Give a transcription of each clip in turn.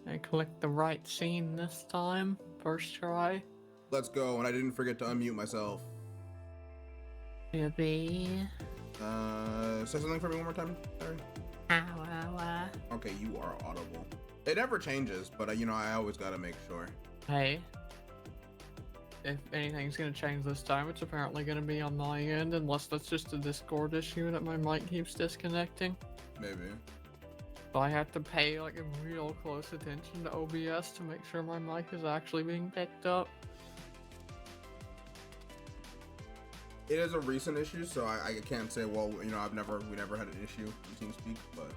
I clicked the right scene this time. First try. Let's go, and I didn't forget to unmute myself. Yippee. Say something for me one more time, sorry. Okay, you are audible. It never changes, but you know, I always gotta make sure. Hey. If anything's gonna change this time, it's apparently gonna be on my end, unless that's just a Discord issue that my mic keeps disconnecting. Maybe. So I have to pay like a real close attention to OBS to make sure my mic is actually being picked up. It is a recent issue, so I can't say, well, you know, we never had an issue in TeamSpeak, but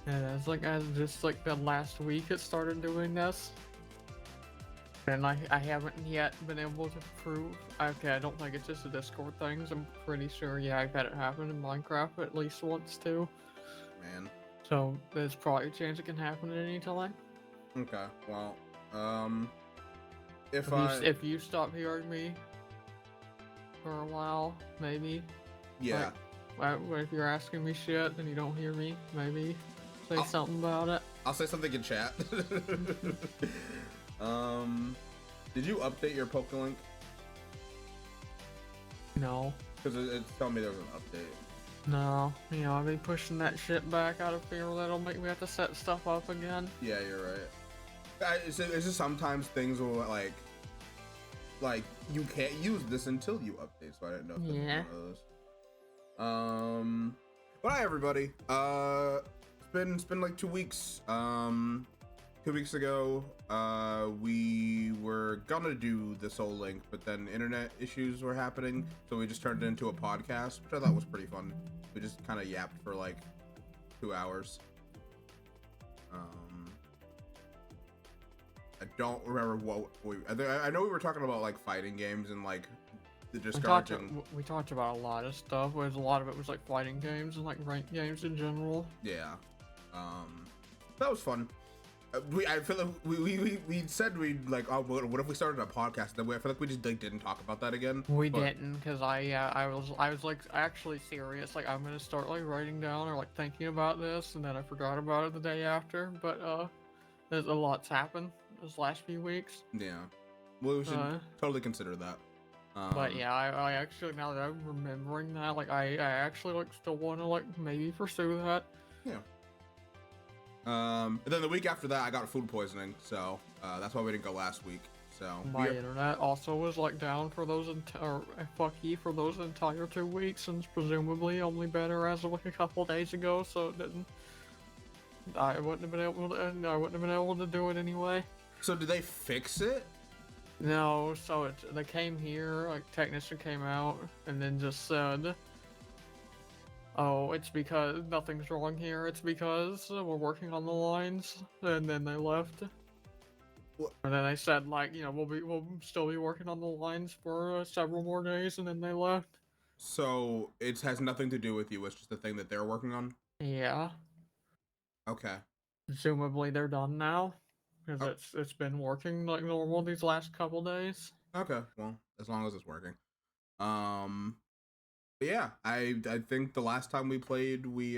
yeah, that's like just like the last week it started doing this. And I haven't yet been able to prove. Okay, I don't think it's just a Discord thing. I'm pretty sure, yeah, I've had it happen in Minecraft at least once too. Man. So there's probably a chance it can happen at any time. Okay, well, if you stop hearing me for a while, maybe. Yeah. Like, if you're asking me shit and you don't hear me, maybe say something about it. I'll say something in chat. Did you update your PokeLink? No. Because it's telling me there was an update. No, you know, I've been pushing that shit back out of fear that it'll make me have to set stuff up again. Yeah, you're right. It's just sometimes things will like you can't use this until you update, so I didn't know if this was one of those. But hi everybody. It's been like 2 weeks. 2 weeks ago, we were gonna do the Soulink, but then internet issues were happening, so we just turned it into a podcast, which I thought was pretty fun. We just kind of yapped for like 2 hours. I don't remember what I know we were talking about like fighting games and like the discouraging. We talked about a lot of stuff. A lot of it was like fighting games and like ranked games in general. Yeah. That was fun. I feel like we said we'd like, oh, what if we started a podcast? Then I feel like we just like didn't talk about that again. We didn't, because I was like actually serious. Like, I'm gonna start like writing down or like thinking about this, and then I forgot about it the day after. But there's a lot's happened this last few weeks. Yeah, well, we should totally consider that. But yeah, I actually, now that I'm remembering that, like I actually like still want to like maybe pursue that. Yeah. And then the week after that, I got food poisoning, so that's why we didn't go last week. So my internet also was like down for those for those entire 2 weeks, and it's presumably only better as of like a couple days ago. So it didn't. I wouldn't have been able to do it anyway. So did they fix it? No. So they came here, like technician came out, and then just said, oh, it's because nothing's wrong here. It's because we're working on the lines, and then they left. And then they said, like, we'll still be working on the lines for several more days, and then they left. So it has nothing to do with you. It's just the thing that they're working on. Yeah. Okay. Presumably they're done now, because Oh, it's been working like normal these last couple days. okay. Well, as long as it's working. Um. But yeah, I think the last time we played, we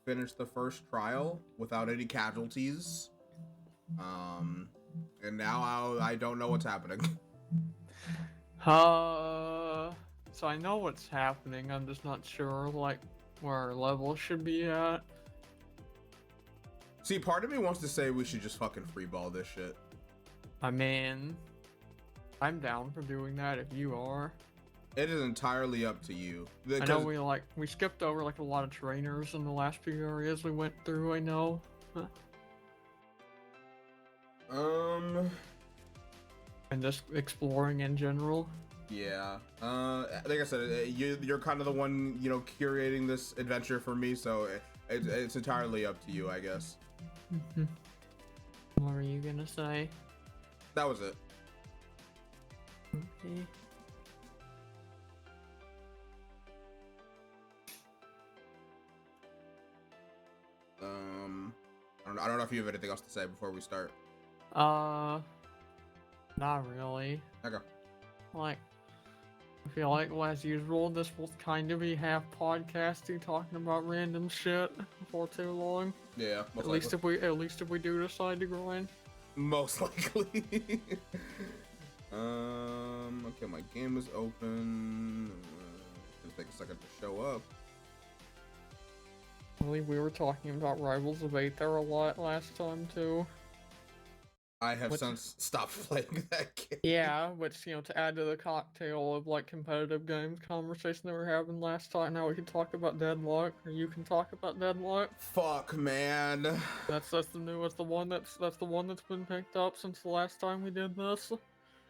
finished the first trial without any casualties. Um. And now I don't know what's happening. So I know what's happening. I'm just not sure like where our level should be at. See, part of me wants to say we should just fucking freeball this shit. I mean, I'm down for doing that if you are. It is entirely up to you. I know we skipped over like a lot of trainers in the last few areas we went through. I know. And just exploring in general. Yeah. Like I said, you're kind of the one, curating this adventure for me, so it's entirely up to you, I guess. What were you gonna say? That was it. Okay. I don't know if you have anything else to say before we start. Not really. Okay. Like, I feel like, well, as usual, this will kind of be half podcasty, talking about random shit for too long. Yeah. At least if we do decide to grind. Most likely. Okay, my game is open. It's gonna take a second to show up. I believe we were talking about Rivals of Aether a lot last time too. I have since stopped playing that game. Yeah, which, to add to the cocktail of like competitive games conversation that we were having last time, now we can talk about Deadlock, or you can talk about Deadlock. Fuck, man. That's the newest, that's the one that's been picked up since the last time we did this.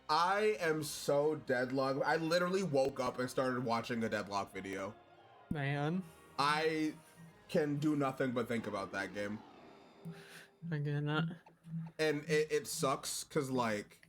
I am so Deadlock. I literally woke up and started watching a Deadlock video. Man. I can do nothing but think about that game. I get it. And it sucks because, like,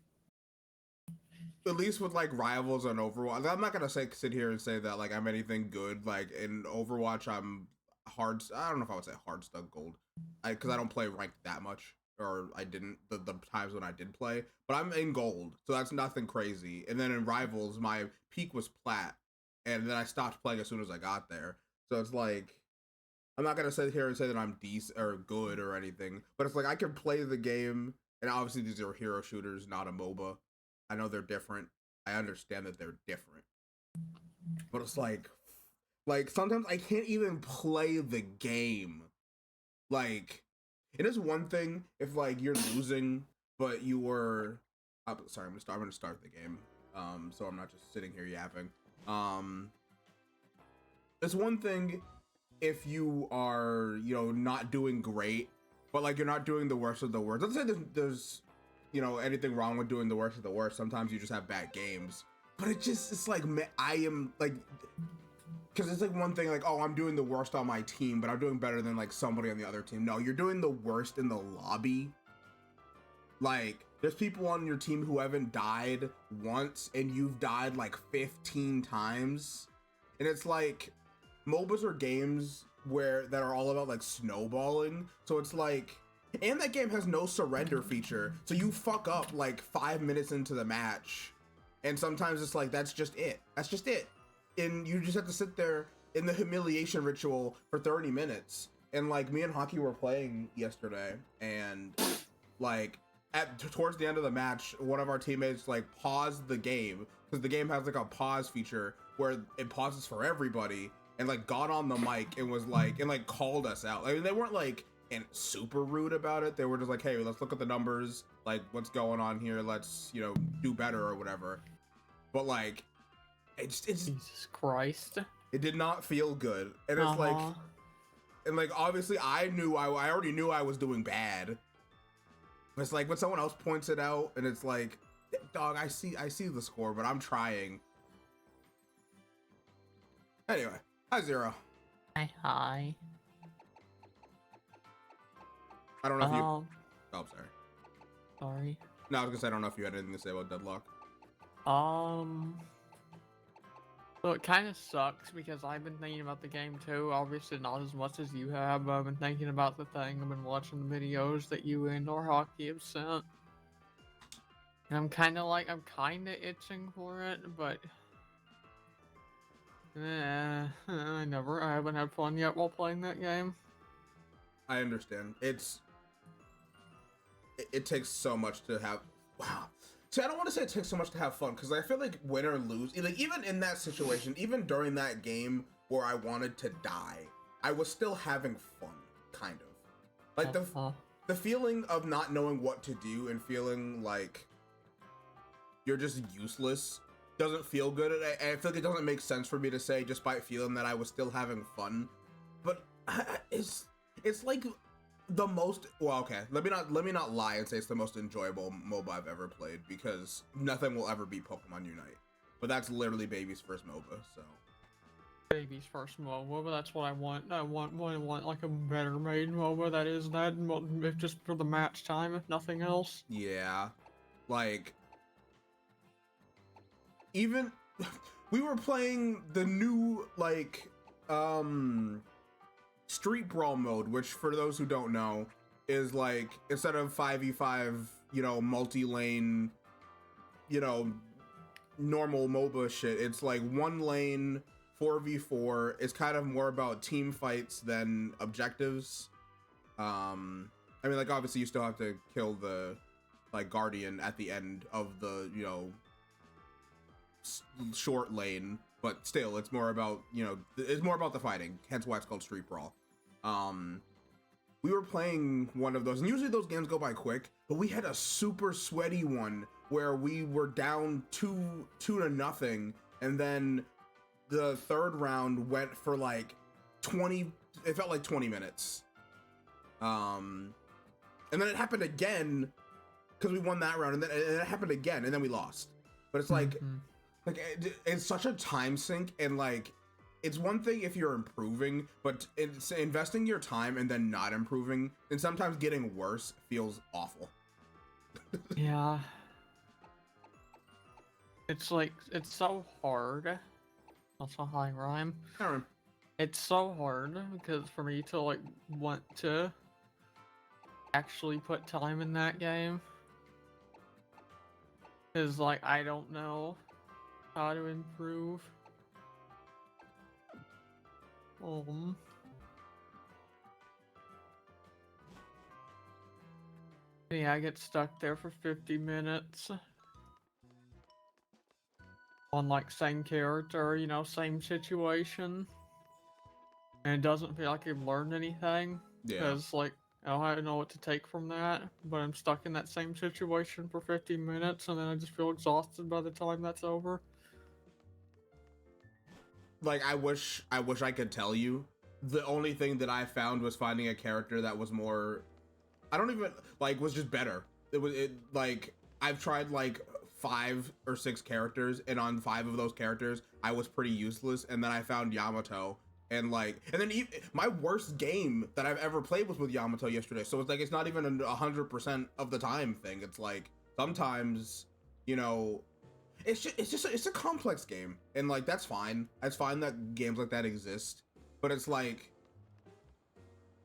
at least with like Rivals and Overwatch, I'm not gonna sit here and say that like I'm anything good. Like in Overwatch, I'm hard. I don't know if I would say hard stuck gold, because I don't play ranked that much, or I didn't the times when I did play. But I'm in gold, so that's nothing crazy. And then in Rivals, my peak was plat, and then I stopped playing as soon as I got there. So it's like, I'm not gonna sit here and say that I'm decent or good or anything, but it's like I can play the game, and obviously these are hero shooters, not a MOBA. I know they're different. I understand that they're different, but it's like sometimes I can't even play the game. Like, it is one thing if like you're losing, but you were. Sorry, I'm gonna start the game. So I'm not just sitting here yapping. It's one thing if you are, not doing great, but like you're not doing the worst of the worst. Let's say there's anything wrong with doing the worst of the worst. Sometimes you just have bad games, but it's like, I am like, because it's like one thing like, oh, I'm doing the worst on my team, but I'm doing better than like somebody on the other team. No, you're doing the worst in the lobby. Like, there's people on your team who haven't died once, and you've died like 15 times, and it's like, MOBAs are games that are all about like snowballing. So it's like, and that game has no surrender feature. So you fuck up like 5 minutes into the match, and sometimes it's like, that's just it. That's just it. And you just have to sit there in the humiliation ritual for 30 minutes. And like, me and Hockey were playing yesterday, and like towards the end of the match, one of our teammates like paused the game, because the game has like a pause feature where it pauses for everybody, and like got on the mic and was like, and like called us out. Like, they weren't like super rude about it. They were just like, hey, let's look at the numbers, like what's going on here, let's do better or whatever. But like, it's Jesus Christ, it did not feel good. And it's like, and like, obviously I already knew I was doing bad. It's like when someone else points it out, and it's like, dog, I see the score, but I'm trying. Anyway, hi Zero. Hi. I don't know if you. Oh, sorry. Sorry. No, I was gonna say I don't know if you had anything to say about Deadlock. So it kind of sucks because I've been thinking about the game too. Obviously, not as much as you have, but I've been thinking about the thing. I've been watching the videos that you and or Hockey have sent. And I'm kind of itching for it, but I haven't had fun yet while playing that game. I understand. It takes so much to have. Wow. See, I don't want to say it takes so much to have fun because I feel like win or lose, like even in that situation, even during that game where I wanted to die, I was still having fun, kind of. Like the feeling of not knowing what to do and feeling like you're just useless doesn't feel good. I feel like it doesn't make sense for me to say despite feeling that I was still having fun. But it's like the most, well, okay, let me not lie and say it's the most enjoyable MOBA I've ever played, because nothing will ever beat Pokemon Unite. But that's literally baby's first MOBA, so. Baby's first MOBA, but that's what I want. I want like a better made MOBA that is that, if just for the match time, if nothing else. Yeah, like even we were playing the new like Street Brawl mode, which for those who don't know is like instead of 5v5, you know, multi-lane, you know, normal MOBA shit, it's like one lane 4v4. It's kind of more about team fights than objectives. I mean, like obviously you still have to kill the like guardian at the end of the, you know, short lane, but still it's more about, you know, it's more about the fighting, hence why it's called Street Brawl. We were playing one of those, and usually those games go by quick, but we had a super sweaty one where we were down 2-0, and then the third round went for like 20, it felt like 20 minutes. And then it happened again because we won that round, and then it happened again, and then we lost. But it's like, like it's such a time sink, and like it's one thing if you're improving, but it's investing your time and then not improving, and sometimes getting worse feels awful. Yeah. It's like, it's so hard. That's a high rhyme. Aaron. It's so hard because for me to like want to actually put time in that game is like, I don't know how to improve. Yeah, I get stuck there for 50 minutes on like same character, you know, same situation, and it doesn't feel like I've learned anything. Yeah. Because like I don't know what to take from that, but I'm stuck in that same situation for 50 minutes, and then I just feel exhausted by the time that's over. Like I wish I could tell you. The only thing that I found was finding a character that was more, I don't even like, was just better. It like I've tried like 5 or 6 characters, and on 5 of those characters I was pretty useless, and then I found Yamato, and like, and then my worst game that I've ever played was with Yamato yesterday. So it's like, it's not even 100% of the time thing. It's like sometimes, you know, it's a complex game, and like that's fine. It's fine that games like that exist, but it's like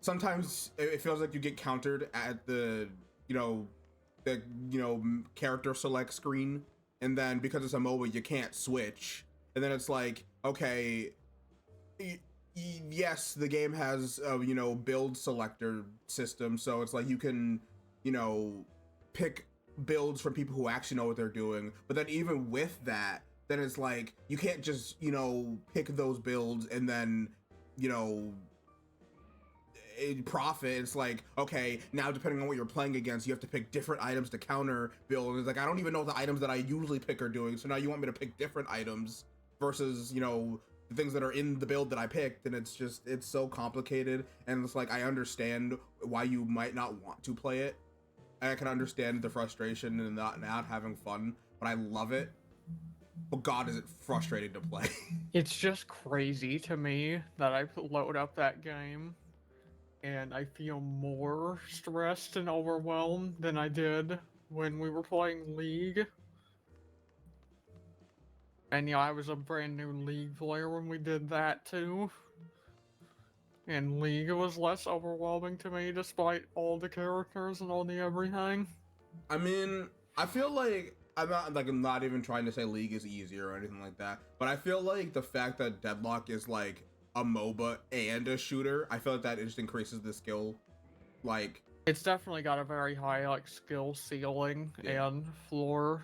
sometimes it feels like you get countered at the, you know, character select screen, and then because it's a MOBA you can't switch, and then it's like, okay, yes, the game has a, you know, build selector system, so it's like you can, you know, pick builds from people who actually know what they're doing, but then even with that, then it's like you can't just, you know, pick those builds and then, you know, profit. It's like, okay, now depending on what you're playing against, you have to pick different items to counter build, and it's like, I don't even know what the items that I usually pick are doing, so now you want me to pick different items versus, you know, the things that are in the build that I picked, and it's just, it's so complicated, and it's like, I understand why you might not want to play it. I can understand the frustration and not having fun, but I love it. But God, is it frustrating to play. It's just crazy to me that I load up that game and I feel more stressed and overwhelmed than I did when we were playing League. And I was a brand new League player when we did that too. And League was less overwhelming to me despite all the characters and all the everything. I mean, I feel like I'm not even trying to say League is easier or anything like that, but I feel like the fact that Deadlock is like a MOBA and a shooter, I feel like that just increases the skill. Like, It's definitely got a very high like skill ceiling and floor.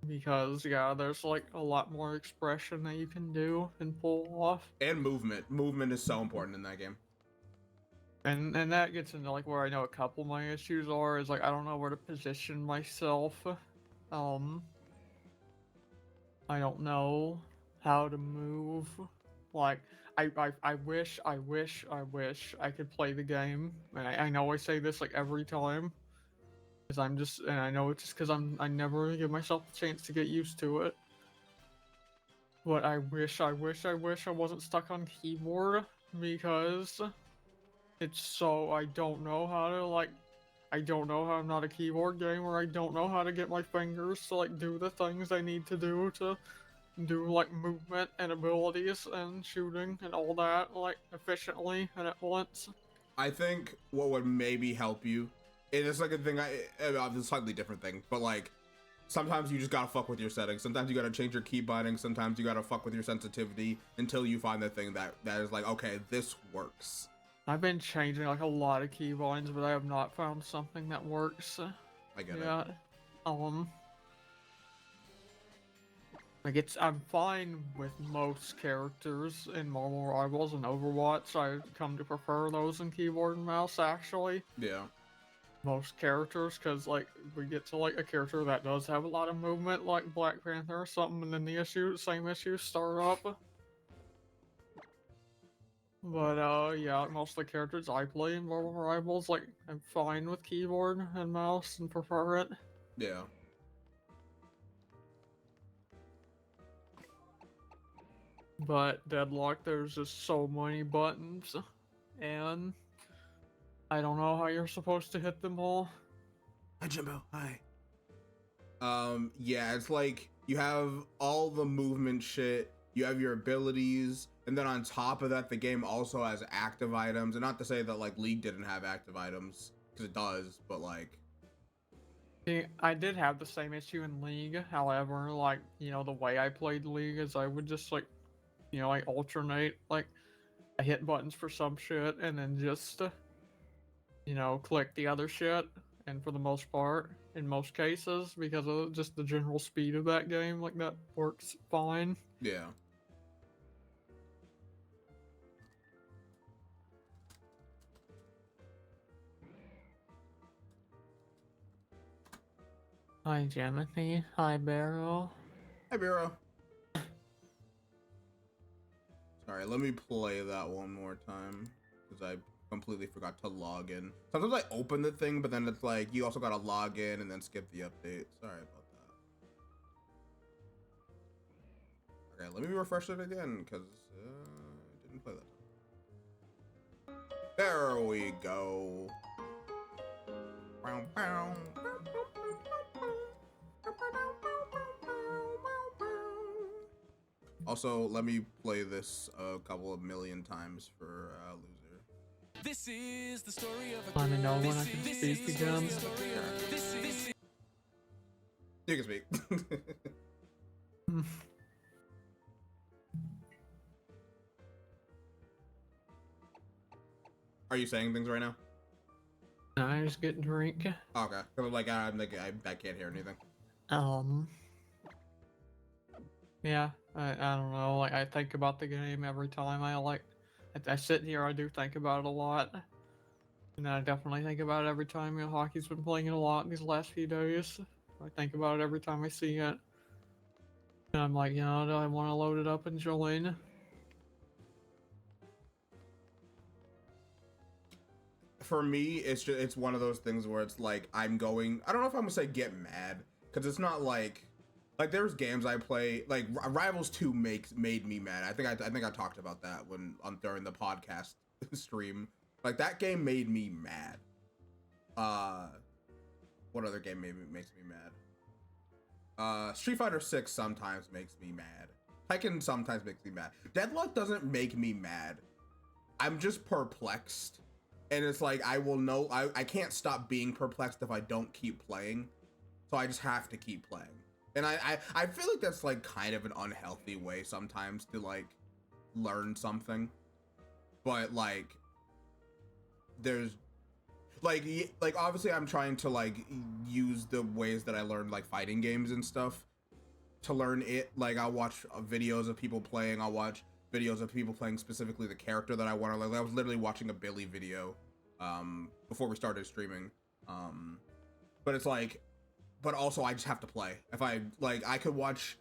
Because yeah, there's like a lot more expression that you can do and pull off. and movement is so important in that game. And that gets into like where I know a couple of my issues are is like I don't know where to position myself. Um I don't know how to move. Like I wish I could play the game. And I know I say this like every time. Because I'm just, and I know it's just because I never give myself a chance to get used to it. But I wish I wasn't stuck on keyboard because it's so, I don't know how to like, I don't know how I'm not a keyboard gamer. I don't know how to get my fingers to like do the things I need to do like movement and abilities and shooting and all that like efficiently and at once. I think what would maybe help you, and it's like a thing, it's a slightly different thing, but like sometimes you just gotta fuck with your settings. Sometimes you gotta change your key binding. Sometimes you gotta fuck with your sensitivity until you find the thing that is like, okay, this works. I've been changing like a lot of keybinds, but I have not found something that works I get yet. it. Like I'm fine with most characters in Marvel Rivals and Overwatch. I've come to prefer those in keyboard and mouse actually. Yeah. Most characters, because like we get to like a character that does have a lot of movement, like Black Panther or something, and then the same issues start up. But yeah, most of the characters I play in Marvel Rivals, like I'm fine with keyboard and mouse and prefer it. Yeah. But Deadlock, there's just so many buttons, and I don't know how you're supposed to hit them all. Hi, Jimbo. Hi. Yeah, it's like you have all the movement shit, you have your abilities, and then on top of that, the game also has active items. And not to say that like League didn't have active items, because it does, but like. See, I did have the same issue in League. However, like, you know, the way I played League is I would just like, you know, I alternate, like, I hit buttons for some shit and then just, you know, click the other shit. And for the most part, in most cases, because of just the general speed of that game, like, that works fine. Yeah. Hi, Timothy. Hi, Barrow. Hi, Bureau. Sorry, let me play that one more time, because I completely forgot to log in. Sometimes I open the thing, but then it's like, you also gotta log in and then skip the update. Sorry about that. Okay, let me refresh it again, because I didn't play that. There we go. Also, let me play this a couple of million times for loser. This is the story of a Let me know girl. when I can speak again. You can speak. Are you saying things right now? I just get drink. Okay. Like I can't hear anything. Yeah, I don't know, like, I think about the game every time I sit here, I do think about it a lot. And I definitely think about it every time, you know, hockey's been playing it a lot these last few days. I think about it every time I see it. And I'm like, you know, do I want to load it up and join? For me, it's one of those things where it's like I don't know if I'm gonna say get mad, because it's not like there's games I play, like Rivals 2 made me mad. I think I talked about that during the podcast stream. Like that game made me mad. What other game makes me mad? Street Fighter 6 sometimes makes me mad. Tekken sometimes makes me mad. Deadlock doesn't make me mad. I'm just perplexed. And it's like I can't stop being perplexed if I don't keep playing. So I just have to keep playing. And I feel like that's like kind of an unhealthy way sometimes to like learn something. But like there's like obviously I'm trying to like use the ways that I learned like fighting games and stuff to learn it. Like I'll watch videos of people playing. I'll watch videos of people playing specifically the character that I want to like. I was literally watching a Billy video before we started streaming. But it's like, but also I just have to play. If I like, I could watch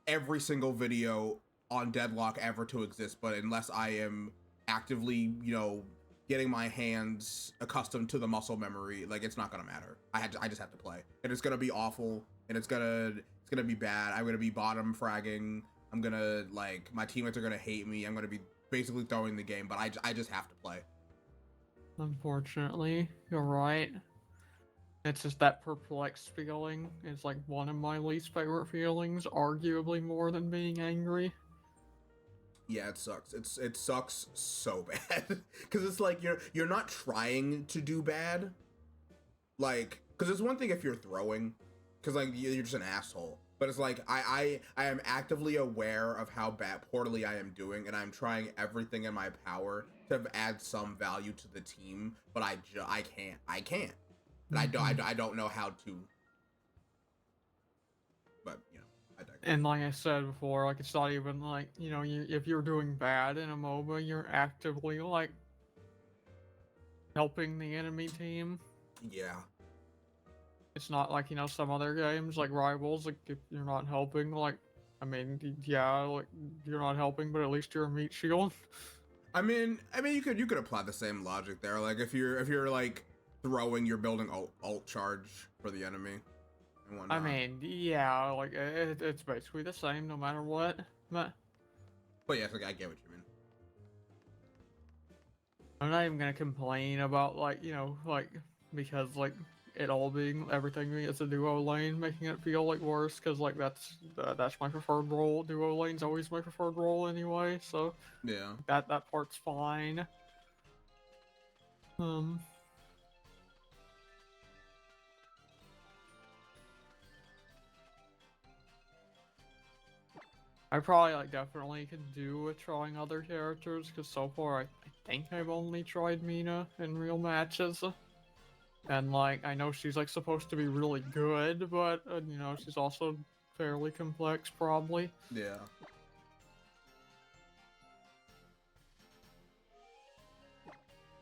every single video on Deadlock ever to exist, but unless I am actively, you know, getting my hands accustomed to the muscle memory, like it's not gonna matter. I just have to play, and it's gonna be awful, and it's gonna be bad. I'm gonna be bottom fragging. I'm gonna like my teammates are gonna hate me. I'm gonna be basically throwing the game, but I just have to play. Unfortunately, you're right. It's just that perplexed feeling is like one of my least favorite feelings, arguably more than being angry. Yeah, it sucks. It sucks so bad because it's like you're not trying to do bad, like because it's one thing if you're throwing, because like you're just an asshole. But it's like I am actively aware of how poorly I am doing, and I'm trying everything in my power to add some value to the team. But I can't, and I don't know how to. But you know, I digress. And like I said before, like it's not even like, you know, if you're doing bad in a MOBA, you're actively like helping the enemy team. Yeah. It's not like, you know, some other games like Rivals, like if you're not helping, like, I mean, yeah, like you're not helping, but at least you're a meat shield. I mean, you could apply the same logic there. Like if you're like throwing, you're building alt charge for the enemy and whatnot. I mean, yeah, like it's basically the same no matter what. But yes, like, I get what you mean. I'm not even gonna complain about like, you know, like because like it all being everything being it's a duo lane making it feel like worse because like that's my preferred role. Duo lane's always my preferred role anyway, so Yeah. that part's fine. I probably like definitely could do with trying other characters because so far I think I've only tried Mina in real matches. And like I know she's like supposed to be really good, but you know she's also fairly complex probably. Yeah.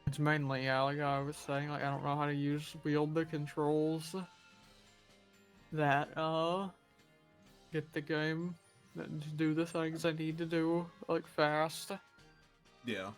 It's mainly yeah, like I was saying, like I don't know how to wield the controls that get the game to do the things I need to do like fast. Yeah.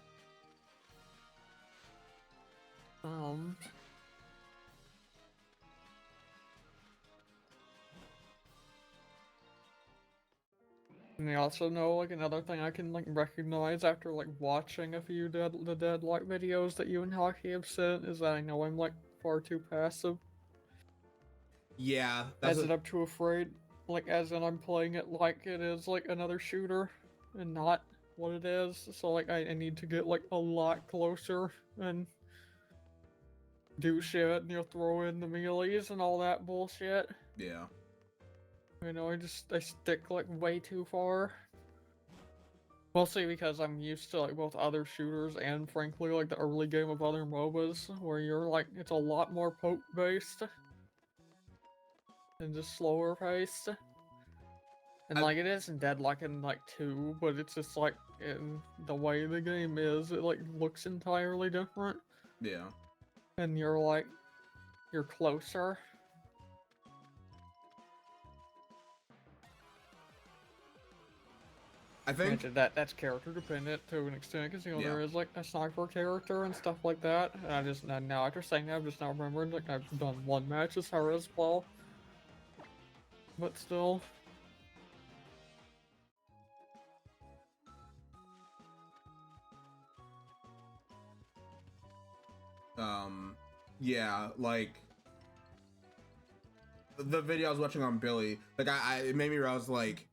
And I also know like another thing I can like recognize after like watching a few the Deadlock videos that you and Hockey have sent is that I know I'm like far too passive. Yeah. As in I'm too afraid. Like as in I'm playing it like it is like another shooter and not what it is. So like I need to get like a lot closer and do shit and throw in the melees and all that bullshit. Yeah. You know, I stick like way too far. Mostly because I'm used to like both other shooters and frankly like the early game of other MOBAs where you're like it's a lot more poke based and just slower paced. And like it is in Deadlock in like 2, but it's just like in the way the game is, it like looks entirely different. Yeah. And you're closer. I think that's character dependent to an extent because you know there is like a sniper character and stuff like that. And now after saying that, I'm just now remembering like I've done one match as her as well. But still. Yeah, like the video I was watching on Billy, like it made me realize like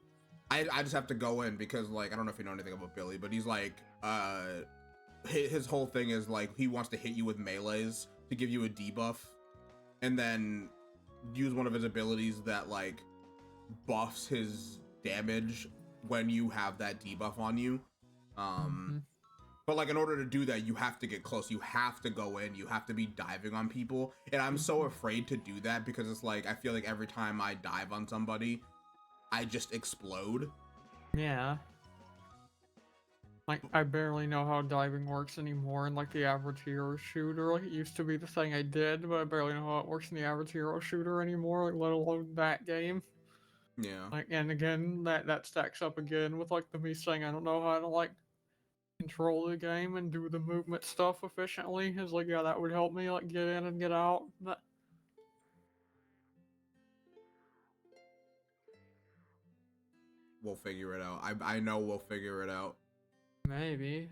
I just have to go in because like I don't know if you know anything about Billy, but he's like his whole thing is like he wants to hit you with melees to give you a debuff, and then use one of his abilities that like buffs his damage when you have that debuff on you. Um, but like in order to do that, you have to get close. You have to go in. You have to be diving on people, and I'm so afraid to do that because it's like I feel like every time I dive on somebody, I just explode. Yeah. Like, I barely know how diving works anymore in, like, the average hero shooter. Like, it used to be the thing I did, but I barely know how it works in the average hero shooter anymore, like, let alone that game. Yeah. Like, and again, that stacks up again with, like, me saying I don't know how to, like, control the game and do the movement stuff efficiently. Is like, yeah, that would help me, like, get in and get out. But We'll figure it out. I know we'll figure it out. maybe.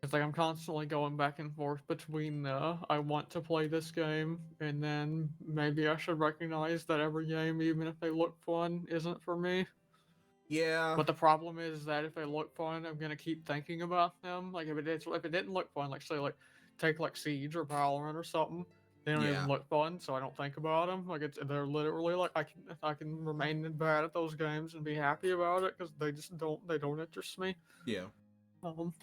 It's like I'm constantly going back and forth between I want to play this game and then maybe I should recognize that every game, even if they look fun, isn't for me. Yeah. But the problem is that if they look fun, I'm gonna keep thinking about them. Like if it didn't look fun, like say like take like Siege or Valorant or something, they don't even Yeah. look fun, so I don't think about them. Like they're literally like I can remain bad at those games and be happy about it because they don't interest me. Yeah. Um,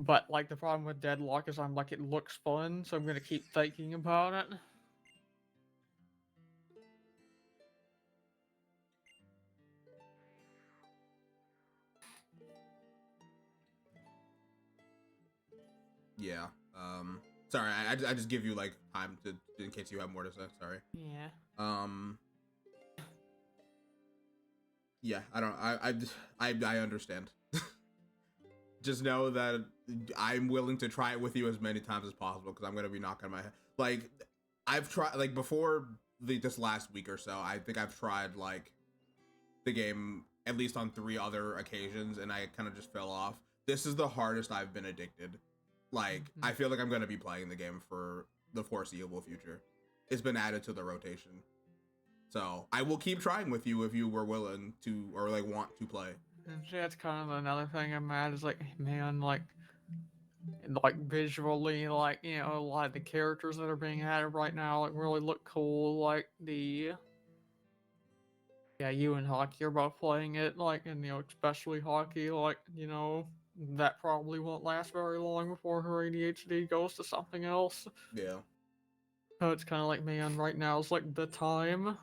But like the problem with Deadlock is I'm like it looks fun, so I'm gonna keep thinking about it. Yeah. Sorry, I just give you like time to in case you have more to say. Sorry. Yeah. Um. Yeah. I understand. Just know that I'm willing to try it with you as many times as possible because I'm gonna be knocking my head. Like I've tried like before this last week or so. I think I've tried like the game at least on 3 other occasions, and I kind of just fell off. This is the hardest I've been addicted. Like I feel like I'm gonna be playing the game for the foreseeable future. It's been added to the rotation, so I will keep trying with you if you were willing to or like want to play. And see, that's kind of another thing I'm mad is like, man, like visually, like you know, a lot of the characters that are being added right now like really look cool. Like the yeah, you and Hockey are both playing it, like and you know, especially Hockey, like you know, that probably won't last very long before her ADHD goes to something else. Yeah. So it's kind of like, man, right now is like the time.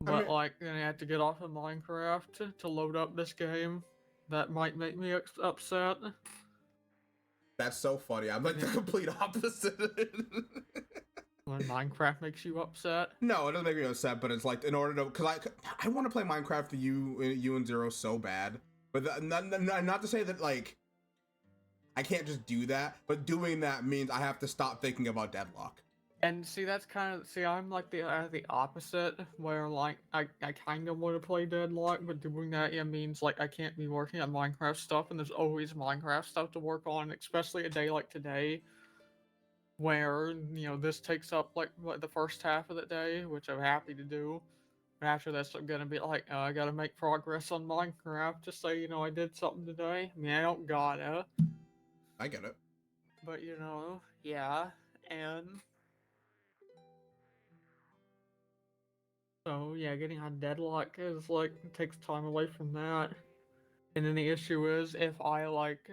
I But mean, like, then I have to get off of Minecraft to load up this game. That might make me upset. that's so funny. I'm like the complete opposite. When Minecraft makes you upset. No, it doesn't make me upset, but it's like in order to, because I want to play Minecraft with you and Zero so bad, but not to say that like I can't just do that, but doing that means I have to stop thinking about Deadlock. And see, that's kind of I'm like the opposite, where like I kind of want to play Deadlock, but doing that means like I can't be working on Minecraft stuff, and there's always Minecraft stuff to work on, especially a day like today, where you know this takes up like the first half of the day, which I'm happy to do. And after this, I'm gonna be like, I gotta make progress on Minecraft to say, you know, I did something today. I mean, I don't gotta, I get it. but you know, yeah. And so yeah, getting on Deadlock is like it takes time away from that. And then the issue is if I like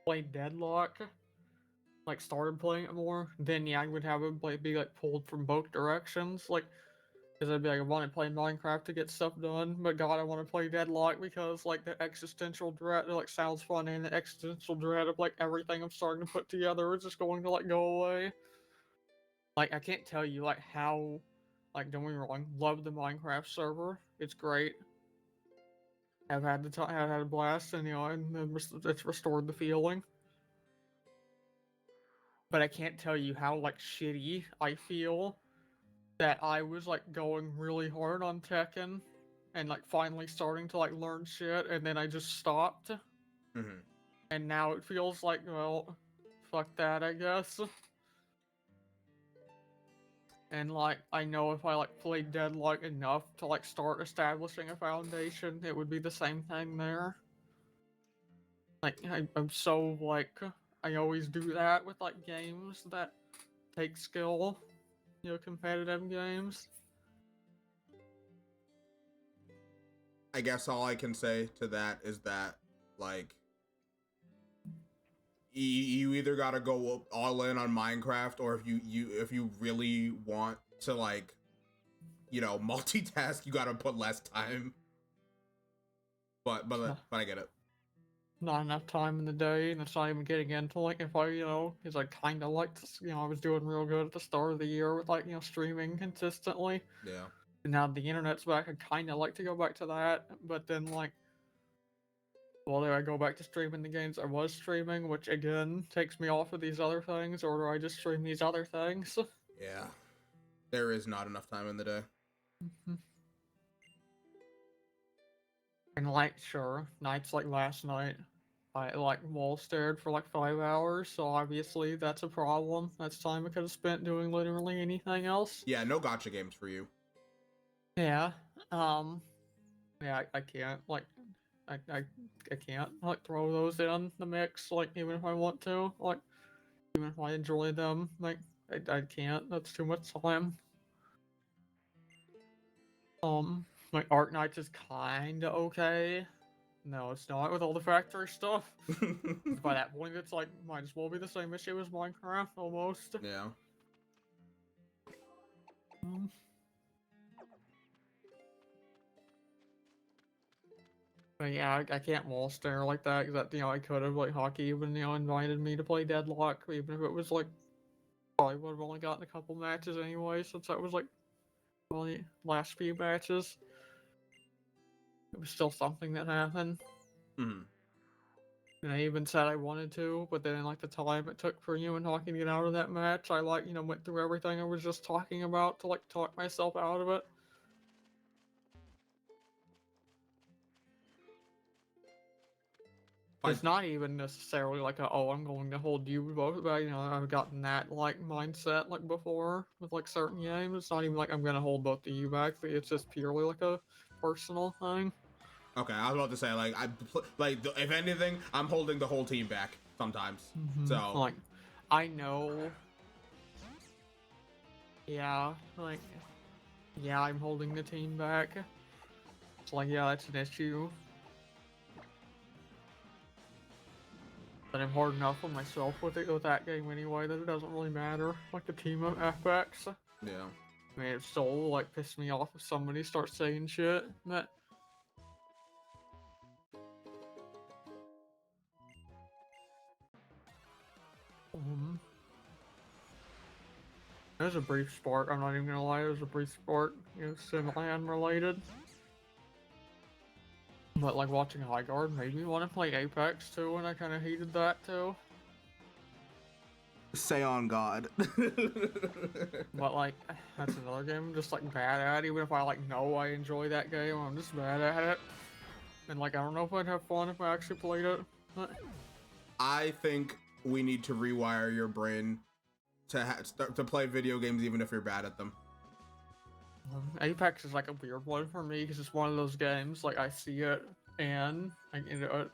play Deadlock, like started playing it more, then yeah, I would have it like be like pulled from both directions, like. Because I'd be like, I want to play Minecraft to get stuff done, but God, I want to play Deadlock because like the existential dread like sounds fun, and the existential dread of like everything I'm starting to put together is just going to like go away. Like I can't tell you like how, like don't get me wrong, love the Minecraft server. It's great. I've had I've had a blast, and you know, and it's restored the feeling. But I can't tell you how like shitty I feel that I was like going really hard on Tekken and like finally starting to like learn shit, and then I just stopped. Mm-hmm. And now it feels like, well, fuck that, I guess. And like, I know if I like played Deadlock enough to like start establishing a foundation, it would be the same thing there. Like, I'm so like, I always do that with like games that take skill, you know, competitive games. I guess all I can say to that is that, like, you either gotta go all in on Minecraft, or if you really want to, like, you know, multitask, you gotta put less time. But I get it. Not enough time in the day, and it's not even getting into like if I, you know, because I kind of like to, you know, I was doing real good at the start of the year with like, you know, streaming consistently. Yeah. And now the internet's back, I kind of like to go back to that, but then like, well, do I go back to streaming the games I was streaming, which again takes me off of these other things, or do I just stream these other things? Yeah. There is not enough time in the day. And like, sure, nights like last night, I like wall stared for like 5 hours, so obviously that's a problem. That's time I could have spent doing literally anything else. Yeah, no gotcha games for you. Yeah, um, yeah, I can't, like, I, I, I can't, like, throw those in the mix, like, even if I want to, like, even if I enjoy them, like, I can't, that's too much time. Like, Arc Knights is kinda okay. No, it's not with all the factory stuff. By that point, it's like, might as well be the same issue as Minecraft, almost. Yeah. Mm. But yeah, I can't wall stare like that, because, you know, I could have, like, Hockey even, you know, invited me to play Deadlock, even if it was, like, probably would have only gotten a couple matches anyway, since that was, like, only last few matches. It was still something that happened. Mm-hmm. And I even said I wanted to, but then, like, the time it took for you and Hockey to get out of that match, I, like, you know, went through everything I was just talking about to, like, talk myself out of it. It's not even necessarily like a, oh, I'm going to hold you both, but, you know, I've gotten that, like, mindset, like, before with, like, certain games. It's not even like I'm gonna hold both of you back. It's just purely, like, a personal thing. Okay, I was about to say, like, if anything, I'm holding the whole team back sometimes. So, Like, I know. Yeah, like, yeah, I'm holding the team back. It's like, yeah, that's an issue. But I'm hard enough on myself with it with that game anyway that it doesn't really matter. Like the team of FX. yeah. I mean, it still like pissed me off if somebody starts saying shit that. There's a brief spark. I'm not even gonna lie. There's a brief spark. You know, semi unrelated. But like watching High Guard made me want to play Apex too, and I kind of hated that too. Say on God. But like, that's another game I'm just like bad at. Even if I like know I enjoy that game, I'm just bad at it. And like, I don't know if I'd have fun if I actually played it. But I think we need to rewire your brain to start to play video games even if you're bad at them. Apex is like a weird one for me because it's one of those games like I see it and like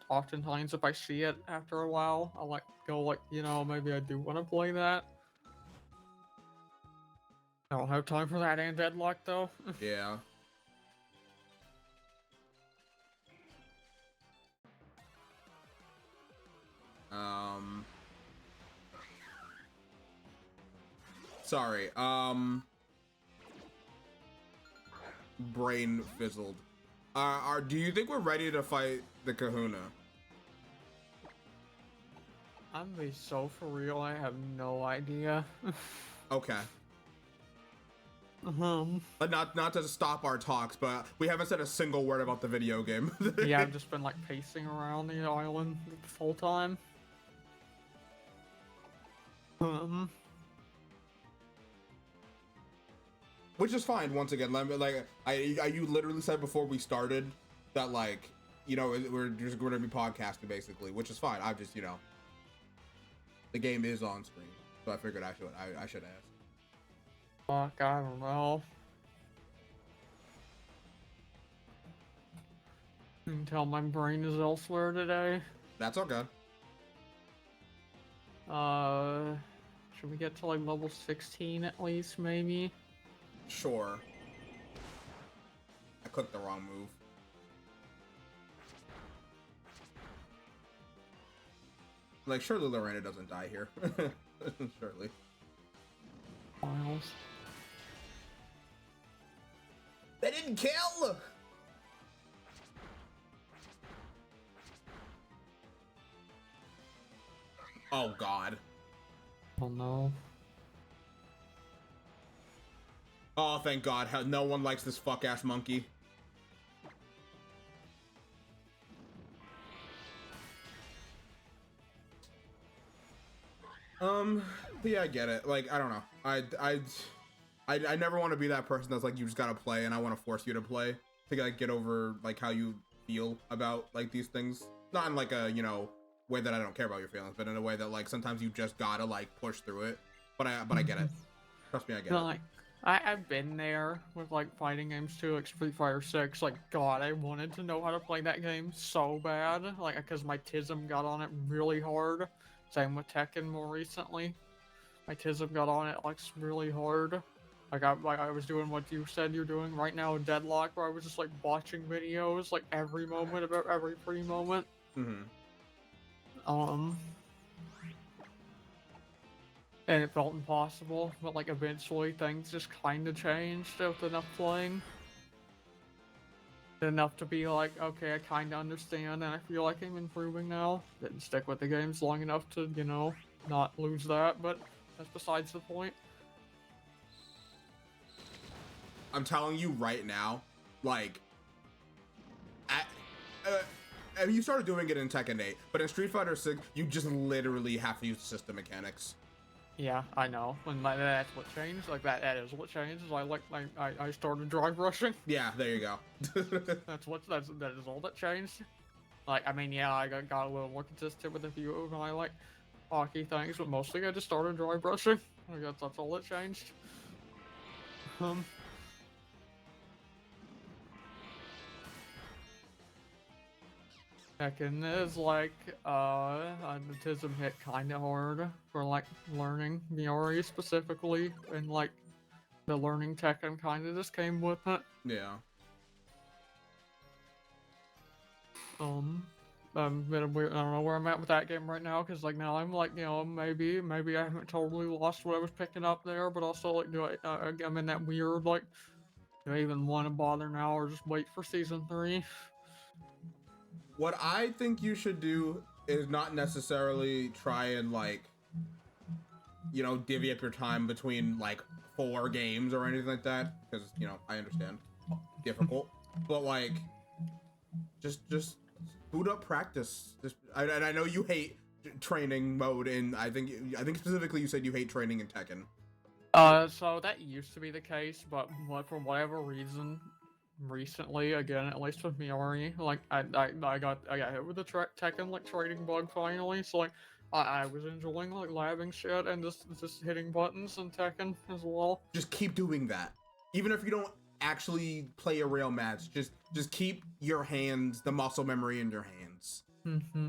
oftentimes if I see it after a while I'll like go like, you know, maybe I do want to play that. I don't have time for that and Deadlock though. Yeah. Sorry. Brain fizzled. Do you think we're ready to fight the Kahuna? I'm gonna be so for real, I have no idea. Okay. But not to stop our talks, but we haven't said a single word about the video game. Yeah, I've just been like pacing around the island this whole time. which is fine. Once again, like you literally said before we started that, like, you know, we're just going to be podcasting basically, which is fine. I just, you know, the game is on screen, so I figured I should ask. Fuck, I don't know. You can tell my brain is elsewhere today. That's okay. Should we get to like level 16 at least, maybe? Sure. I clicked the wrong move. Like, surely Lorena doesn't die here. Surely. Miles. They didn't kill! Oh, God. Oh no. Oh, thank God. No one likes this fuck-ass monkey. Yeah, I get it. Like, I don't know. I never want to be that person that's like, you just gotta play and I want to force you to play to like get over like how you feel about like these things. Not in like a, you know, way that I don't care about your feelings, but in a way that like sometimes you just gotta like push through it. But I get it. Trust me, I get it. Like, I've been there with like fighting games too, like Street Fighter 6. Like, God, I wanted to know how to play that game so bad. Like, because my TISM got on it really hard. Same with Tekken more recently. My TISM got on it like really hard. Like I was doing what you said you're doing right now in Deadlock, where I was just like watching videos like every moment about every free moment. Mm-hmm. And it felt impossible, but like eventually things just kind of changed with enough playing. Enough to be like, okay, I kind of understand, and I feel like I'm improving now. Didn't stick with the games long enough to, you know, not lose that, but that's besides the point. I'm telling you right now, like, I mean, you started doing it in Tekken 8, but in Street Fighter 6, you just literally have to use the system mechanics. Yeah, I know, and that's what changed. Like that is what changed. I started drive rushing. Yeah, there you go. That is all that changed. Like, I mean, yeah, I got a little more consistent with a few of my like hockey things, but mostly I just started drive rushing. I guess that's all that changed. Tekken is like, the TISM hit kinda hard for like learning Miori specifically, and like the learning Tekken kinda just came with it. Yeah. Bit of weird, I don't know where I'm at with that game right now, because like now I'm like, you know, maybe I haven't totally lost what I was picking up there, but also like, I'm in that weird like, do I even want to bother now or just wait for season 3? What I think you should do is not necessarily try and like, you know, divvy up your time between like 4 games or anything like that, because, you know, I understand, difficult, but like, just boot up practice. And I know you hate training mode, and I think specifically you said you hate training in Tekken. So that used to be the case, but for whatever reason, recently, again, at least with Miori, like I got hit with the Tekken like trading bug finally. So like I was enjoying like labbing shit and just hitting buttons in Tekken as well. Just keep doing that, even if you don't actually play a real match. Just keep your hands, the muscle memory in your hands. Mm-hmm.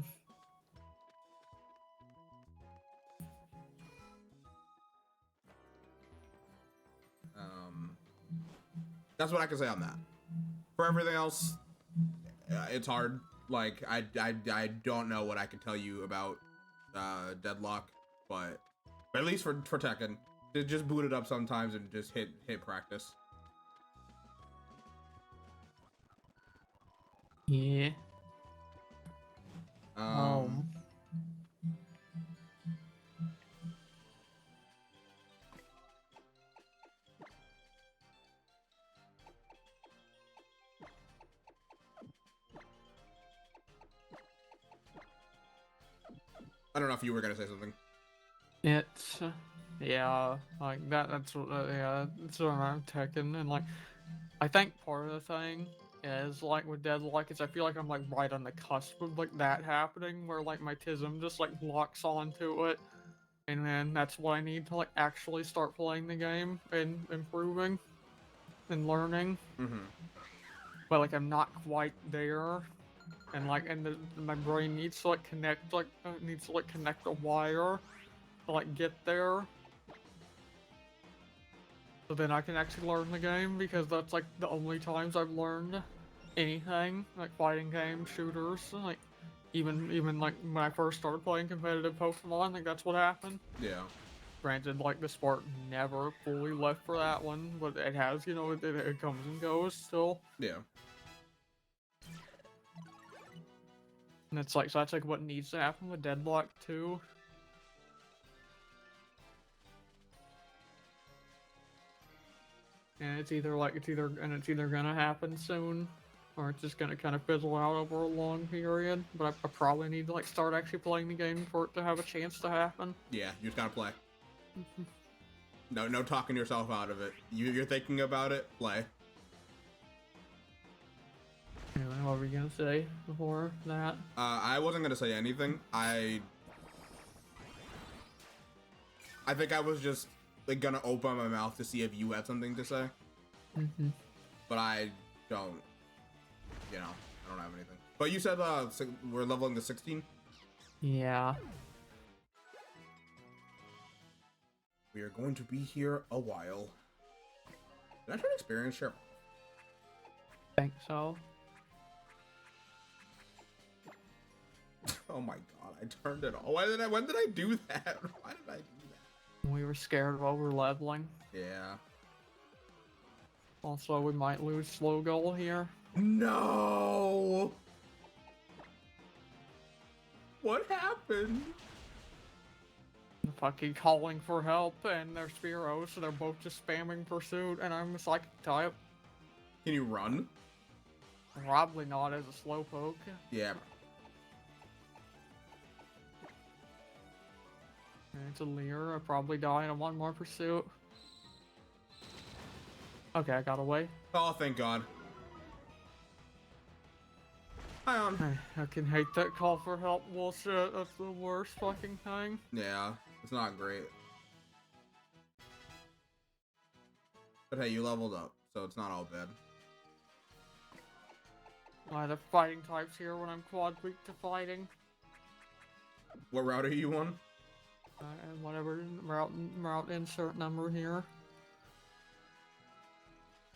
That's what I can say on that. For everything else, it's hard. Like I don't know what I can tell you about Deadlock, but at least for Tekken, just boot it up sometimes and just hit practice. Yeah. I don't know if you were gonna say something. It's Yeah, like that's what yeah, that's what I'm taking. And like I think part of the thing is like with Deadlock is I feel like I'm like right on the cusp of like that happening where like my tism just like locks onto it, and then that's what I need to like actually start playing the game and improving and learning. Mm-hmm. But like I'm not quite there, and like my brain needs to like connect needs to like connect a wire to like get there. So then I can actually learn the game, because that's like the only times I've learned anything, like fighting games, shooters, like even like when I first started playing competitive Pokemon, like that's what happened. Yeah. Granted, like the spark never fully left for that one, but it has, you know, it comes and goes still. Yeah. And it's like, so that's like what needs to happen with Deadlock too. And it's either gonna happen soon, or it's just gonna kind of fizzle out over a long period. But I probably need to like start actually playing the game for it to have a chance to happen. Yeah, you just gotta play. No talking yourself out of it. You're thinking about it, play. Anyway, what were you gonna say before that? I wasn't gonna say anything. I think I was just like gonna open my mouth to see if you had something to say. Mm-hmm. But I don't. You know, I don't have anything. But you said we're leveling to 16. Yeah. We are going to be here a while. Did I turn experience share? Think so. Oh my god, I turned it on. When did I do that? Why did I do that? We were scared of over leveling. Yeah. Also, we might lose slow goal here. No. What happened? Fucking calling for help, and they're Spearows, so they're both just spamming pursuit, and I'm a psychic type. Can you run? Probably not as a slowpoke. Yeah. And it's a Leer. I probably die in one more pursuit. Okay, I got away. Oh, thank God. Hi on. I can hate that call for help bullshit. That's the worst fucking thing. Yeah, it's not great. But hey, you leveled up, so it's not all bad. Why the fighting types here when I'm quad weak to fighting? What route are you on? And whatever route insert number here.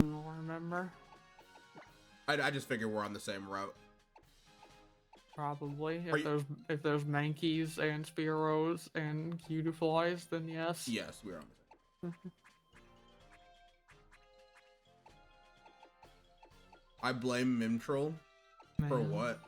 I don't remember. I just figured we're on the same route. Probably. If there's Mankeys and Spearows and Cutieflies, then yes. Yes, we're on the same. I blame Mimtroll. For Man. what?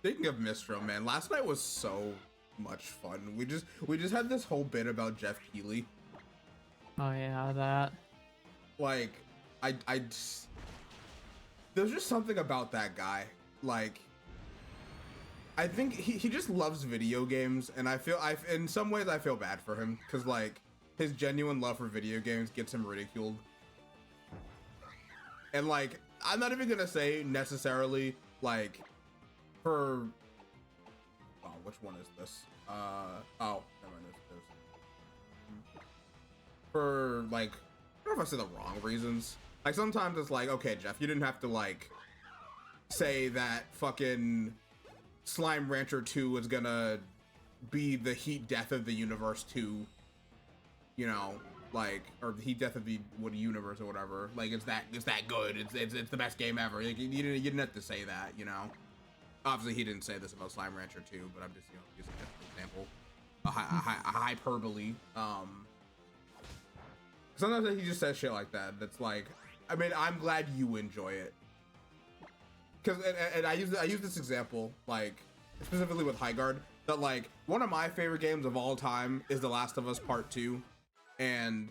Speaking of Mistral, man, last night was so much fun. We just had this whole bit about Jeff Keighley. Oh yeah, that. Like, there's just something about that guy. Like, I think he just loves video games, and in some ways I feel bad for him, because like his genuine love for video games gets him ridiculed. And like, I'm not even gonna say necessarily like for which one is this? Oh, never mind, this. For like, I don't know if I said the wrong reasons. Like sometimes it's like, okay, Jeff, you didn't have to like say that fucking Slime Rancher 2 was gonna be the heat death of the universe 2, you know, like, or the heat death of the universe or whatever. Like it's that good. It's the best game ever. Like, you didn't have to say that, you know. Obviously, he didn't say this about Slime Rancher 2, but I'm just, you know, using that as an example. A hyperbole. Sometimes he just says shit like that. That's like, I mean, I'm glad you enjoy it. Cause, and I use this example, like, specifically with Highguard, that like one of my favorite games of all time is The Last of Us Part 2, and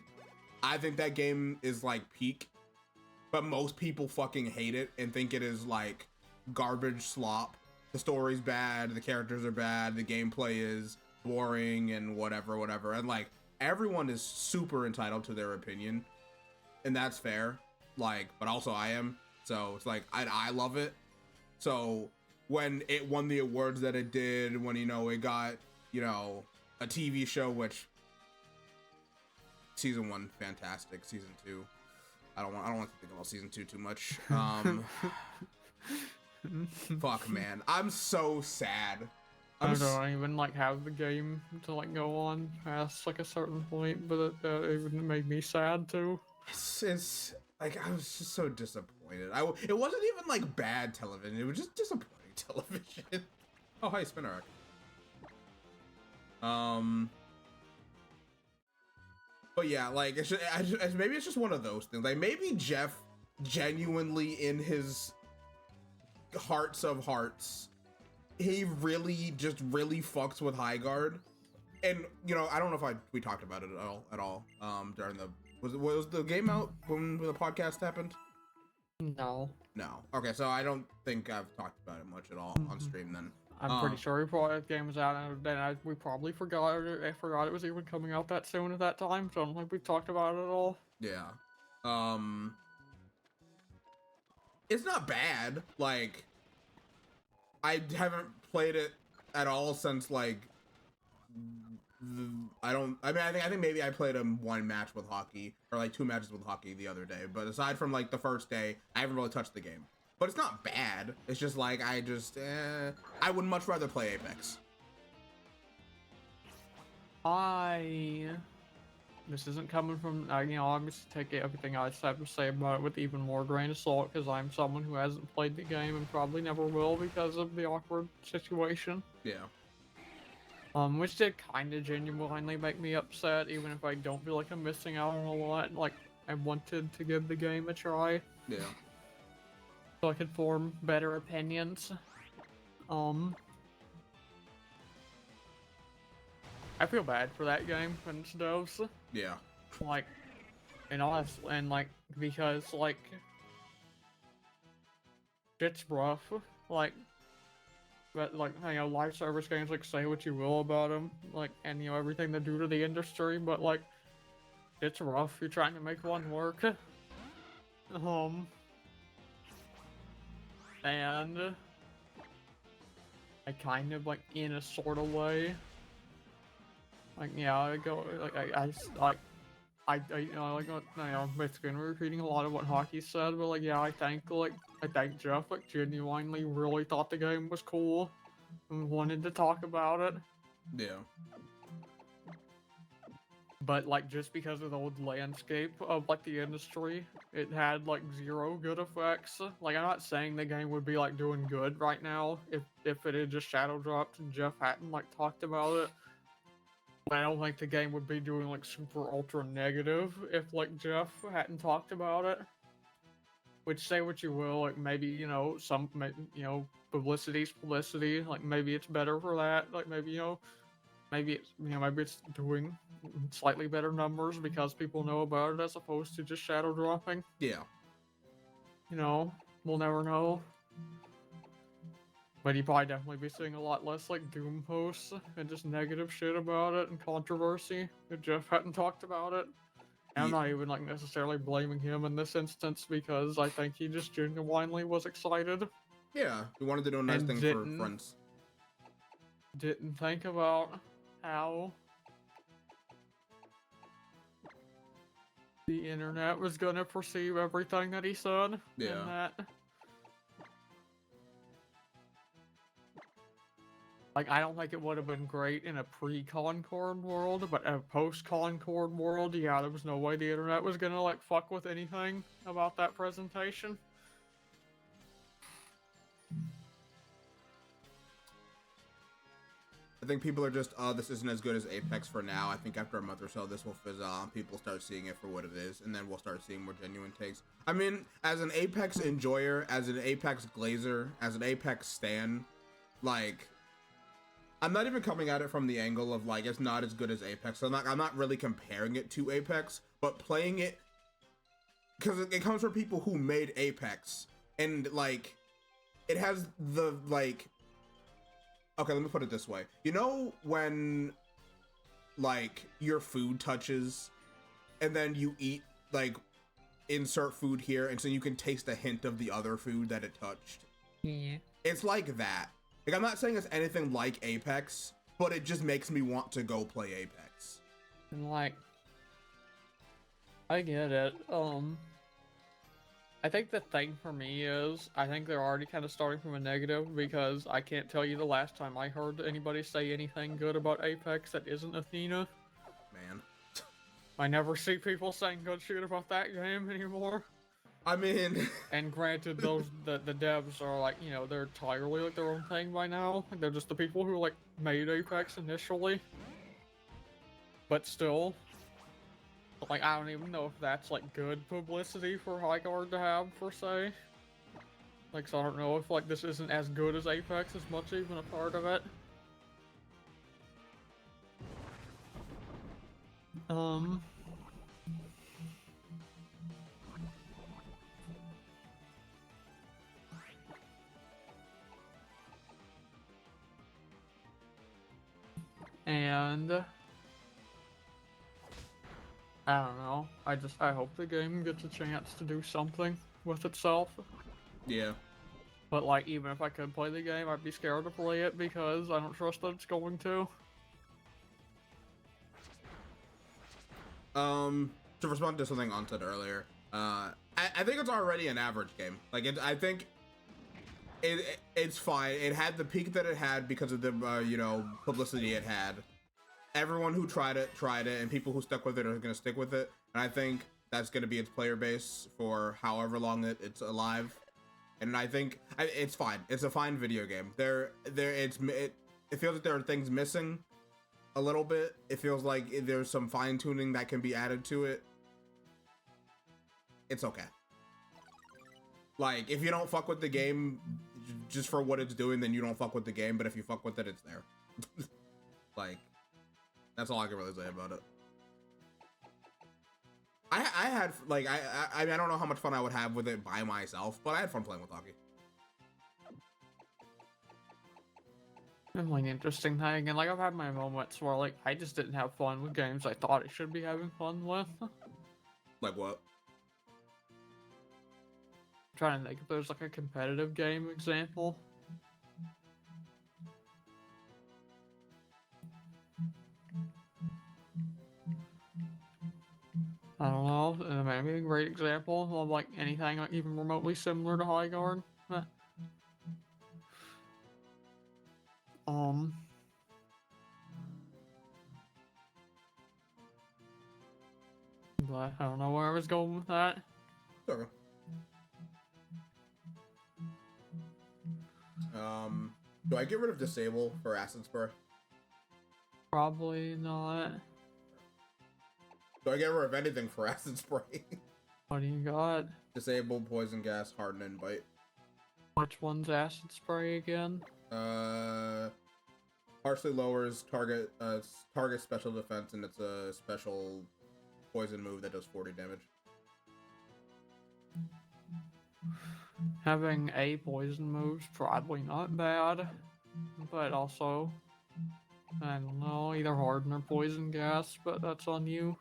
I think that game is like peak, but most people fucking hate it and think it is like garbage slop. The story's bad, the characters are bad, the gameplay is boring and whatever, and like everyone is super entitled to their opinion, and that's fair. Like, but also I am, so it's like I love it. So when it won the awards that it did, when, you know, it got, you know, a TV show, which season 1 fantastic, season 2 I don't want to think about season 2 too much. Fuck, man, I'm so sad. I don't even like have the game to like go on past like a certain point, but it even made me sad too. It's like I was just so disappointed. It wasn't even like bad television. It was just disappointing television. Oh, hi, Spinner. But yeah, like maybe it's just one of those things. Like maybe Jeff genuinely, in his hearts of hearts, he really fucks with Highguard. And you know, I don't know if we talked about it at all during the was the game out when the podcast happened? No. Okay, so I don't think I've talked about it much at all on stream then. I'm pretty sure the game was out, and then we probably forgot it. I forgot it was even coming out that soon at that time, so I don't think we've talked about it at all. Yeah. It's not bad. Like, I haven't played it at all since like I think maybe I played one match with Hockey, or like 2 matches with Hockey the other day, but aside from like the first day, I haven't really touched the game. But it's not bad. It's just like I would much rather play Apex. This isn't coming from, you know, I'm just taking everything I have to say about it with even more grain of salt, because I'm someone who hasn't played the game and probably never will because of the awkward situation. Yeah. Which did kind of genuinely make me upset, even if I don't feel like I'm missing out on a lot. Like, I wanted to give the game a try. Yeah. So I could form better opinions. I feel bad for that game and stuff. Yeah. Like, and honestly, and like, because like, it's rough. Like, but like, you know, live service games, like, say what you will about them, like, and you know, everything they do to the industry, but like, it's rough. You're trying to make one work. And I kind of like, in a sort of way, like, yeah, I go like you know, like, you know, basically repeating a lot of what Hockey said, but like, yeah, I think Jeff like genuinely really thought the game was cool and wanted to talk about it. Yeah. But like, just because of the old landscape of like the industry, it had like 0 good effects. Like, I'm not saying the game would be like doing good right now if it had just shadow dropped and Jeff hadn't like talked about it. But I don't think the game would be doing like super ultra negative if like Jeff hadn't talked about it. Which, say what you will, like, maybe, you know, publicity's publicity. Like, maybe it's better for that. Like, maybe, you know, maybe it's doing slightly better numbers because people know about it as opposed to just shadow dropping. Yeah. You know, we'll never know. But you'd probably definitely be seeing a lot less like Doom posts and just negative shit about it and controversy if Jeff hadn't talked about it. And I'm not even like necessarily blaming him in this instance, because I think he just genuinely was excited. Yeah, he wanted to do a nice thing for friends. Didn't think about how the internet was gonna perceive everything that he said. Yeah. And that, like, I don't think it would have been great in a pre-Concord world, but a post-Concord world, yeah, there was no way the internet was gonna like fuck with anything about that presentation. I think people are just, this isn't as good as Apex for now. I think after a month or so, this will fizzle out. People start seeing it for what it is, and then we'll start seeing more genuine takes. I mean, as an Apex enjoyer, as an Apex glazer, as an Apex stan, like, I'm not even coming at it from the angle of like it's not as good as Apex. I'm not really comparing it to Apex, but playing it because it comes from people who made Apex, and like it has the like. Okay, let me put it this way. You know when like your food touches, and then you eat like insert food here, and so you can taste a hint of the other food that it touched. Yeah. It's like that. Like, I'm not saying it's anything like Apex, but it just makes me want to go play Apex. And like, I get it. I think the thing for me is, I think they're already kind of starting from a negative because I can't tell you the last time I heard anybody say anything good about Apex that isn't Athena. Man. I never see people saying good shit about that game anymore. I mean... And granted, the devs are like, you know, they're entirely like their own thing by now. Like, they're just the people who like made Apex initially. But still, like, I don't even know if that's like good publicity for Highguard to have per se. Like, so I don't know if like this isn't as good as Apex as much even a part of it. And I don't know. I hope the game gets a chance to do something with itself. Yeah. But like, even if I could play the game, I'd be scared to play it because I don't trust that it's going to. To respond to something on said earlier, I think it's already an average game. Like, I think it's fine. It had the peak that it had because of the you know, publicity it had. Everyone who tried it, and people who stuck with it are gonna stick with it. And I think that's gonna be its player base for however long it's alive. And I think it's fine. It's a fine video game. It feels like there are things missing a little bit. It feels like there's some fine tuning that can be added to it. It's okay. Like, if you don't fuck with the game just for what it's doing, then you don't fuck with the game. But if you fuck with it, it's there. Like, that's all I can really say about it. I had like I mean, I don't know how much fun I would have with it by myself, but I had fun playing with Hockey. And like interesting thing, and like I've had my moments where like I just didn't have fun with games I thought I should be having fun with. Like what? I'm trying to think if there's like a competitive game example. I don't know, maybe a great example of like anything like even remotely similar to Highguard. But I don't know where I was going with that. Okay. Do I get rid of disable for acid spray? Probably not. Do I get rid of anything for acid spray? What do you got? Disable, poison gas, harden, and bite. Which one's acid spray again? Partially lowers target special defense, and it's a special poison move that does 40 damage. Having a poison move's probably not bad, but also, I don't know, either harden or poison gas, but that's on you.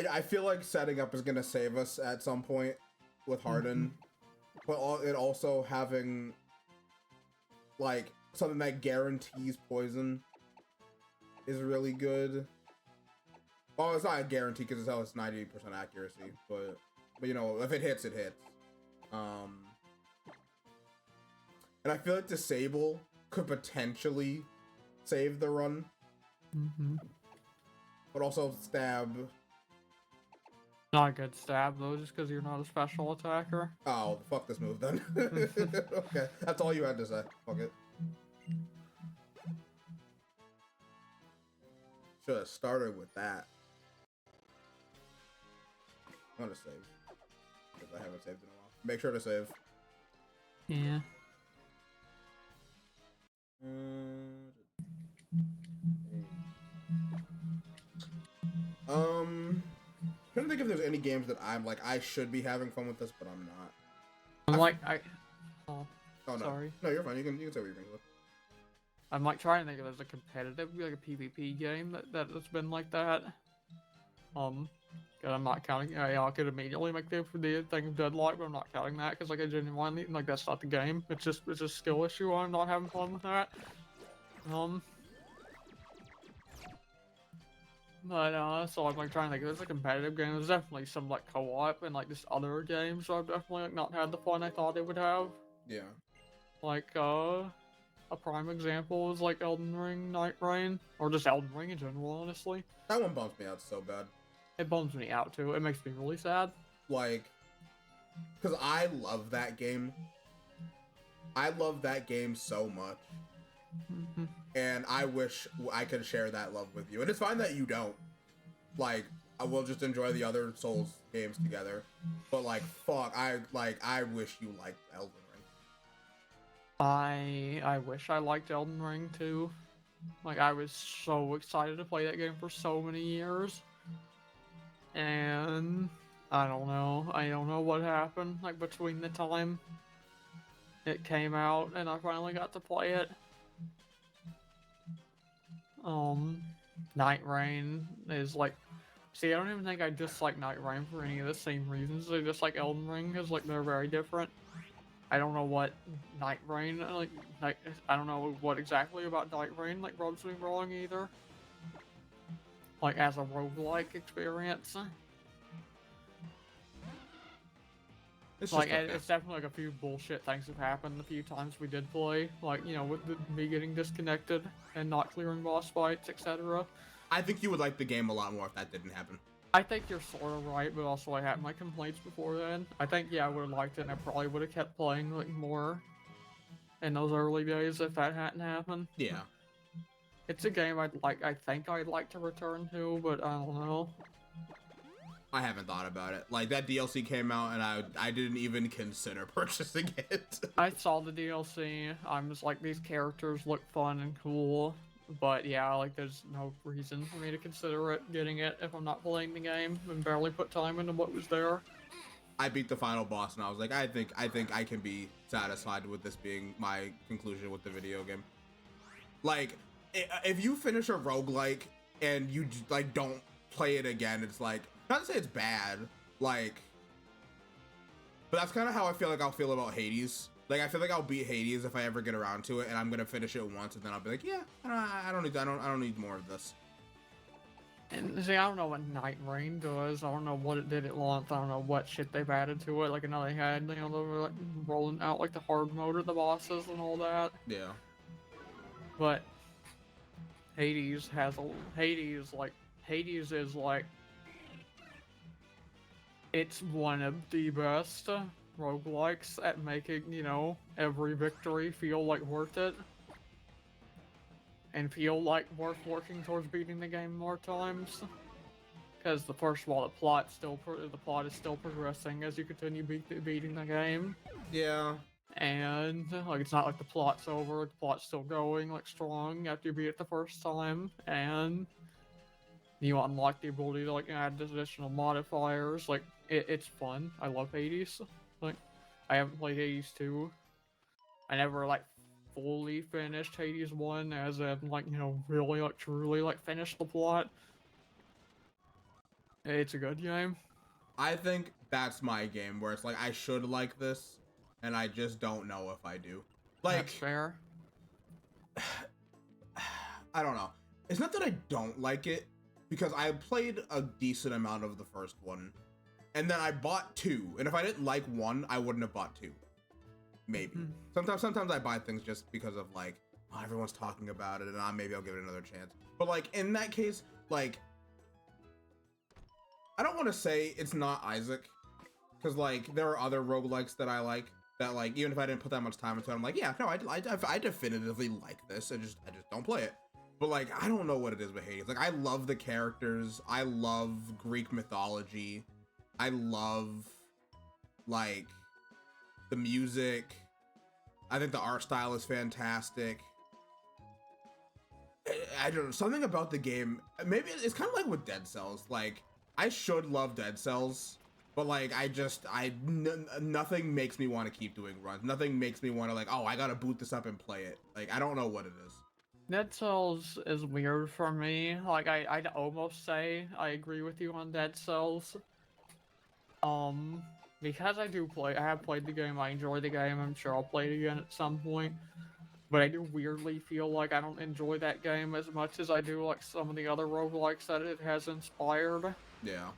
I feel like setting up is gonna save us at some point with harden, but it also having like something that guarantees poison is really good. Well, it's not a guarantee because it's 90% accuracy, but you know, if it hits, it hits. And I feel like disable could potentially save the run. But also stab. Not a good stab though, just because you're not a special attacker. Oh, fuck this move then. Okay, that's all you had to say. Fuck it. Should have started with that. I'm gonna save. Because I haven't saved in a while. Make sure to save. Yeah. Trying to think if there's any games that I'm like I should be having fun with this, but I'm not. I'm like oh, Oh no, sorry. no, you're fine. You can say what you're thinking. I'm like trying to think of there's a competitive, like a PvP game that's been like that. 'Cause I'm not counting. I could immediately make the thing of Deadlock, but I'm not counting that because like I genuinely like that's not the game. It's just a skill issue. I'm not having fun with that. But so I'm like trying to think. There's a competitive game. There's definitely some like co-op and like just other games. So I've definitely like not had the fun I thought it would have. Yeah. Like a prime example is like Elden Ring, Night Rain, or just Elden Ring in general. Honestly, That one bumps me out so bad. it bums me out too. It makes me really sad. Like, because I love that game. I love that game so much. And I wish I could share that love with you. And it's fine that you don't. Like, I will just enjoy the other Souls games together. But like, fuck, I wish you liked Elden Ring. I wish I liked Elden Ring too. Like I was so excited to play that game for so many years. And I don't know. I don't know what happened like between the time it came out and I finally got to play it. Night Rain is like, see, I don't even think I dislike Night Rain for any of the same reasons. I just like Elden Ring because like they're very different. I don't know what Night Rain like I don't know what exactly about Night Rain like rubs me wrong either. Like as a roguelike experience. It's Like just okay. it's definitely like a few bullshit things have happened a few times we did play, like you know with me getting disconnected and not clearing boss fights, etc. I think you would like the game a lot more if that didn't happen. I think you're sort of right, but also I had my complaints before then. I think yeah I would have liked it and I probably would have kept playing like more in those early days if that hadn't happened. Yeah. It's a game I think I'd like to return to, but I don't know. I haven't thought about it. Like that DLC came out and I didn't even consider purchasing it. I saw the DLC. I'm just like these characters look fun and cool, but yeah, like there's no reason for me to consider getting it if I'm not playing the game and barely put time into what was there. I beat the final boss and I was like, I think I can be satisfied with this being my conclusion with the video game. Like, if you finish a roguelike and you like don't play it again, it's like, not to say it's bad, like, but that's kind of how I feel like I'll feel about Hades. Like, I feel like I'll beat Hades if I ever get around to it, and I'm gonna finish it once, and then I'll be like, yeah, I don't need more of this. And see, I don't know what Night Rain does. I don't know what it did at launch. I don't know what shit they've added to it. Like, I know they had, you know, they were like rolling out like the hard mode of the bosses and all that. Yeah. But Hades is like it's one of the best roguelikes at making, you know, every victory feel like worth it. And feel like worth working towards beating the game more times. Because first of all, the plot is still progressing as you continue beating the game. Yeah. And like it's not like the plot's over, the plot's still going like strong after you beat it the first time, and you unlock the ability to like add additional modifiers. Like it's fun. I love Hades. Like I haven't played Hades 2. I never like fully finished Hades 1 as in like, you know, really like truly like finished the plot. It's a good game. I think that's my game where it's like I should like this, and I just don't know if I do. Like, That's fair. I don't know. It's not that I don't like it, because I played a decent amount of the first one, and then I bought 2, and if I didn't like 1, I wouldn't have bought 2. Maybe. Sometimes I buy things just because of like, oh, everyone's talking about it, and maybe I'll give it another chance. But like in that case, like, I don't want to say it's not Isaac, because like there are other roguelikes that I like that like even if I didn't put that much time into it, I'm like, yeah, no, I definitively like this. I just don't play it. But like I don't know what it is with Hades. Like I love the characters. I love Greek mythology. I love like the music. I think the art style is fantastic. I don't know, something about the game. Maybe it's kind of like with Dead Cells. Like, I should love Dead Cells, but like nothing makes me want to keep doing runs. Nothing makes me want to like, oh, I gotta boot this up and play it. Like, I don't know what it is. Dead Cells is weird for me. Like, I'd almost say I agree with you on Dead Cells. Because I have played the game, I enjoy the game, I'm sure I'll play it again at some point. But I do weirdly feel like I don't enjoy that game as much as I do like some of the other roguelikes that it has inspired. Yeah.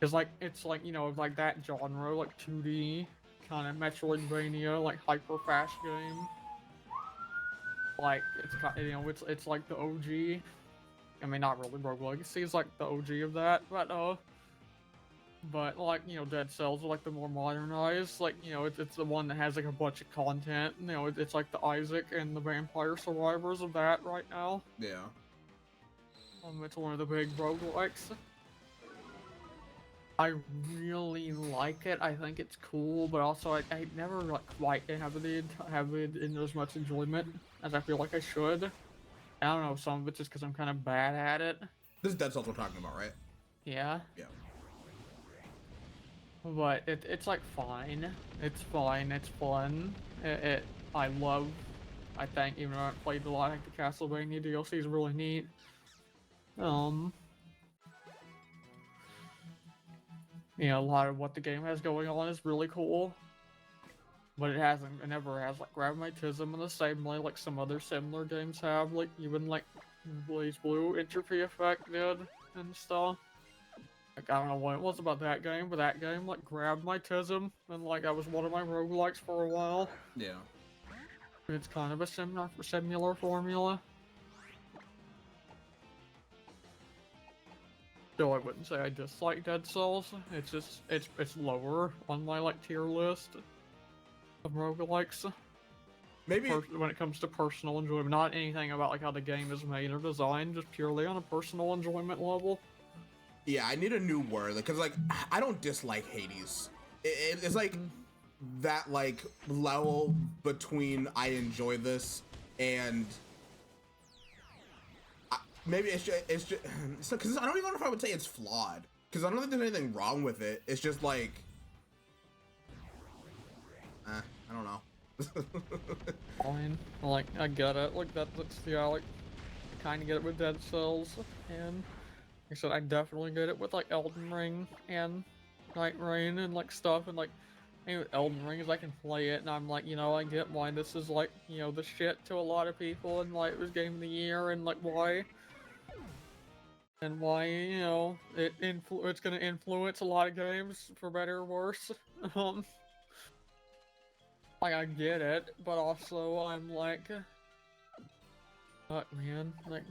Cause like, it's like, you know, like that genre, like 2D, kind of Metroidvania, like hyper fast game. Like, it's kind of, you know, it's like the OG. I mean, not really Rogue Legacy is like the OG of that, but like, you know, Dead Cells are like the more modernized. Like, you know, it's the one that has like a bunch of content. You know, it's like the Isaac and the Vampire Survivors of that right now. Yeah. It's one of the big roguelikes. I really like it. I think it's cool, but also I never like quite have it in as much enjoyment as I feel like I should. I don't know, some of it's just because I'm kind of bad at it. This is Dead Cells we're talking about, right? Yeah. Yeah. But it's like fine. It's fine. It's fun. I think, even though I haven't played a lot, I think the Castlevania DLC is really neat. You know, a lot of what the game has going on is really cool. But it never has like grabbed my tism in the same way like some other similar games have, like even like Blaze Blue Entropy Effect did and stuff. Like, I don't know what it was about that game, but that game like grabbed my tism and like that was one of my roguelikes for a while. Yeah. It's kind of a similar formula. So I wouldn't say I dislike Dead Cells. It's just it's lower on my like tier list of roguelikes. Maybe When it comes to personal enjoyment, not anything about like how the game is made or designed, just purely on a personal enjoyment level. Yeah, I need a new word because like I don't dislike Hades. It's like that like level between I enjoy this and maybe it's just because I don't even know if I would say it's flawed because I don't think there's anything wrong with it. It's just like I don't know. Fine, like I get it. Like that's yeah, like I kind of get it with Dead Cells, and like I said, I definitely get it with like Elden Ring and Night Rain and like stuff, and like with Elden Ring is I can play it and I'm like, you know, I get why this is like, you know, the shit to a lot of people and like it was Game of the Year and like why, you know, it's gonna influence a lot of games for better or worse. Like I get it, but also I'm like, fuck man, like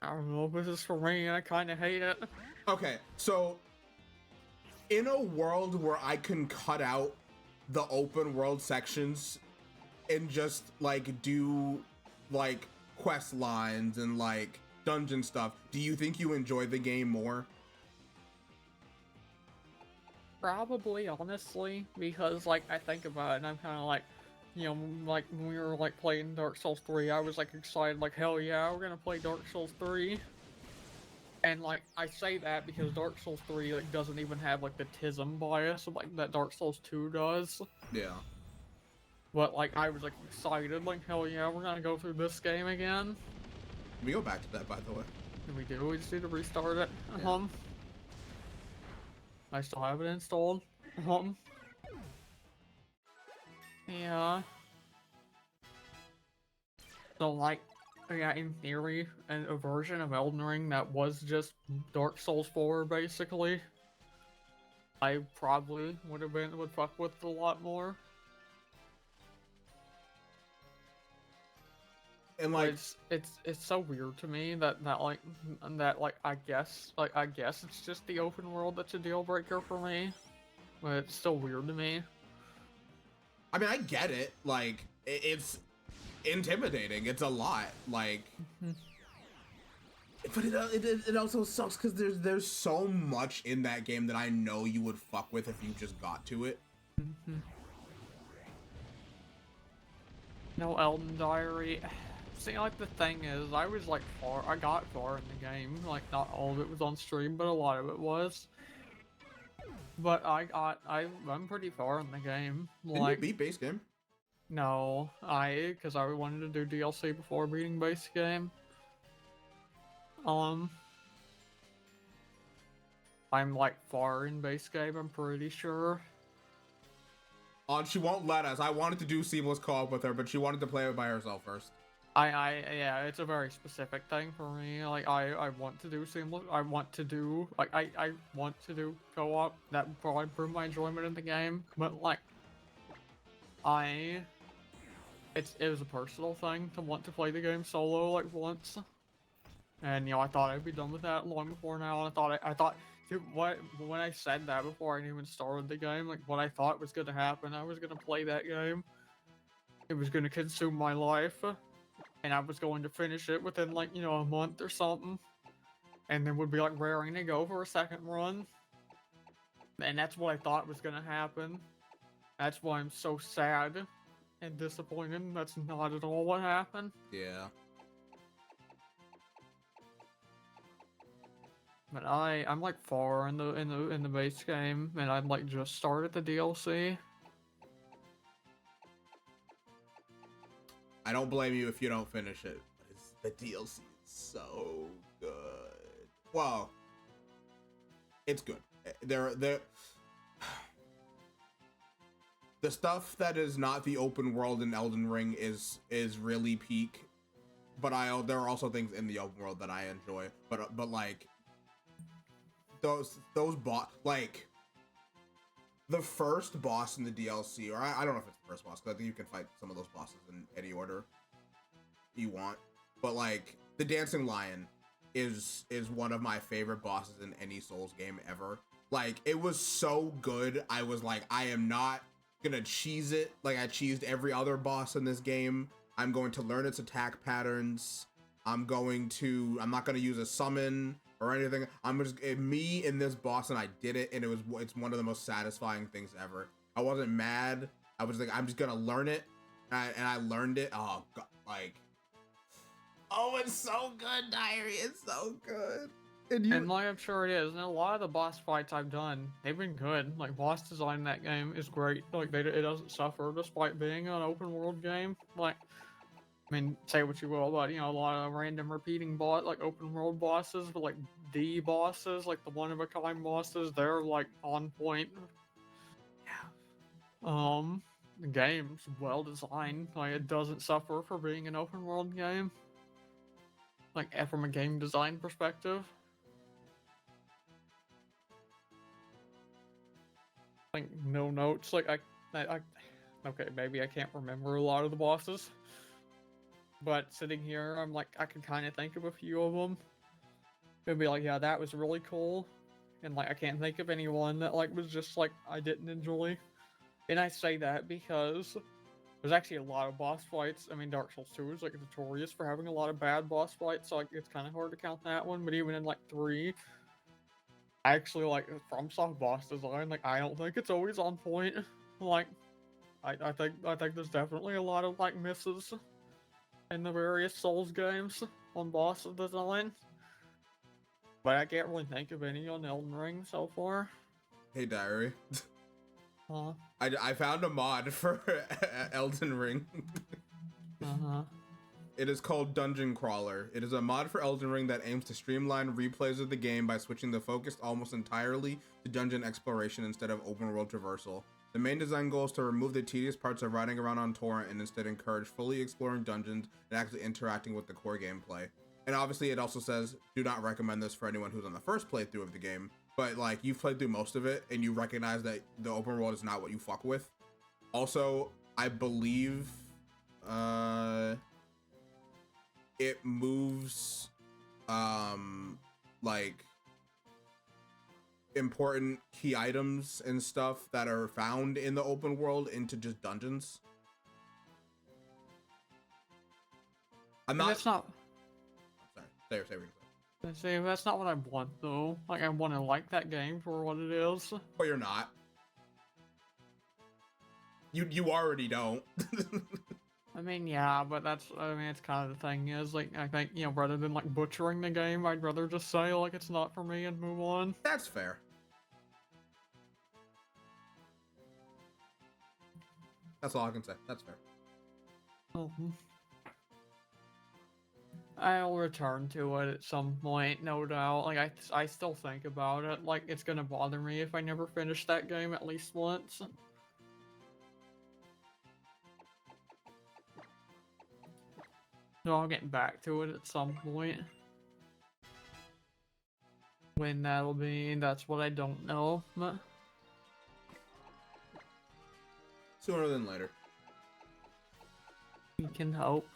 I don't know if this is for me. I kind of hate it. Okay, so in a world where I can cut out the open world sections and just like do like quest lines and like dungeon stuff, do you think you enjoy the game more? Probably, honestly, because like I think about it and I'm kind of like, you know, like when we were like playing Dark Souls 3, I was like excited, like hell yeah, we're gonna play Dark Souls 3. And like I say that because Dark Souls 3 like doesn't even have like the tism bias like that Dark Souls 2 does. Yeah. But like I was like excited, like hell yeah, we're gonna go through this game again. We go back to that, by the way. And we do. We just need to restart it. Yeah. I still have it installed. Yeah. So like, yeah, in theory, a version of Elden Ring that was just Dark Souls 4, basically, I probably would fuck with a lot more. And like, it's so weird to me that I guess it's just the open world that's a deal breaker for me, but it's still weird to me. I mean, I get it. Like, it's intimidating. It's a lot. Like, but it also sucks because there's so much in that game that I know you would fuck with if you just got to it. No Elden Diary. See, like, the thing is, I was, like, I got far in the game. Like, not all of it was on stream, but a lot of it was. But I'm pretty far in the game. Didn't Like, you beat base game? no, because I wanted to do DLC before beating base game. I'm, like, far in base game, I'm pretty sure. She won't let us. I wanted to do seamless co-op with her, but she wanted to play it by herself first. Yeah, it's a very specific thing for me. Like, I want to do seamless. I want to do co-op. That would probably improve my enjoyment in the game. But like, it was a personal thing to want to play the game solo like once. And I thought I'd be done with that long before now. And I thought, dude, when I said that before I even started the game, like what I thought was gonna happen, I was gonna play that game. It was gonna consume my life. And I was going to finish it within like, a month or something. And then would be like raring to go for a second run. And that's what I thought was gonna happen. That's why I'm so sad and disappointed. That's not at all what happened. Yeah. But I'm like far in the base game, and I'm like just started the DLC. I don't blame you if you don't finish it. The DLC is so good. Well, it's good. The stuff that is not the open world in Elden Ring is really peak. But there are also things in the open world that I enjoy. But like those like the first boss in the DLC, or I don't know if it's the first boss, because I think you can fight some of those bosses in any order you want. But like the Dancing Lion is one of my favorite bosses in any Souls game ever. Like it was so good. I was like, I am not gonna cheese it like I cheesed every other boss in this game. I'm going to learn its attack patterns. I'm not gonna use a summon or anything. I'm just me in this boss, and I did it, and it's one of the most satisfying things ever. I wasn't mad. I was like, I'm just gonna learn it, and I learned it. Oh God, like, oh, it's so good, Diary. It's so good. And like I'm sure it is. And a lot of the boss fights I've done, they've been good. Like boss design in that game is great. Like it doesn't suffer despite being an open world game. Like, I mean, say what you will about, a lot of random repeating like open world bosses, but like the bosses, like the one of a kind bosses, they're like on point. The game's well designed. Like it doesn't suffer for being an open world game. Like from a game design perspective. Like no notes. Like I okay, maybe I can't remember a lot of the bosses. But sitting here, I'm like, I can kind of think of a few of them. It'd be like, yeah, that was really cool. And like, I can't think of anyone that like was just like, I didn't enjoy. And I say that because there's actually a lot of boss fights. I mean, Dark Souls 2 is like notorious for having a lot of bad boss fights, so like, it's kind of hard to count that one. But even in like 3, I actually like FromSoft boss design. Like, I don't think it's always on point. Like, I think there's definitely a lot of like misses in the various Souls games on boss design. But I can't really think of any on Elden Ring so far. Hey, Diary. Huh? I found a mod for Elden Ring. It is called Dungeon Crawler. It is a mod for Elden Ring that aims to streamline replays of the game by switching the focus almost entirely to dungeon exploration instead of open world traversal. The main design goal is to remove the tedious parts of riding around on torrent and instead encourage fully exploring dungeons and actually interacting with the core gameplay. And obviously it also says, do not recommend this for anyone who's on the first playthrough of the game, but like you've played through most of it and you recognize that the open world is not what you fuck with. Also, I believe it moves like important key items and stuff that are found in the open world into just dungeons. That's not. Sorry, say what you're saying. See, that's not what I want though. Like I want to like that game for what it is. But you're not. You already don't. I mean, yeah, but it's kind of the thing is, like, I think, rather than, like, butchering the game, I'd rather just say, like, it's not for me and move on. That's fair. That's all I can say. That's fair. I'll return to it at some point, no doubt. Like, I still think about it. Like, it's gonna bother me if I never finish that game at least once. So I'll get back to it at some point. When that'll be, that's what I don't know. But Sooner than later. we can hope.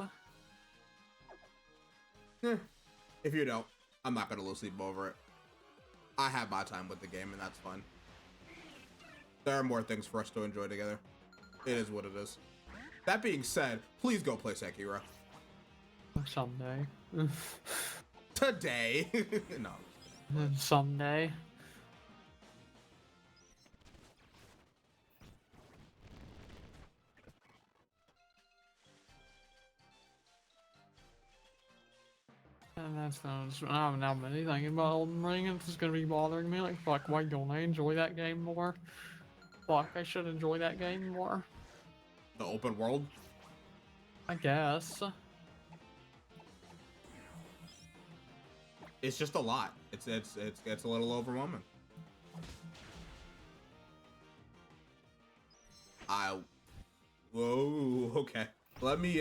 If you don't, I'm not gonna lose sleep over it. I have my time with the game, and that's fine. There are more things for us to enjoy together. It is what it is. That being said, please go play Sekiro. Someday. Today. No. Someday. And that's not, I haven't now been thinking about Elden Ring, and it's just gonna be bothering me. Like, fuck, why don't I enjoy that game more? Fuck, I should enjoy that game more. The open world? I guess. It's just a lot. It's a little overwhelming. Whoa, okay. Let me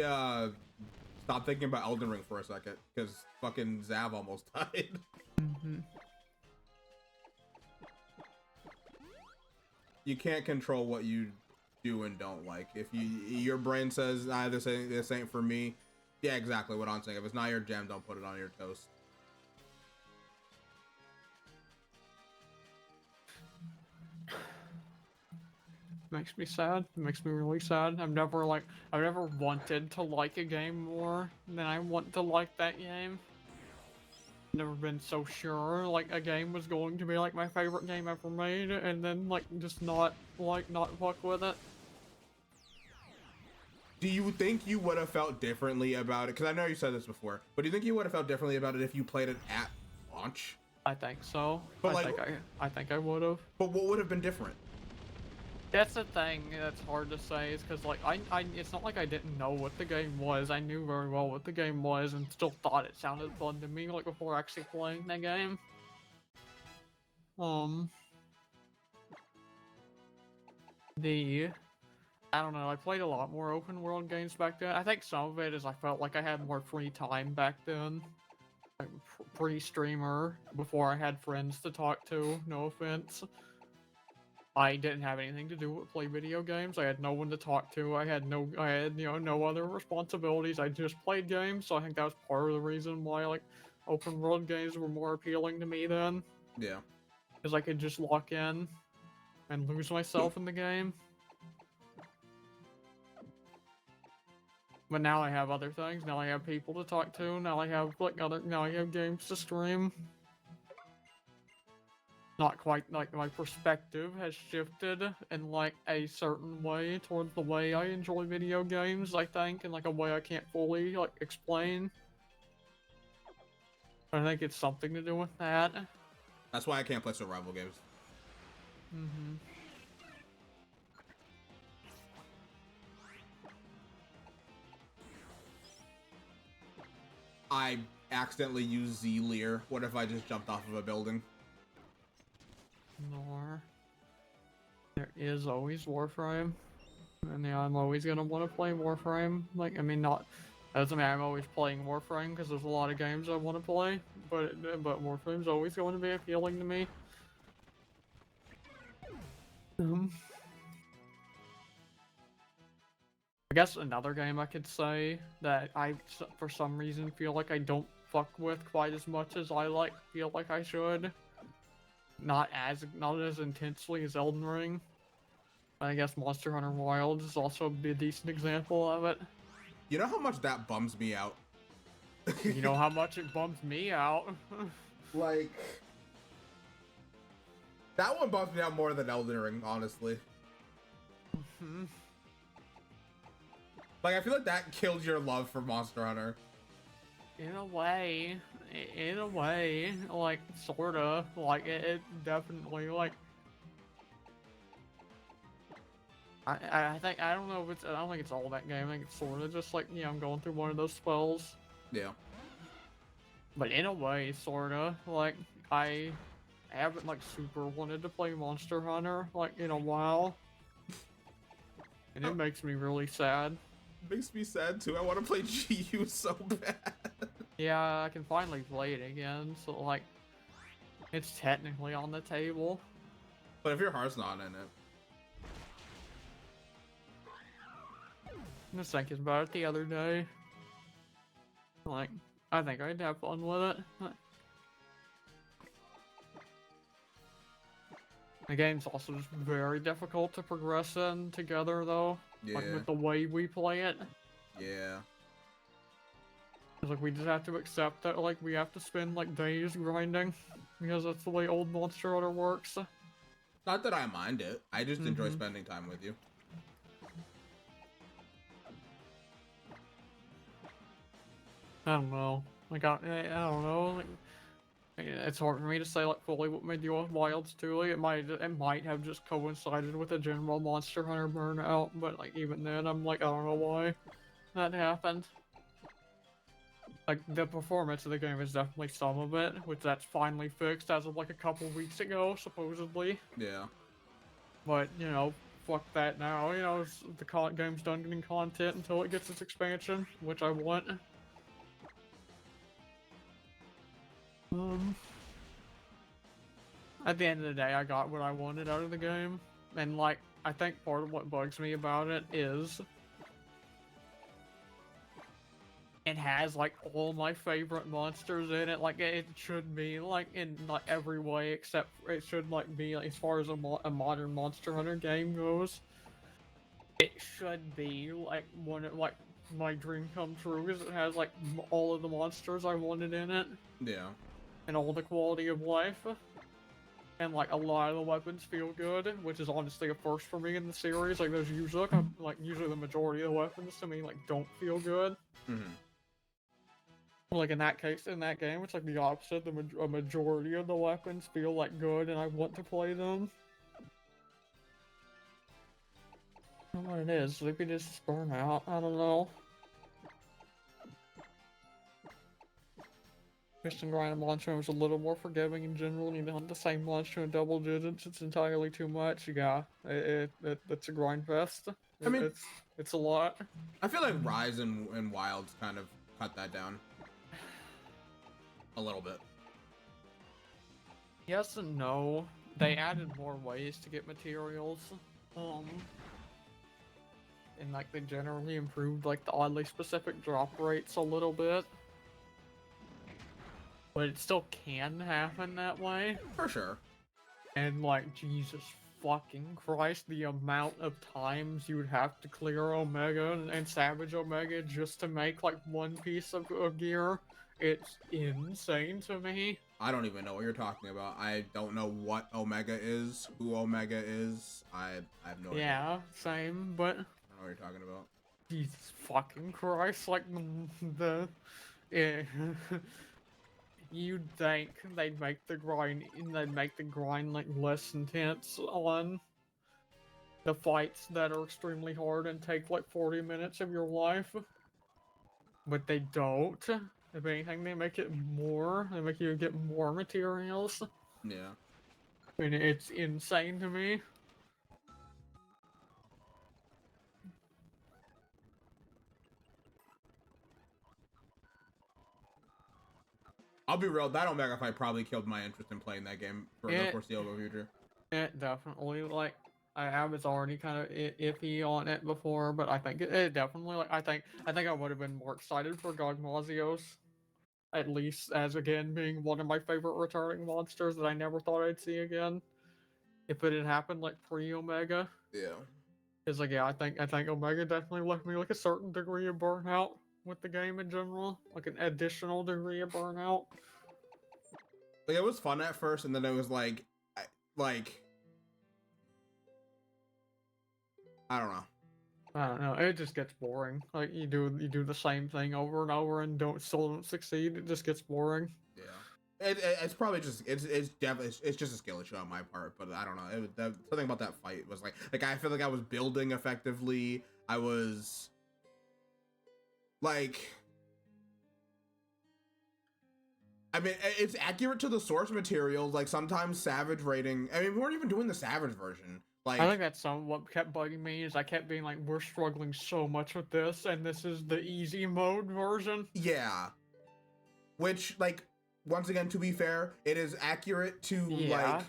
stop thinking about Elden Ring for a second, because fucking Zav almost died. You can't control what you do and don't like. If your brain says, nah, this ain't for me, yeah, exactly what I'm saying. If it's not your jam, don't put it on your toast. Makes me sad. It makes me really sad. I've never wanted to like a game more than I want to like that game. Never been so sure like a game was going to be like my favorite game ever made, and then like just not fuck with it. Do you think you would have felt differently about it? Because I know you said this before, but do you think you would have felt differently about it if you played it at launch? I think so. But I think I would have. But what would have been different? That's the thing that's hard to say, is because like it's not like I didn't know what the game was. I knew very well what the game was and still thought it sounded fun to me, like before actually playing the game. I don't know, I played a lot more open world games back then. I think some of it is I felt like I had more free time back then. Like pre-streamer, before I had friends to talk to, no offense. I didn't have anything to do with play video games. I had no one to talk to. I had no other responsibilities. I just played games. So I think that was part of the reason why like open world games were more appealing to me then. Yeah. Because I could just lock in and lose myself in the game. But now I have other things. Now I have people to talk to. Now I have now I have games to stream. Not quite like my perspective has shifted in like a certain way towards the way I enjoy video games, I think, in like a way I can't fully like explain. I think it's something to do with that. That's why I can't play survival games. I accidentally used Z-Lear. What if I just jumped off of a building? Nor. There is always Warframe. And yeah, I'm always gonna want to play Warframe. Like, I mean, not... doesn't mean I'm always playing Warframe, because there's a lot of games I want to play. But Warframe's always going to be appealing to me. I guess another game I could say that I, for some reason, feel like I don't fuck with quite as much as I feel like I should. Not as intensely as Elden Ring. I guess Monster Hunter Wilds is also a decent example of it. You know how much that bums me out? You know how much it bums me out? Like... that one bums me out more than Elden Ring, honestly. Like, I feel like that killed your love for Monster Hunter. In a way, like sorta, like it definitely like. I think I don't know if it's I don't think it's all that game. I think it's sort of just like I'm going through one of those spells. Yeah. But in a way, sorta like I haven't like super wanted to play Monster Hunter like in a while, and it makes me really sad. Makes me sad too. I want to play GU so bad. Yeah, I can finally play it again, so like it's technically on the table. But if your heart's not in it. I was thinking about it the other day. Like, I think I'd have fun with it. The game's also just very difficult to progress in together, though. Yeah. Like, with the way we play it. Yeah. It's like, we just have to accept that, like, we have to spend, like, days grinding. Because that's the way old Monster Hunter works. Not that I mind it. I just enjoy spending time with you. I don't know. Like, I don't know. Like, it's hard for me to say like fully what made you Wilds 2. Like, it might have just coincided with a general Monster Hunter burnout, but like even then, I'm like I don't know why that happened. Like the performance of the game is definitely some of it, which that's finally fixed as of like a couple weeks ago, supposedly. Yeah. But fuck that now. The game's done getting content until it gets its expansion, which I want. At the end of the day, I got what I wanted out of the game, and like, I think part of what bugs me about it is it has like all my favorite monsters in it. Like, it should be like in like every way except it should like be like, as far as a modern Monster Hunter game goes. It should be like one of like my dream come true because it has like all of the monsters I wanted in it. Yeah. And all the quality of life. And like a lot of the weapons feel good, which is honestly a first for me in the series. Like there's usually usually the majority of the weapons to me like don't feel good. Like in that case, in that game, it's like the opposite. A majority of the weapons feel like good, and I want to play them. I don't know what it is. Maybe just burn out. I don't know. Christian grind monster was a little more forgiving in general. You don't have the same monster in double digits. It's entirely too much. Yeah, it's a grind fest. I mean, it's a lot. I feel like Rise and Wilds kind of cut that down a little bit. Yes and no. They added more ways to get materials. And like they generally improved like the oddly specific drop rates a little bit. But it still can happen that way. For sure. And like, Jesus fucking Christ, the amount of times you would have to clear Omega and Savage Omega just to make like one piece of gear, it's insane to me. I don't even know what you're talking about. I don't know what Omega is, who Omega is. I have no idea. Yeah, same, but... I don't know what you're talking about. Jesus fucking Christ, like the... Yeah. You'd think they'd make the grind like less intense on the fights that are extremely hard and take like 40 minutes of your life. But they don't. If anything, they make it more. They make you get more materials. Yeah. And it's insane to me. I'll be real, that Omega fight probably killed my interest in playing that game for the foreseeable future. It definitely, like, I was already kind of iffy on it before, but I think it definitely, like, I think I would have been more excited for Gogmazios, at least as, again, being one of my favorite returning monsters that I never thought I'd see again, if it had happened, like, pre-Omega. Yeah. It's like, yeah, I think Omega definitely left me, like, a certain degree of burnout with the game in general, like an additional degree of burnout. Like, it was fun at first, and then it was like I don't know. I don't know. It just gets boring. Like you do the same thing over and over and still don't succeed. It just gets boring. Yeah. It's probably just it's just a skill issue on my part, but I don't know. Something about that fight was like I feel like I was building effectively. I was like, I mean, it's accurate to the source material. Like sometimes Savage rating. I mean, we weren't even doing the Savage version. Like I think that's what kept bugging me is I kept being like, we're struggling so much with this, and this is the easy mode version. yeah, which like once again, to be fair, it is accurate to Yeah. like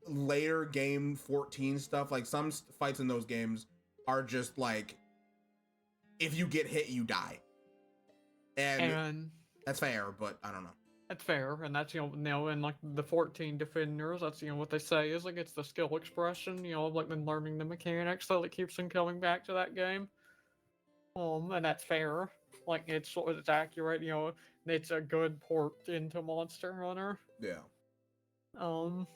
later game 14 stuff. Like some fights in those games are just like, if you get hit, you die, and that's fair. But I don't know. That's fair, and that's and like the 14 defenders, that's what they say is like it's the skill expression, of like them learning the mechanics, so it keeps them coming back to that game. And that's fair. Like it's accurate, it's a good port into Monster Hunter. Yeah, Um,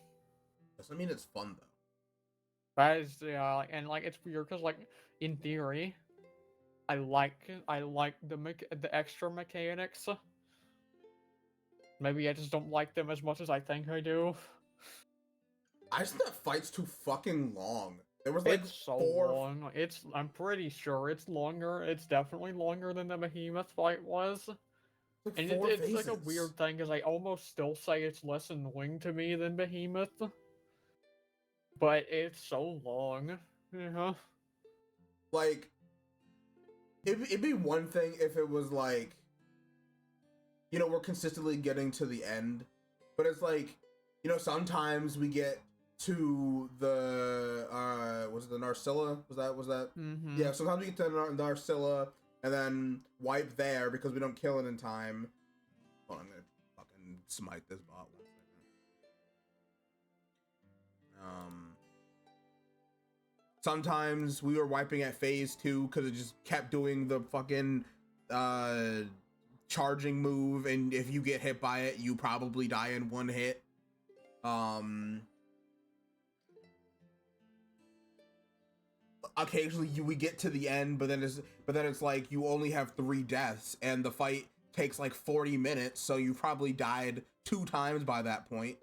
doesn't mean it's fun though. that is and like it's weird because like in theory, I like the extra mechanics. Maybe I just don't like them as much as I think I do. I just think that fight's too fucking long. There was like It's so four. long. I'm pretty sure it's longer. It's definitely longer than the Behemoth fight was. Like And four it's like a phases. weird thing because I almost still say it's less annoying to me than Behemoth. But it's so long. Yeah. Like, it'd be one thing if it was like, we're consistently getting to the end, but it's like, sometimes we get to the was it the Narcilla? Was that? Mm-hmm. Yeah, sometimes we get to Narcilla and then wipe there because we don't kill it in time. Hold on, I'm gonna fucking smite this bot 1 second. Sometimes we were wiping at phase 2 because it just kept doing the fucking charging move, and if you get hit by it, you probably die in one hit. Occasionally we get to the end, but then it's like you only have 3 deaths, and the fight takes like 40 minutes, so you probably died 2 times by that point,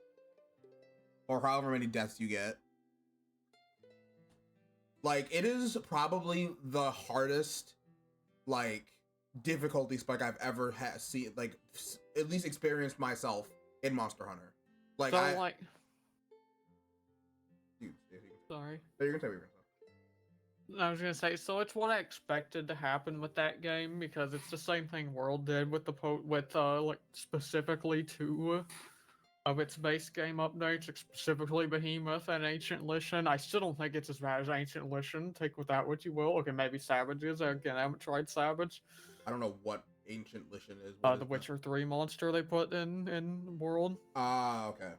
or however many deaths you get. Like, it is probably the hardest, like, difficulty spike I've ever seen, like, at least experienced myself in Monster Hunter. Like, So sorry. No, you're gonna tell me yourself. I was gonna say, so it's what I expected to happen with that game because it's the same thing World did with like specifically 2 of its base game updates, specifically Behemoth and Ancient Lichen. I still don't think it's as bad as Ancient Lichen. Take with that what you will. Okay, maybe Savage is. Again, I haven't tried Savage. I don't know what Ancient Lichen is. The Witcher 3 monster they put in World. Ah, okay.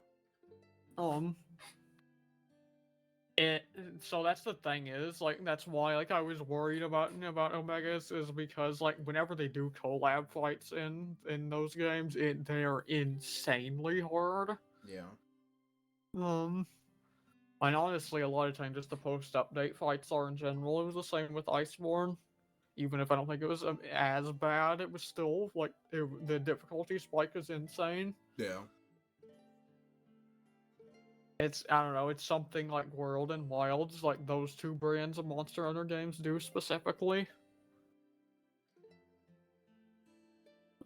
So that's the thing is like that's why like I was worried about Omegas is because like whenever they do collab fights in those games they're insanely hard. Yeah. And honestly a lot of times just the post update fights are in general. It was the same with Iceborne. Even if I don't think it was as bad, it was still like the difficulty spike is insane. Yeah. I don't know, it's something like World and Wilds, like those 2 brands of Monster Hunter games do specifically.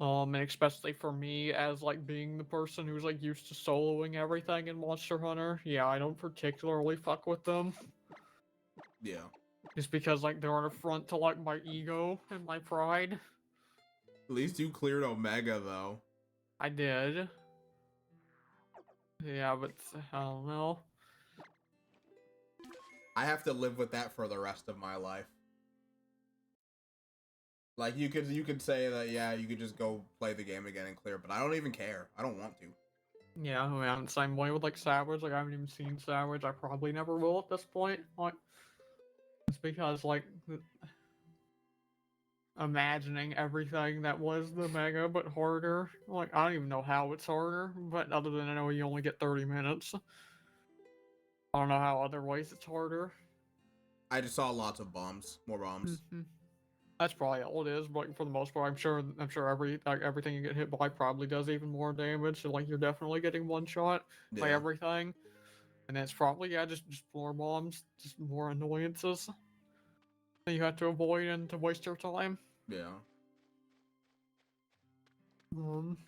And especially for me as like being the person who's like used to soloing everything in Monster Hunter, yeah, I don't particularly fuck with them. Yeah. Just because like they're an affront to like my ego and my pride. At least you cleared Omega though. I did. Yeah, but I don't know. I have to live with that for the rest of my life. Like, you could say that, yeah, you could just go play the game again and clear, but I don't even care. I don't want to. Yeah, I mean, same way with like Savage. Like I haven't even seen Savage. I probably never will at this point. Like, it's because like imagining everything that was the Mega but harder. Like I don't even know how it's harder, but other than I know you only get 30 minutes. I don't know how other ways it's harder. I just saw lots of bombs, more bombs. Mhm. That's probably all it is, but for the most part, I'm sure everything you get hit by probably does even more damage. So like you're definitely getting one shot by Yeah, everything, and it's probably just more bombs, just more annoyances that you have to avoid and to waste your time. yeah. Um,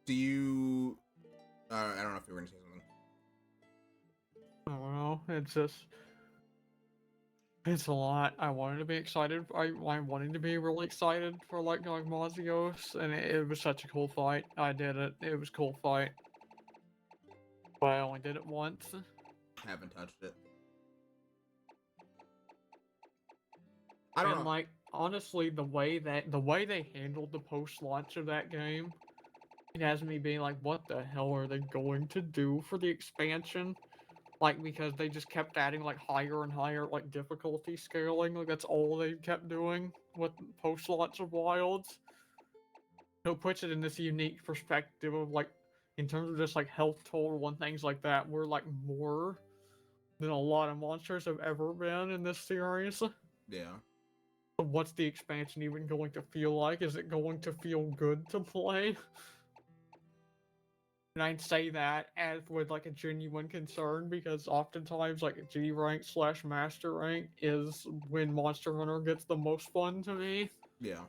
Do you? I don't know if you were gonna say something. I don't know. It's a lot. I wanted to be excited. I wanted to be really excited for like Mazios, and it was such a cool fight. I did it. It was a cool fight, but I only did it once. Haven't touched it. I don't And know. like honestly, the way they handled the post launch of that game, it has me being like, what the hell are they going to do for the expansion? Like because they just kept adding like higher and higher like difficulty scaling. Like that's all they kept doing with post launch of Wilds. So it puts it in this unique perspective of like in terms of just like health total and things like that, we're like more than a lot of monsters have ever been in this series. Yeah. What's the expansion even going to feel like? Is it going to feel good to play? And I'd say that as with like a genuine concern because oftentimes like G rank slash master rank is when Monster Hunter gets the most fun to me. Yeah.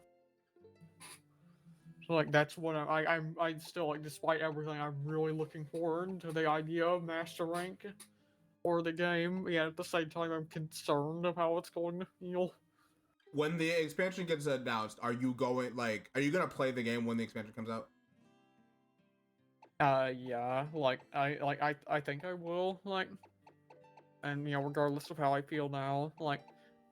So like that's what I still like despite everything I'm really looking forward to the idea of master rank or the game. Yeah, at the same time I'm concerned of how it's going to feel. When the expansion gets announced, are you gonna play the game when the expansion comes out? Yeah, like I think I will, like, and regardless of how I feel now, like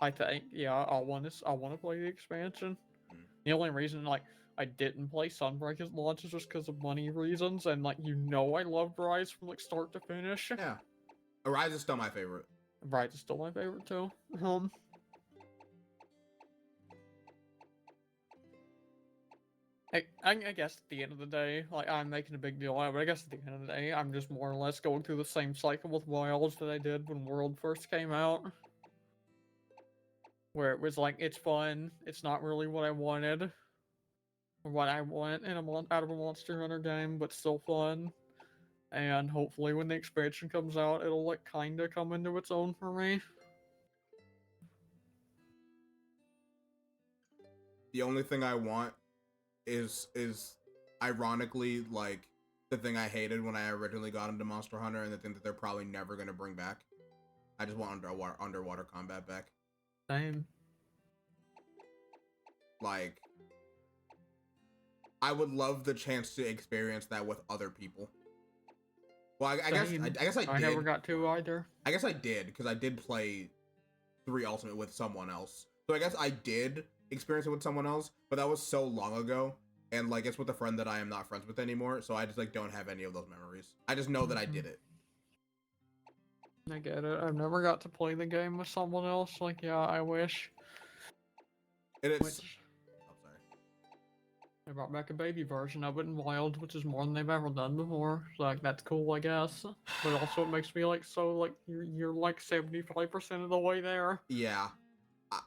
I think yeah, I want to play the expansion. Mm. The only reason like I didn't play Sunbreak at launch is just because of money reasons, and like I loved Rise from like start to finish. Yeah. Arise is still my favorite. Rise is still my favorite too. I guess at the end of the day, like I'm making a big deal out of it. I guess at the end of the day, I'm just more or less going through the same cycle with Wilds that I did when World first came out, where it was like it's fun, it's not really what I wanted, or what I want in out of a Monster Hunter game, but still fun. And hopefully, when the expansion comes out, it'll like kind of come into its own for me. The only thing I want is ironically like the thing I hated when I originally got into Monster Hunter, and the thing that they're probably never gonna bring back. I just want underwater combat back. Same. Like, I would love the chance to experience that with other people. Well, I guess I did. I never got to either. I guess I did because I did play 3 Ultimate with someone else. So I guess I did experience it with someone else, but that was so long ago, and like it's with a friend that I am not friends with anymore. So I just like don't have any of those memories. I just know that I did it. I get it. I've never got to play the game with someone else. Like, yeah, I wish. And it's. Which I'm sorry. they brought back a baby version of it in Wild, which is more than they've ever done before. So, like, that's cool, I guess. But also, it makes me like so like you're like 75% of the way there. Yeah,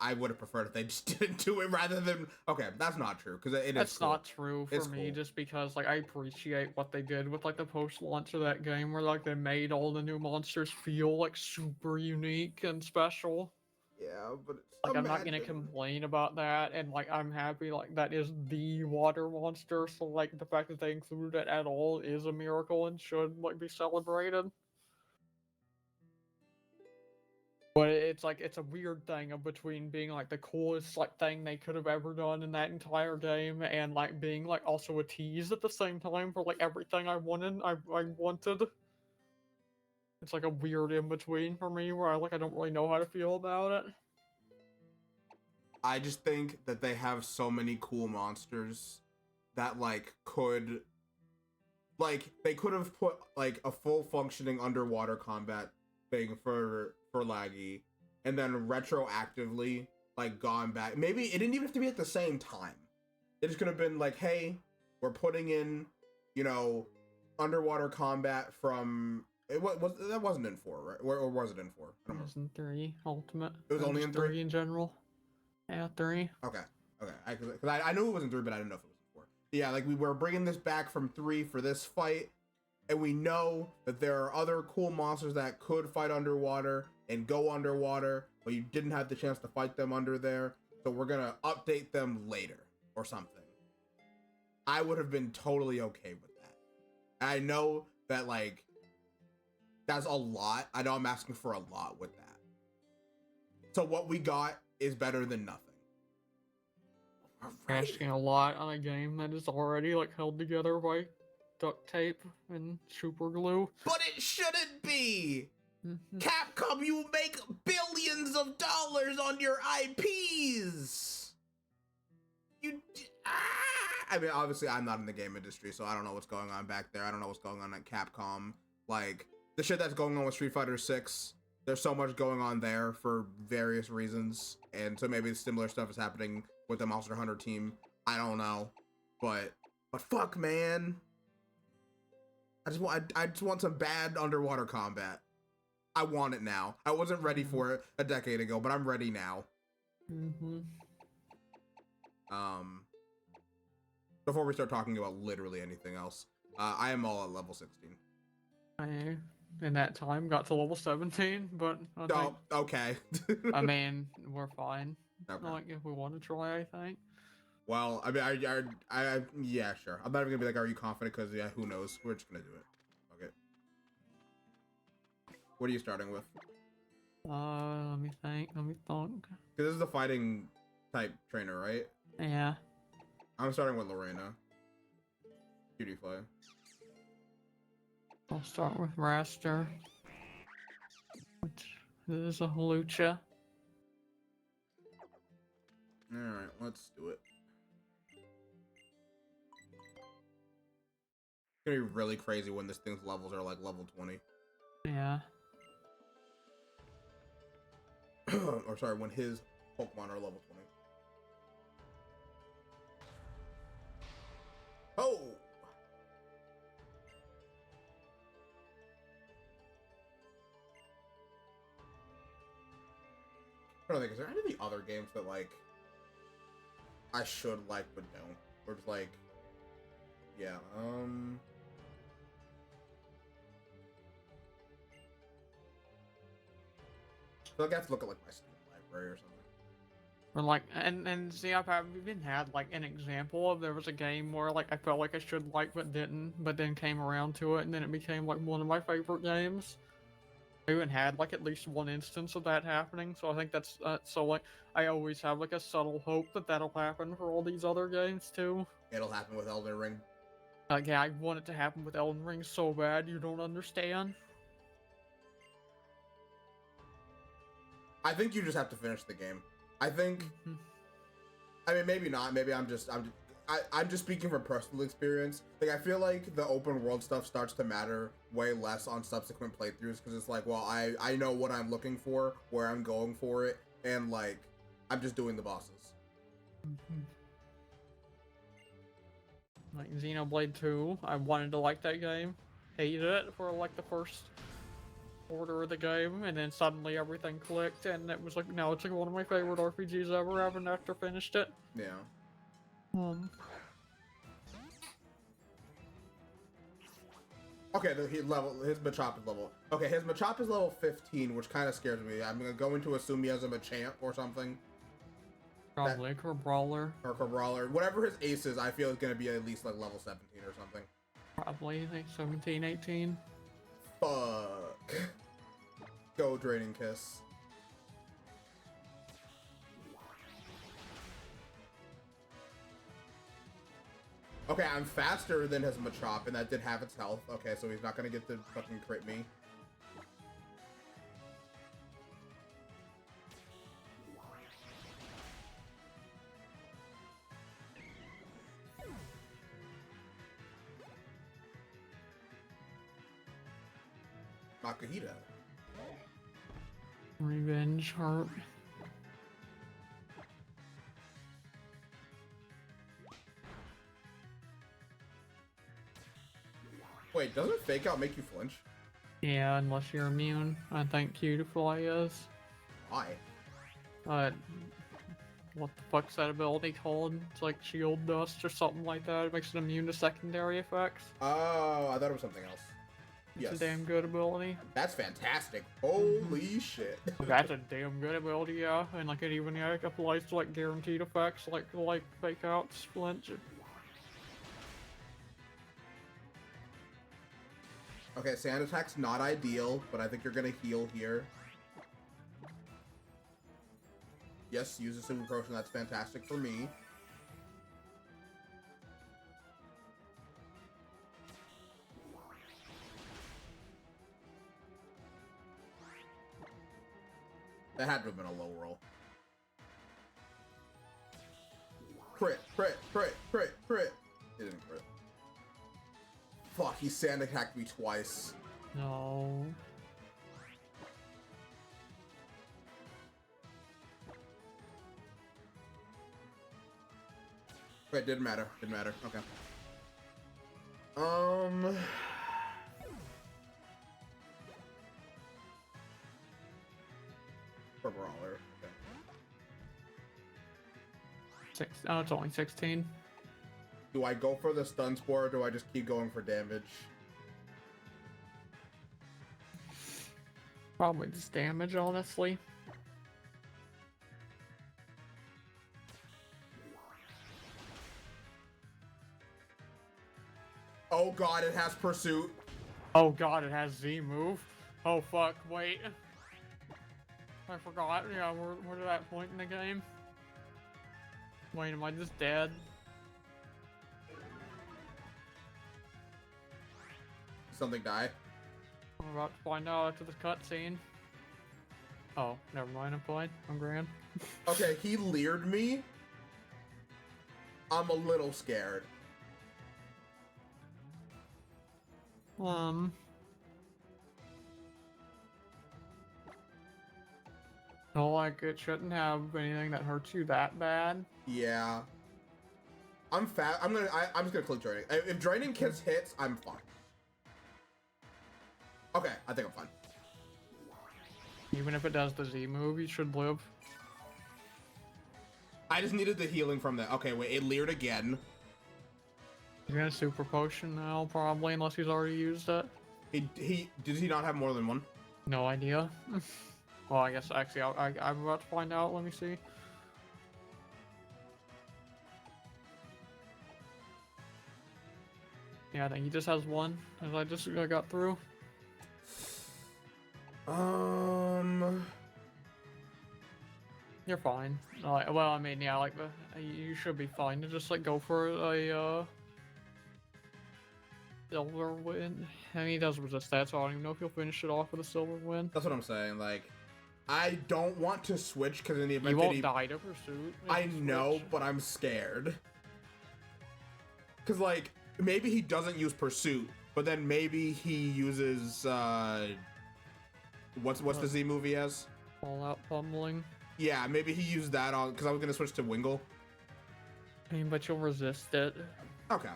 I would have preferred if they just didn't do it rather than. Okay, that's not true because it is. That's cool. not true for It's me, cool. just because like I appreciate what they did with like the post-launch of that game, where like they made all the new monsters feel like super unique and special. Yeah, but Like I'm not gonna complain about that, and like I'm happy like that is the water monster. So like the fact that they included it at all is a miracle and should like be celebrated. But it's like it's a weird thing of between being like the coolest like thing they could have ever done in that entire game and like being like also a tease at the same time for like everything I wanted. I wanted. It's like a weird in between for me where I don't really know how to feel about it. I just think that they have so many cool monsters that like could like they could have put like a full functioning underwater combat thing for Laggy and then retroactively like gone back. Maybe it didn't even have to be at the same time. It just could have been like, hey, we're putting in, you know, underwater combat from it was that wasn't in 4, right? Or was it in 4? I don't It remember. was in 3 Ultimate. It was only in 3? 3 in general. Yeah, 3. Okay. Because I knew it was in 3, but I didn't know if it was in 4. Yeah, like we were bringing this back from 3 for this fight, and we know that there are other cool monsters that could fight underwater and go underwater, but you didn't have the chance to fight them under there, so we're gonna update them later or something. I would have been totally okay with that. And I know that, like, that's a lot. I know I'm asking for a lot with that. So what we got is better than nothing. Asking a lot on a game that is already like held together by duct tape and super glue. But it shouldn't be! Mhm. Capcom, you make billions of dollars on your IPs! I mean, obviously, I'm not in the game industry, so I don't know what's going on back there. I don't know what's going on at Capcom. Like, the shit that's going on with Street Fighter 6, there's so much going on there for various reasons. And so maybe similar stuff is happening with the Monster Hunter team. I don't know. But fuck, man. I just want some bad underwater combat. I want it now. I wasn't ready for it a decade ago, but I'm ready now. Mm-hmm. Before we start talking about literally anything else, I am all at level 16. I, in that time, got to level 17, but I think, Oh, okay. I mean, we're fine. Okay. Like, if we want to try, I think. Well, I mean, I yeah, sure. I'm not even gonna be like, are you confident? Because yeah, who knows? We're just gonna do it. Okay. What are you starting with? Let me think. Because this is the fighting type trainer, right? Yeah. I'm starting with Lorena. Cutie Fly. I'll start with Raster, which is a Lucha. Alright, let's do it. It's gonna be really crazy when this thing's levels are like level 20. Yeah. Or sorry, when his Pokemon are level 20. Oh! I don't think, is there any of the other games that, like, I should like but don't? Or just like, yeah, so I have to look at like my Steam library or something. Or like, and see, I've even had like an example of there was a game where like I felt like I should like but didn't, but then came around to it, and then it became like one of my favorite games. I even had like at least one instance of that happening, so I think that's so like I always have like a subtle hope that that'll happen for all these other games too. It'll happen with Elden Ring. Like, yeah, I want it to happen with Elden Ring so bad, you don't understand. I think you just have to finish the game. I think, I mean, maybe not. Maybe I'm just speaking from personal experience. Like, I feel like the open world stuff starts to matter way less on subsequent playthroughs because it's like, well, I know what I'm looking for, where I'm going for it, and like, I'm just doing the bosses. Like Xenoblade 2, I wanted to like that game, hated it for like the first quarter of the game, and then suddenly everything clicked, and it was like, now it's like one of my favorite RPGs ever, having after finished it. Yeah. Okay, his Machop is level. Okay, his Machop is level 15, which kind of scares me. I'm going to assume he has a Machamp or something. Probably Brawler. Or Brawler. Whatever his ace is, I feel is going to be at least like level 17 or something. Probably like 17, 18. Fuck. Go Draining Kiss. Okay, I'm faster than his Machop, and that did have its health. Okay, so he's not gonna get to fucking crit me. Makahita. Revenge Heart. Wait, doesn't fake out make you flinch? Yeah, unless you're immune. I think Cutify is. Why? What the fuck's that ability called? It's like shield dust or something like that. It makes it immune to secondary effects. Oh, I thought it was something else. It's Yes. a damn good ability. That's fantastic. Holy shit. That's a damn good ability, yeah. And like it even applies to like guaranteed effects like fake outs, flinch. Okay, sand attack's not ideal, but I think you're gonna heal here. Yes, use a super potion. That's fantastic for me. That had to have been a low roll. Crit, crit, crit, crit, crit. It didn't crit. Fuck, he sand attacked me twice. No. Wait, didn't matter. Didn't matter. Okay. For brawler. Okay. Oh, it's only 16. Do I go for the stun spore or do I just keep going for damage? Probably just damage, honestly. Oh god, it has pursuit. Oh god, it has Z move. Oh fuck, wait. I forgot. Yeah, we're to that point in the game. Wait, am I just dead? Something die. I'm about to find out after the cutscene. Oh, never mind, I'm fine. I'm grand. Okay, he leered me. I'm a little scared. No, like, it shouldn't have anything that hurts you that bad. Yeah. I'm fat. I'm just gonna click draining. If draining kiss hits, I'm fine. Okay, I think I'm fine. Even if it does the Z move, you should live. I just needed the healing from that. Okay, wait, it leered again. He's gonna super potion now, probably, unless he's already used it. Did he not have more than one? No idea. Well, I guess actually I'm about to find out. Let me see. Yeah, I think he just has one, as I just got through. You're fine. Well, I mean, yeah, like you should be fine to just like go for a silver win. I mean, he does resist that, so I don't even know if he'll finish it off with a silver win. That's what I'm saying. Like, I don't want to switch because in the event You that won't he die to pursuit. if I you know, switch. but I'm scared. Cause like maybe he doesn't use pursuit, but then maybe he uses what's the Z movie as? All out pummeling. Yeah, maybe he used that on because I was gonna switch to Wingle. I mean, but you'll resist it. Okay.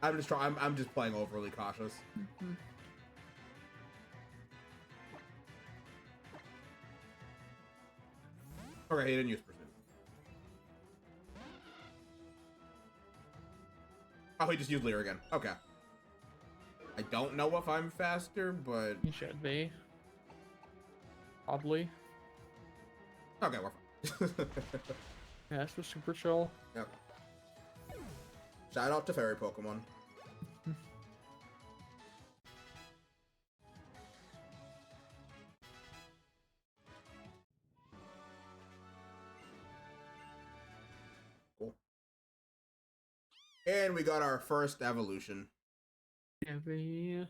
I'm just playing overly cautious. Okay, he didn't use pursuit. Oh, he just used Leer again. Okay. I don't know if I'm faster, but You should be. Probably. okay, we're fine. Yeah, this was super chill. Okay. Shout out to fairy Pokemon. Cool. And we got our first evolution. Heavy.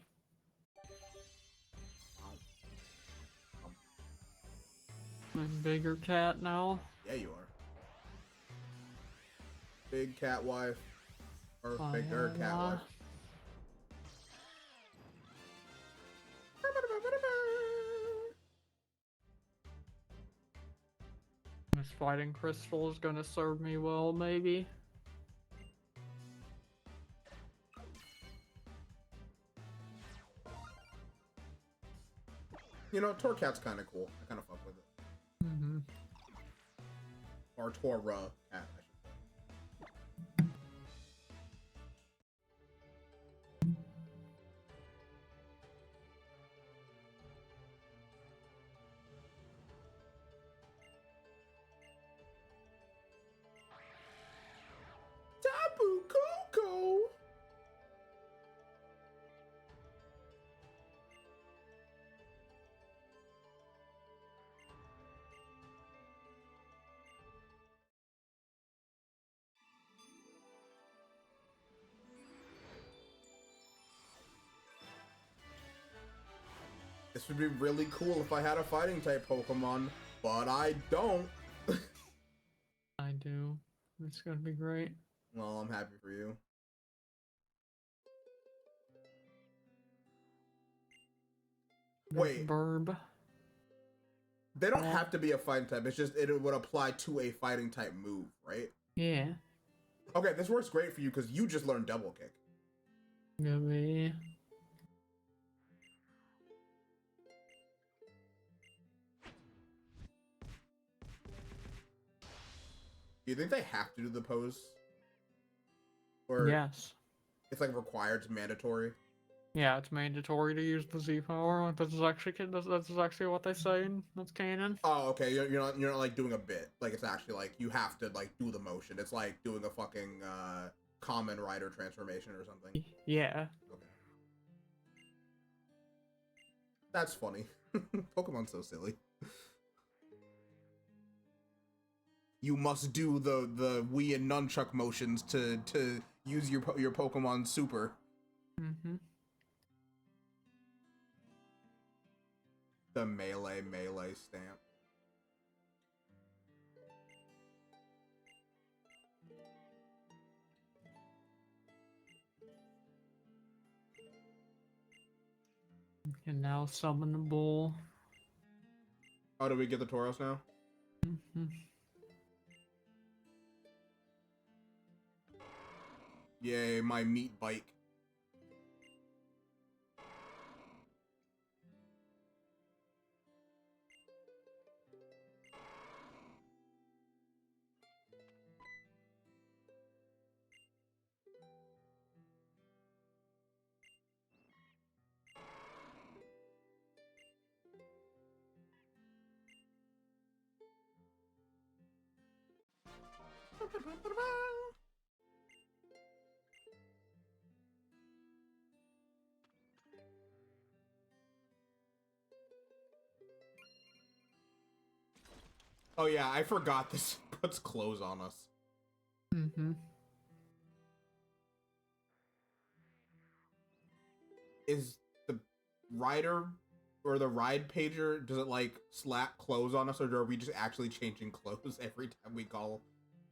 I'm a bigger cat now. Yeah, you are. Big cat wife. Or bigger cat wife. This fighting crystal is gonna serve me well, maybe. you know, Torcat's kind of cool. I kind of fuck with it. Mm-hmm. Or Tora cat, I should say. Tapu Koko! This would be really cool if I had a fighting type Pokemon, but I don't. I do. It's gonna be great. Well, I'm happy for you. Wait, Verb. they don't have to be a fighting type. It's just it would apply to a fighting type move, right? Yeah. Okay, this works great for you because you just learned Double Kick. Gonna be. Do you think they have to do the pose? Or Yes. it's like required, it's mandatory? Yeah, it's mandatory to use the Z power. That's actually what they say in that's canon. Oh, okay. You're not like doing a bit. Like it's actually like you have to like do the motion. It's like doing a fucking common rider transformation or something. Yeah. Okay. That's funny. Pokemon's so silly. You must do the Wii and nunchuck motions to use your Pokemon super. Mm-hmm. The melee stamp. You can now summon the bull. Oh, do we get the Tauros now? Mm-hmm. Yay, my meat bike. Oh yeah, I forgot this puts clothes on us. Mm-hmm. Is the rider or the ride pager, does it like slap clothes on us, or are we just actually changing clothes every time we call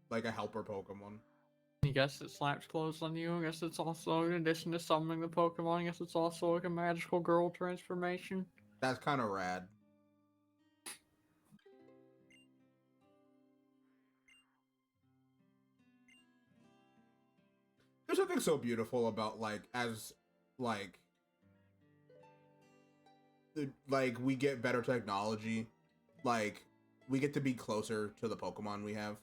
like a helper Pokemon? I guess it slaps clothes on you. I guess it's also, in addition to summoning the Pokemon, I guess it's also like a magical girl transformation. That's kind of rad. There's something so beautiful about like we get better technology, like we get to be closer to the Pokemon we have.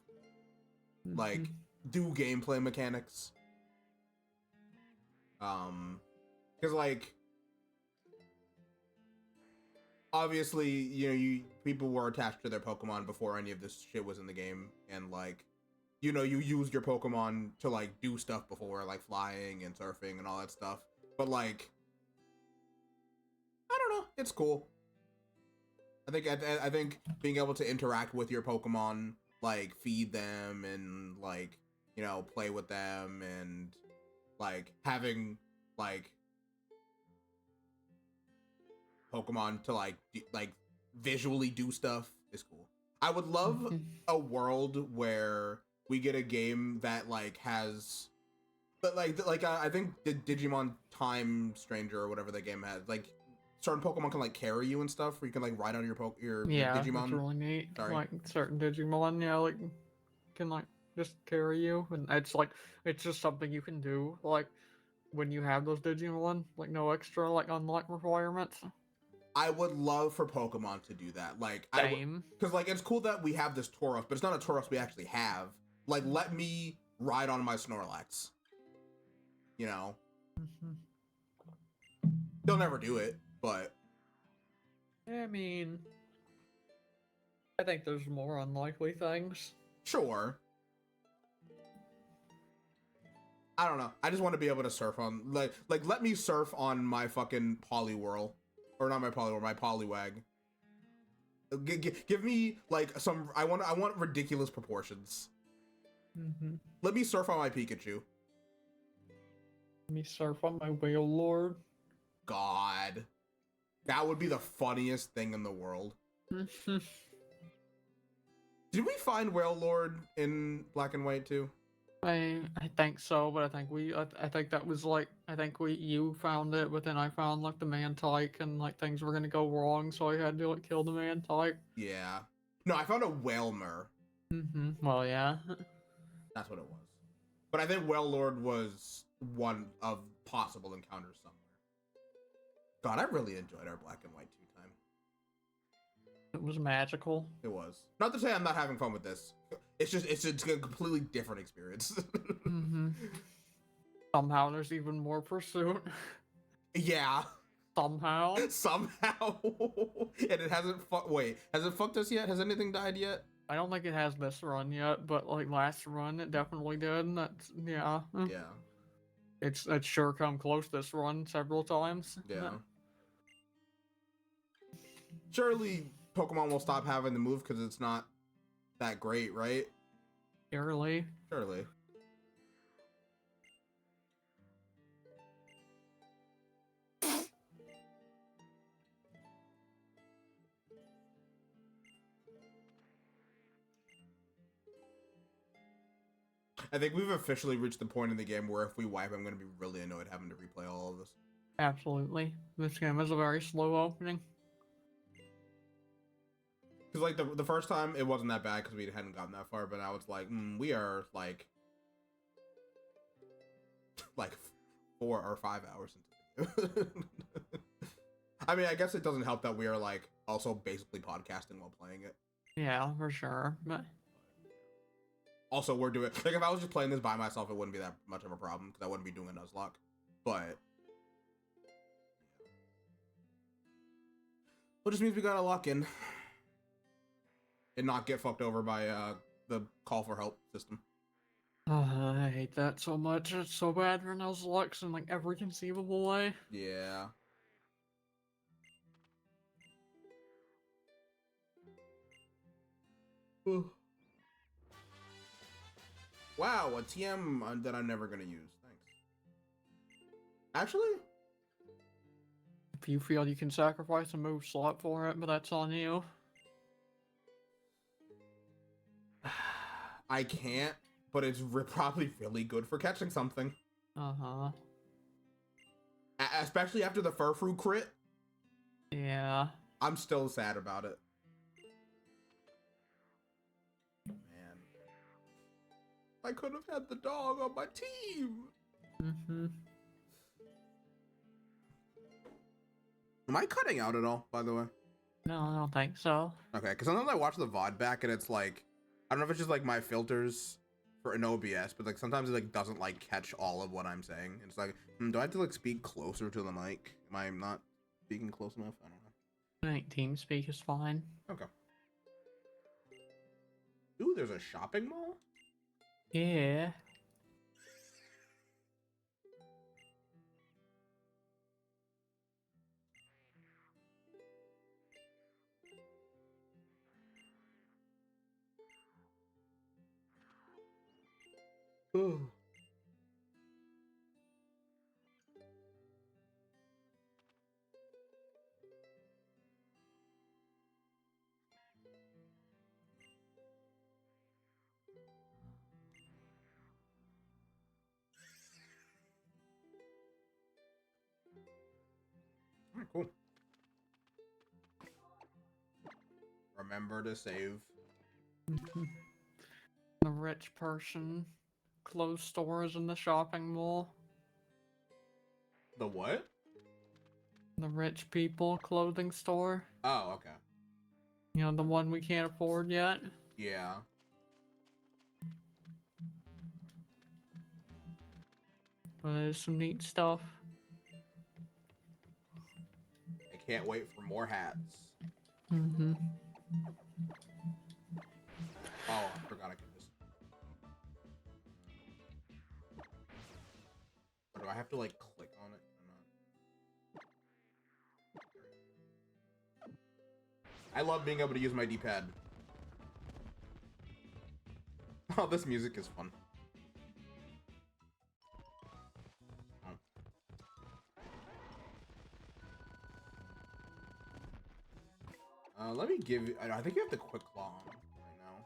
Like do gameplay mechanics. Because like obviously, you people were attached to their Pokemon before any of this shit was in the game, and like, you used your Pokemon to like do stuff before, like flying and surfing and all that stuff. But like, I don't know, it's cool. I think being able to interact with your Pokemon, like feed them and like, play with them and like having like Pokemon to like visually do stuff is cool. I would love a world where we get a game that like has, but I think the Digimon Time Stranger or whatever that game has, like certain Pokemon can like carry you and stuff, where you can like ride on your Yeah, Digimon. that's really neat. Sorry. Like certain Digimon, yeah, like can like just carry you, and it's just something you can do. Like when you have those Digimon, like no extra like unlock requirements. I would love for Pokemon to do that. Like, Same. because like it's cool that we have this Tauros, but it's not a Tauros we actually have. Like, let me ride on my Snorlax. You know, they'll never do it, but I mean, I think there's more unlikely things. sure. I don't know. I just want to be able to surf on like let me surf on my fucking Poliwhirl, or not my Poliwhirl, my Poliwag. Give me like some. I want ridiculous proportions. Let me surf on my Pikachu. Let me surf on my whale lord. God, that would be the funniest thing in the world. Did we find Whale Lord in Black and White too? I think so, but I think that was like you found it, but then I found like the Mantike and like things were gonna go wrong, so I had to like kill the Mantike. Yeah. No, I found a Whalmer. Well, yeah. That's what it was. But I think Whale Lord was one of possible encounters somewhere. God, I really enjoyed our Black and White 2 time. It was magical. It was. Not to say I'm not having fun with this. It's a completely different experience. Somehow there's even more pursuit. Yeah. Somehow. Somehow. And it hasn't wait, has it fucked us yet? Has anything died yet? I don't think it has this run yet, but like last run it definitely did. That's yeah. Yeah. It's sure come close this run several times. Yeah. Surely Pokemon will stop having the move because it's not that great, right? Surely. Surely. I think we've officially reached the point in the game where if we wipe, I'm going to be really annoyed having to replay all of this. Absolutely. This game is a very slow opening. Because like the first time it wasn't that bad because we hadn't gotten that far, but now it's like we are like 4 or 5 hours into it. I mean, I guess it doesn't help that we are like also basically podcasting while playing it. Yeah, for sure. But also, we're doing like if I was just playing this by myself, it wouldn't be that much of a problem because I wouldn't be doing a Nuzlocke. But well, just means we gotta lock in and not get fucked over by the call for help system. I hate that so much. It's so bad for Nuzlocke in like every conceivable way. Yeah. Wow, a TM that I'm never gonna use. Thanks. Actually, If you feel you can sacrifice a move slot for it, but that's on you. I can't, but it's probably really good for catching something. Especially after the Furfrou crit. Yeah. I'm still sad about it. Man. I could have had the dog on my team. Am I cutting out at all, by the way? No, I don't think so. Okay, because sometimes I watch the VOD back and it's like, I don't know if it's just like my filters for an OBS, but like sometimes it like doesn't like catch all of what I'm saying. It's like, do I have to like speak closer to the mic? Am I not speaking close enough? I don't know. 19 speak is fine. Okay. Ooh, there's a shopping mall? Yeah. Ooh. Alright, cool. Remember to save. The rich person closed stores in the shopping mall. The what? The rich people clothing store. Oh, okay. You know, the one we can't afford yet. Yeah. But there's some neat stuff. I can't wait for more hats. Mm-hmm. Oh, I forgot I could just. Or do I have to like click on it? I love being able to use my D-pad. Oh, this music is fun. Let me give you. I think you have the quick claw on right now.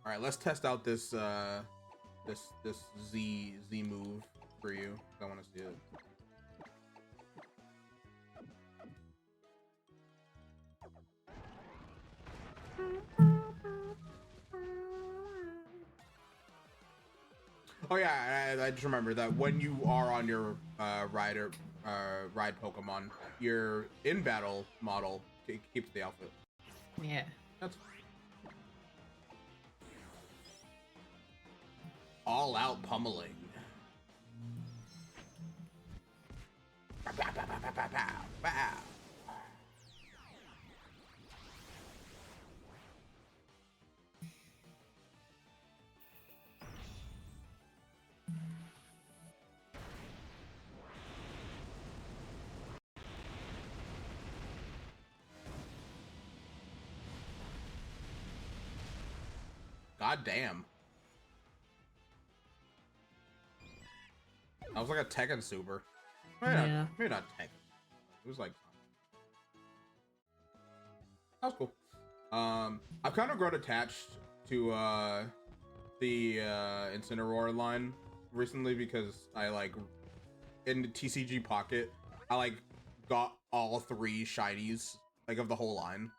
All right, let's test out this this Z move for you. I want to see it. Oh yeah, I just remember that when you are on your ride Pokemon, your in battle model keeps the outfit. Yeah. That's all out pummeling. Bow, bow, bow, bow, bow, bow, bow. God damn. I was like a Tekken super. Yeah. Maybe not Tekken. It was like that was cool. I've kind of grown attached to the Incineroar line recently because I like in the TCG Pocket I like got all 3 shinies like of the whole line.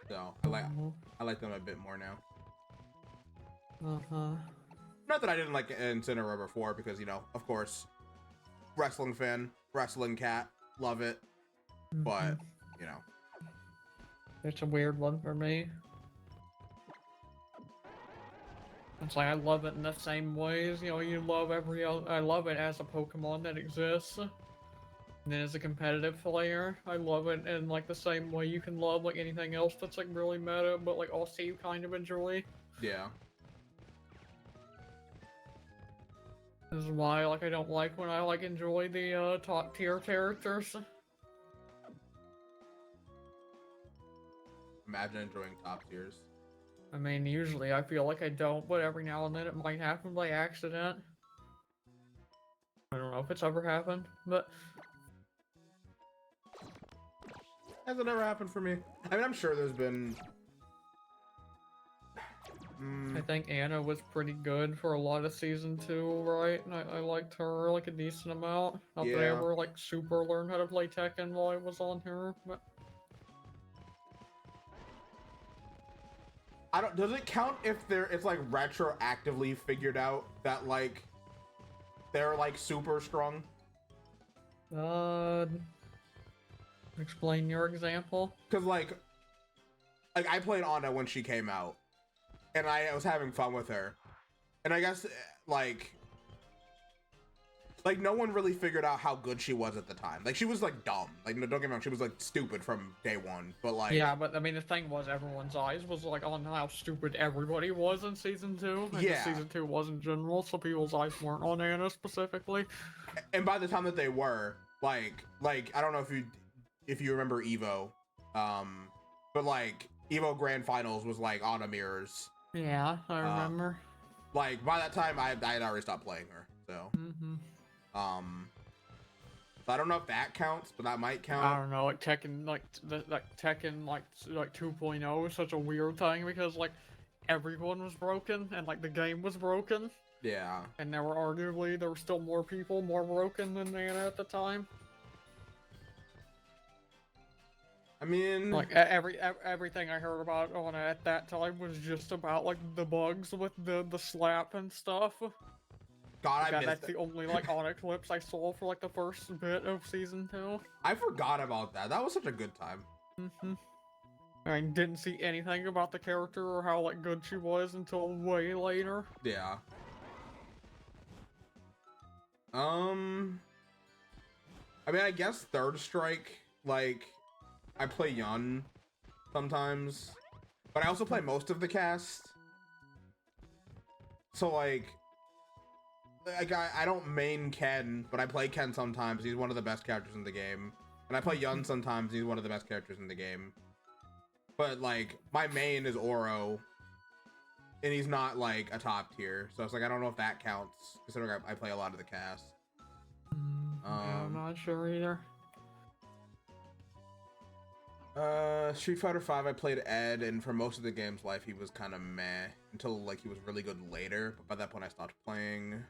So I like them a bit more now. Uh-huh. Not that I didn't like Incineroar before, because, you know, of course, wrestling fan, wrestling cat, love it. But, you know. It's a weird one for me. It's like I love it in the same ways, you know, you love every other, I love it as a Pokemon that exists. And then as a competitive player, I love it in like the same way you can love like anything else that's like really meta, but like also you kind of enjoy. Yeah. This is why like I don't like when I like enjoy the top tier characters. Imagine enjoying top tiers. I mean, usually I feel like I don't, but every now and then it might happen by accident. I don't know if it's ever happened, but Has it ever happened for me? I mean, I'm sure there's been. I think Anna was pretty good for a lot of season 2, right? And I liked her like a decent amount. Not that I Yeah. ever like super learned how to play Tekken while I was on her, but I don't. Does it count if it's like retroactively figured out that like they're like super strong? explain your example. Because like I played Anna when she came out, and I was having fun with her, and I guess like no one really figured out how good she was at the time. Like she was like dumb. Like no, don't get me wrong, she was like stupid from day one. But like Yeah, but I mean the thing was everyone's eyes was like on how stupid everybody was in season 2. And Yeah. season 2 was in general, so people's eyes weren't on Anna specifically. And by the time that they were like I don't know if you remember Evo, but like Evo Grand Finals was like Anna mirrors. Yeah, I remember. Like by that time I had already stopped playing her. So so I don't know if that counts, but that might count. I don't know, like Tekken, like Tekken, like 2.0 is such a weird thing because like everyone was broken and like the game was broken. Yeah. And there were still more people more broken than Nana at the time. I mean, Like everything I heard about on it at that time was just about like the bugs with the slap and stuff. God, I Yeah, missed that's it. the only like Onyx clips I saw for like the first bit of season 2. I forgot about that. That was such a good time. I didn't see anything about the character or how like good she was until way later. Yeah. I mean, I guess Third Strike, like, I play Yun sometimes, but I also play most of the cast. So, like I don't main Ken, but I play Ken sometimes. He's one of the best characters in the game. And I play Yun sometimes. He's one of the best characters in the game. But, like, my main is Oro, and he's not, like, a top tier. So it's like, I don't know if that counts, considering I play a lot of the cast. Yeah, I'm not sure either. Street Fighter 5, I played Ed, and for most of the game's life, he was kind of meh until like he was really good later. But by that point, I stopped playing.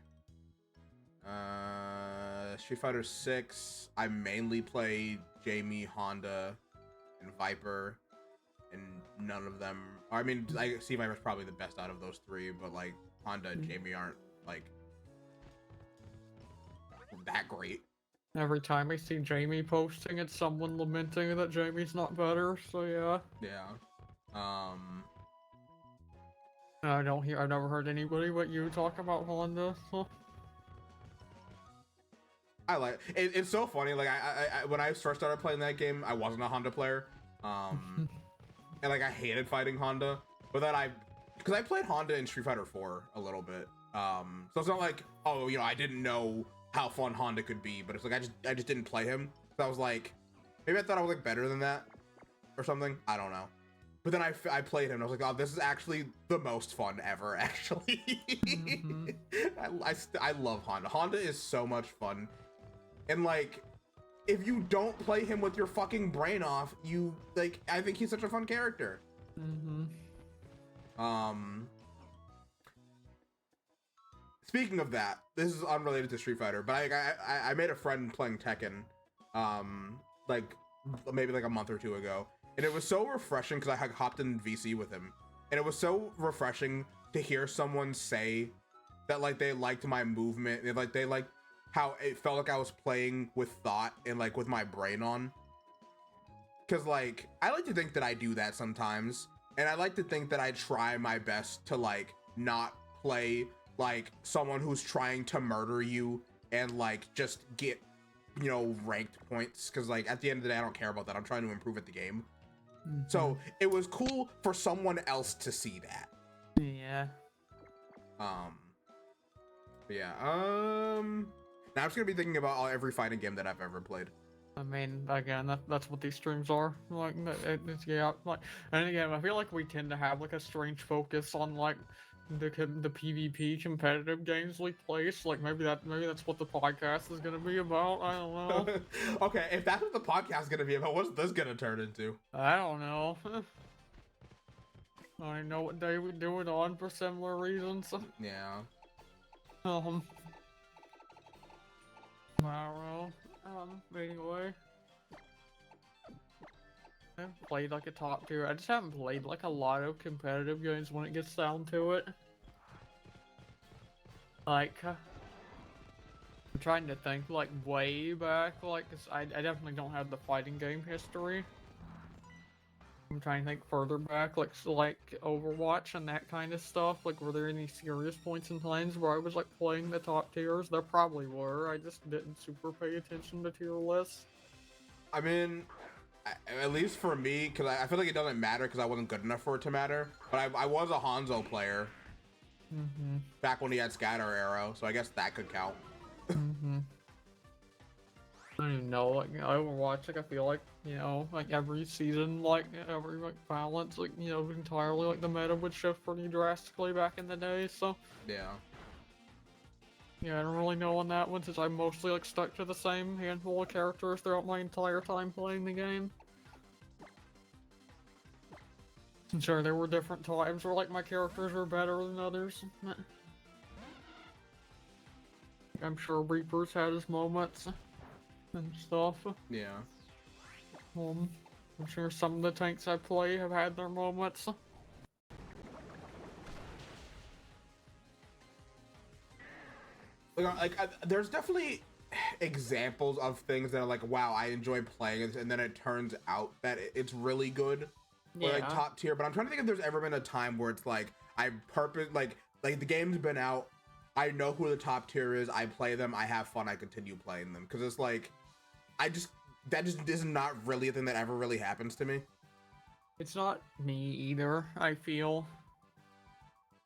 Street Fighter 6, I mainly play Jamie, Honda, and Viper, and none of them. I mean, I see Viper's probably the best out of those three, but like Honda and Jamie aren't like that great. Every time I see Jamie posting, it's someone lamenting that Jamie's not better. So yeah. Yeah. I've never heard anybody but you talk about Honda. So. I like it. It's so funny. Like I when I first started playing that game, I wasn't a Honda player. And like I hated fighting Honda, but then because I played Honda in Street Fighter 4 a little bit. So it's not like, oh, you know, I didn't know how fun Honda could be, but it's like I just didn't play him. So I was like, maybe I thought I was like better than that or something. I don't know. But then I played him and I was like, oh, this is actually the most fun ever, actually. I love Honda. Honda is so much fun. And like, if you don't play him with your fucking brain off, you like, I think he's such a fun character. Speaking of that, this is unrelated to Street Fighter, but I made a friend playing Tekken, like maybe like a month or two ago, and it was so refreshing because I had hopped in VC with him, and it was so refreshing to hear someone say that like they liked my movement, and like they liked how it felt like I was playing with thought and like with my brain on. Because like I like to think that I do that sometimes, and I like to think that I try my best to like not play like someone who's trying to murder you and like just get, you know, ranked points, because like at the end of the day I don't care about that. I'm trying to improve at the game. So it was cool for someone else to see that. Yeah. But yeah, now I'm just gonna be thinking about every fighting game that I've ever played. I mean, again, that's what these streams are. Like, yeah, like, and again, I feel like we tend to have like a strange focus on like the PvP competitive games we play. So, like, maybe that's what the podcast is gonna be about. I don't know. Okay, if that's what the podcast is gonna be about, what's this gonna turn into? I don't know. I know what day we do it on for similar reasons. Yeah. I don't know. Anyway. I haven't played like a top tier. I just haven't played like a lot of competitive games when it gets down to it. Like, I'm trying to think like way back, like, 'cause I definitely don't have the fighting game history. I'm trying to think further back, like Overwatch and that kind of stuff. Like, were there any serious points in times where I was like playing the top tiers? There probably were. I just didn't super pay attention to tier lists. I mean, at least for me, because I feel like it doesn't matter because I wasn't good enough for it to matter. But I was a Hanzo player back when he had Scatter Arrow, so I guess that could count. I don't even know, like, Overwatch, like, I feel like, you know, like, every season, like, every, like, balance, like, you know, entirely, like, the meta would shift pretty drastically back in the day, so. Yeah. Yeah, I don't really know on that one, since I mostly, like, stuck to the same handful of characters throughout my entire time playing the game. And sure, there were different times where, like, my characters were better than others. I'm sure Reaper's had his moments and stuff. Yeah. Um, I'm sure some of the tanks I play have had their moments. There's definitely examples of things that are like, wow, I enjoy playing it, and then it turns out that it's really good, or like top tier. But I'm trying to think if there's ever been a time where it's like like the game's been out, I know who the top tier is, I play them, I have fun, I continue playing them, because it's like that just is not really a thing that ever really happens to me. It's not me either, I feel.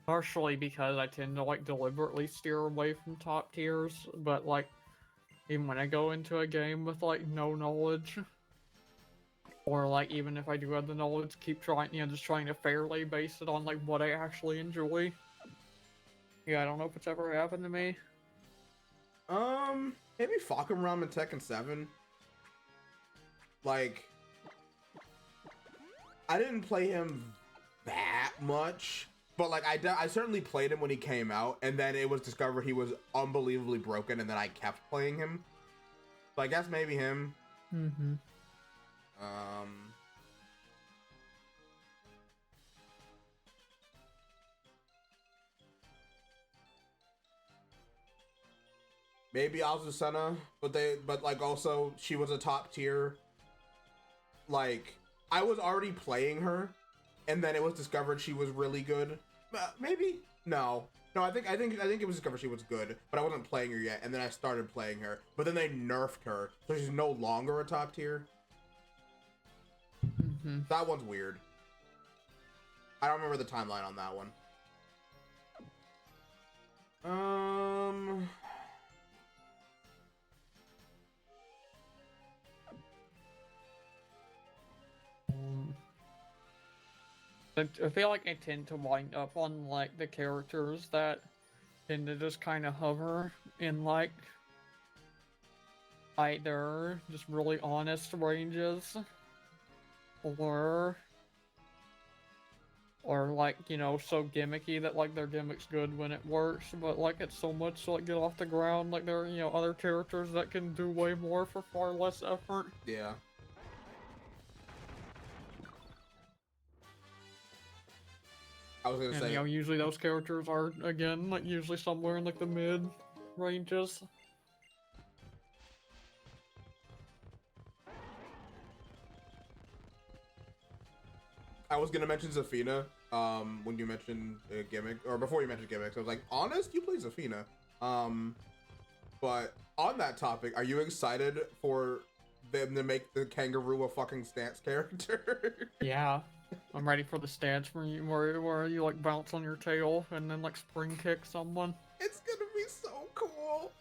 Partially because I tend to like deliberately steer away from top tiers, but like even when I go into a game with like no knowledge, or like even if I do have the knowledge, keep trying, just trying to fairly base it on like what I actually enjoy. Yeah, I don't know if it's ever happened to me. Maybe Falcon and Tekken 7. Like, I didn't play him that much, but like I certainly played him when he came out, and then it was discovered he was unbelievably broken, and then I kept playing him. So I guess maybe him. Mm-hmm. Maybe Azucena, but like also she was a top tier. Like, I was already playing her, and then it was discovered she was really good. Maybe no. I think it was discovered she was good, but I wasn't playing her yet, and then I started playing her. But then they nerfed her, so she's no longer a top tier. Mm-hmm. That one's weird. I don't remember the timeline on that one. I feel like I tend to wind up on like the characters that tend to just kind of hover in like either just really honest ranges or like, so gimmicky that like their gimmick's good when it works, but like it's so much to like get off the ground, like there are, other characters that can do way more for far less effort. Yeah. I was gonna say, usually those characters are, again, like usually somewhere in like the mid ranges. I was gonna mention Zafina, when you mentioned a gimmick, or before you mentioned gimmicks. I was like, honest, you play Zafina. But on that topic, are you excited for them to make the kangaroo a fucking stance character? Yeah. I'm ready for the stance where you like bounce on your tail and then like spring kick someone. It's gonna be so cool.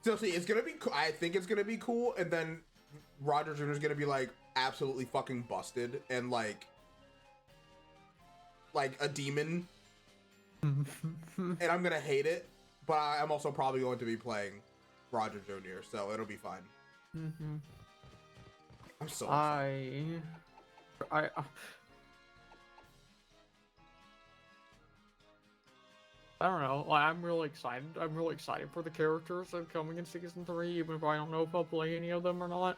So see, it's gonna be cool. I think it's gonna be cool, and then Roger Jr. is gonna be like absolutely fucking busted and like a demon, and I'm gonna hate it. But I'm also probably going to be playing Roger Jr., so it'll be fine. I'm so excited. I don't know. Like, I'm really excited. I'm really excited for the characters that are coming in season 3, even if I don't know if I'll play any of them or not.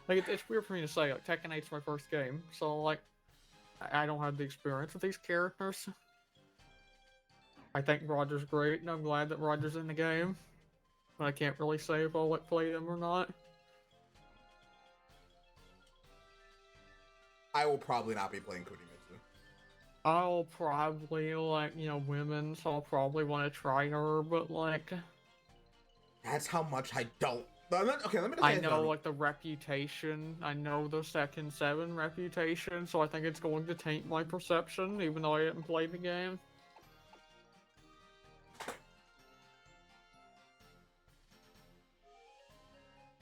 Like, it's weird for me to say. Like, Tekken 8's my first game, so like, I don't have the experience with these characters. I think Roger's great, and I'm glad that Roger's in the game. But I can't really say if I'll like play them or not. I will probably not be playing Kunimitsu. I'll probably like, women, so I'll probably want to try her, but like... That's how much I don't. Okay, let me just I know, like, the reputation. I know the Tekken 7 reputation, so I think it's going to taint my perception, even though I didn't play the game.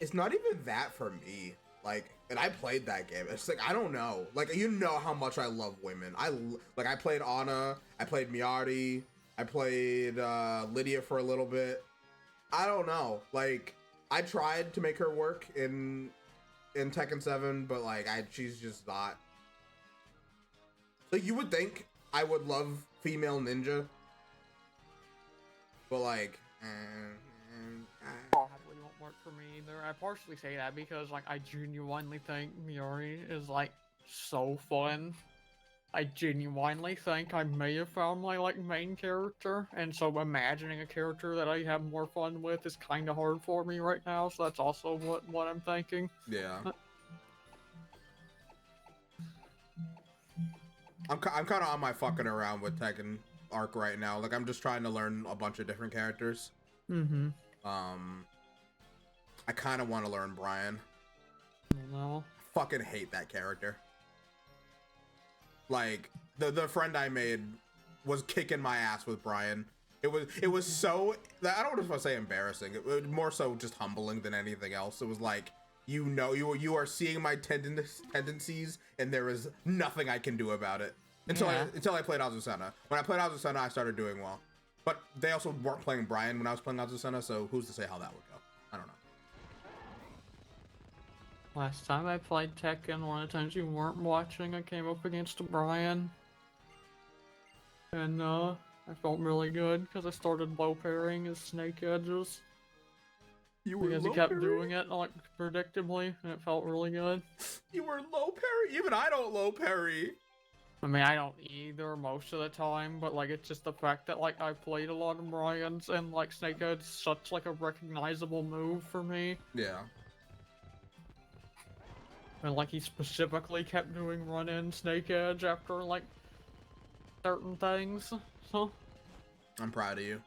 It's not even that for me. Like, and I played that game. It's like, I don't know. Like, you know how much I love women. I played Ana, I played Miyari, I played Lydia for a little bit. I don't know. Like, I tried to make her work in Tekken 7, but like, she's just not. Like, you would think I would love female ninja, but like, Probably won't work for me either. I partially say that because like I genuinely think Miori is like so fun. I genuinely think I may have found my like main character, and so imagining a character that I have more fun with is kind of hard for me right now. So that's also what I'm thinking. Yeah. I'm kind of on my fucking around with Tekken arc right now. Like I'm just trying to learn a bunch of different characters. Mm-hmm. I kind of want to learn Brian. No. Fucking hate that character. Like the friend I made was kicking my ass with Brian. It was so, I don't want to say embarrassing. It was more so just humbling than anything else. It was like, you are seeing my tendencies, and there is nothing I can do about it until I played Azucena. When I played Azucena, I started doing well. But they also weren't playing Brian when I was playing Azucena, so who's to say how that would go? I don't know. Last time I played Tekken, one of the times you weren't watching, I came up against Brian. And I felt really good because I started low parrying his snake edges. You were because he kept doing it like predictably, and it felt really good. You were low parry? Even I don't low parry. I mean, I don't either most of the time, but like it's just the fact that like I played a lot of Brian's and like Snake Edge's such like a recognizable move for me. Yeah. And like he specifically kept doing run-in Snake Edge after like certain things. So I'm proud of you.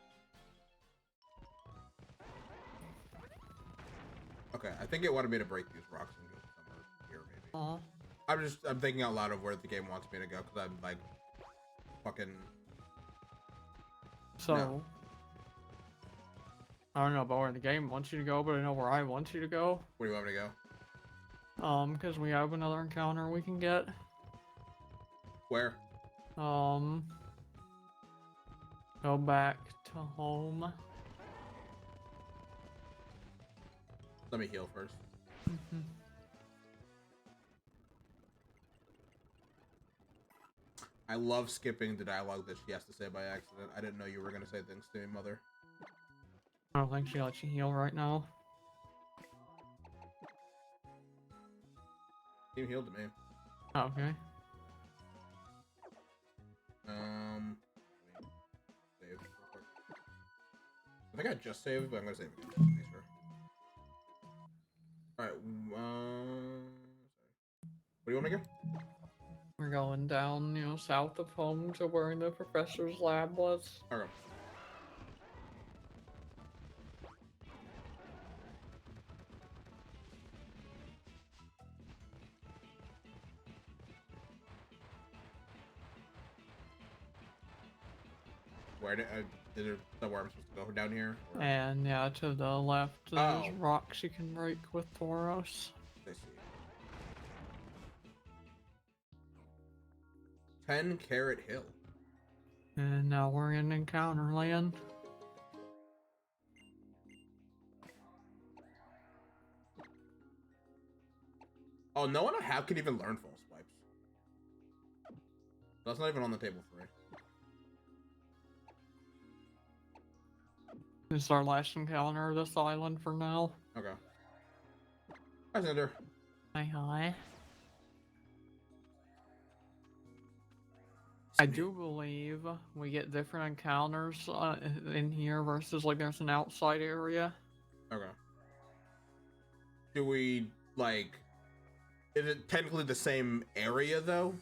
Okay, I think it wanted me to break these rocks and go somewhere here maybe. I'm thinking out loud of where the game wants me to go because I'm like fucking. So no. I don't know about where the game wants you to go, but I know where I want you to go. Where do you want me to go? Because we have another encounter we can get. Where? Go back to home. Let me heal first. I love skipping the dialogue that she has to say by accident. I didn't know you were gonna say things to me, mother. I don't think she lets you heal right now. You healed to me. Okay. Save. I think I just saved, but I'm gonna save again. Just to make sure. All right. Where do you want to go? We're going down, south of home to where the professor's lab was. Okay. Where is there somewhere I'm supposed to go down here? Or? And yeah, to the left, there's rocks you can break with Tauros. I see. 10 Carrot Hill. And now we're in Encounter Land. Oh, no one I have can even learn false swipes. That's not even on the table for me. This is our last encounter of this island for now. Okay. Hi, Cinder. Hi. I do believe we get different encounters in here versus like there's an outside area. Okay. Do we, like, is it technically the same area though?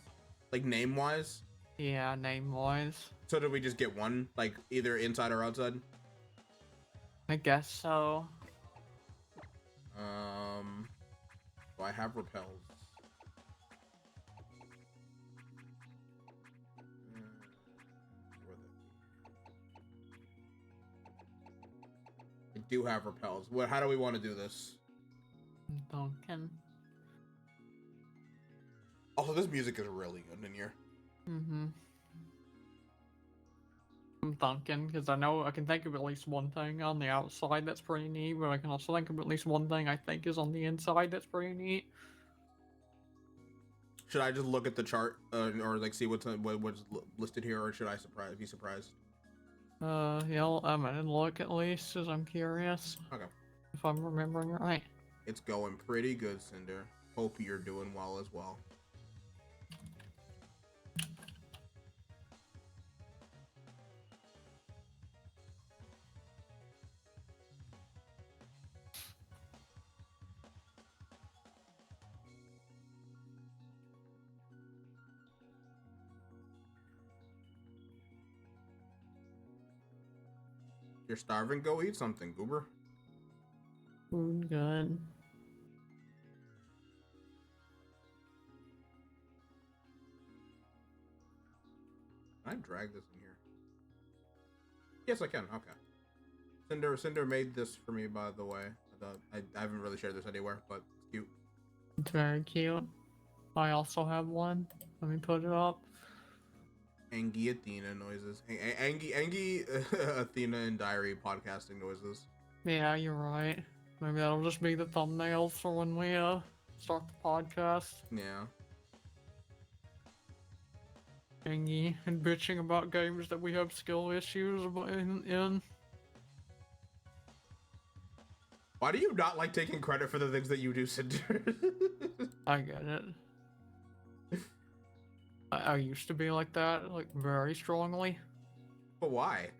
Like name-wise? Yeah, name-wise. So do we just get one, like either inside or outside? I guess so. Do I have repels? I do have repels. What? How do we want to do this? Duncan. Also, this music is really good in here. I'm thinking, because I know I can think of at least one thing on the outside that's pretty neat, but I can also think of at least one thing I think is on the inside that's pretty neat. Should I just look at the chart or like see what's listed here, or should I be surprised? Yeah, I'm gonna look at least, as I'm curious Okay. if I'm remembering right. It's going pretty good, Cinder. Hope you're doing well as well. You're starving? Go eat something, goober. Food good. Can I drag this in here? Yes, I can. Okay. Cinder made this for me, by the way. I haven't really shared this anywhere, but it's cute. It's very cute. I also have one. Let me put it up. Angie Athena noises. Angie Athena and Diary podcasting noises. Yeah, you're right. Maybe that'll just be the thumbnails for when we start the podcast. Yeah. Angie and bitching about games that we have skill issues in. Why do you not like taking credit for the things that you do, Cinder? I get it. I used to be like that, like very strongly. But why?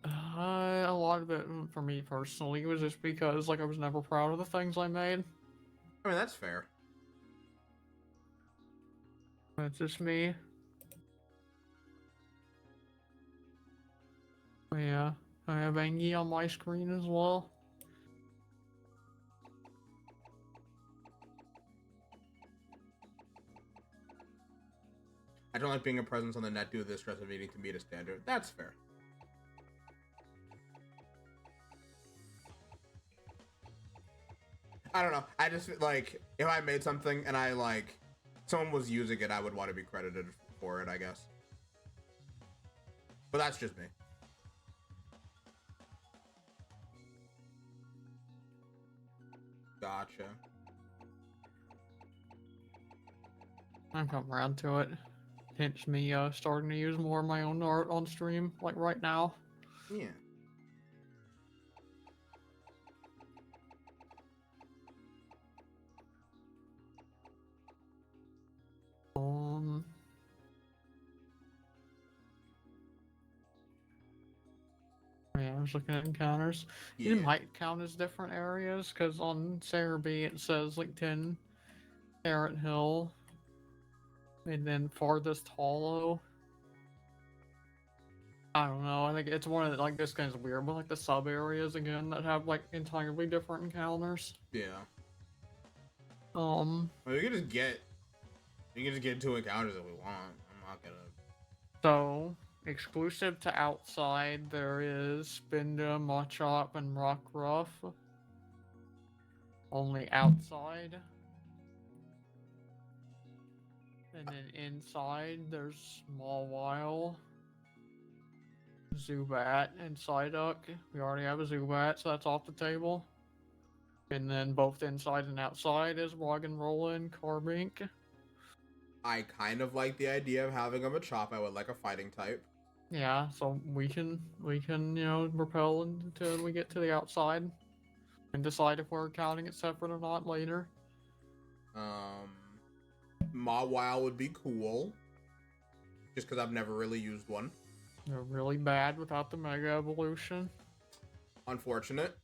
A lot of it for me personally was just because like I was never proud of the things I made. I mean, that's fair. That's just me. But yeah, I have Angie on my screen as well. I don't like being a presence on the net due to the stress of needing to meet a standard. That's fair. I don't know. I just like if I made something and I like someone was using it, I would want to be credited for it, I guess. But that's just me. Gotcha. I'm coming around to it. Hence me starting to use more of my own art on stream, like right now. Yeah. Yeah, I was looking at encounters. Yeah. It might count as different areas, because on Cerebi it says like 10 Carrot Hill, and then farthest hollow. I don't know, I think it's one of the, like, this kind of weird, but like the sub areas again that have like entirely different encounters. Yeah. Um, Well, we can just get 2 encounters if we want. I'm not gonna. so exclusive to outside, there is Spinda, Machop, and Rockruff. Only outside. And then inside, there's Mawile, Zubat, and Psyduck. We already have a Zubat, so that's off the table. And then both inside and outside is Roggenrola and Carbink. I kind of like the idea of having a Machop. I would like a fighting type. Yeah, so we can repel until we get to the outside and decide if we're counting it separate or not later. Mawile would be cool. Just because I've never really used one. They're really bad without the Mega Evolution. Unfortunate.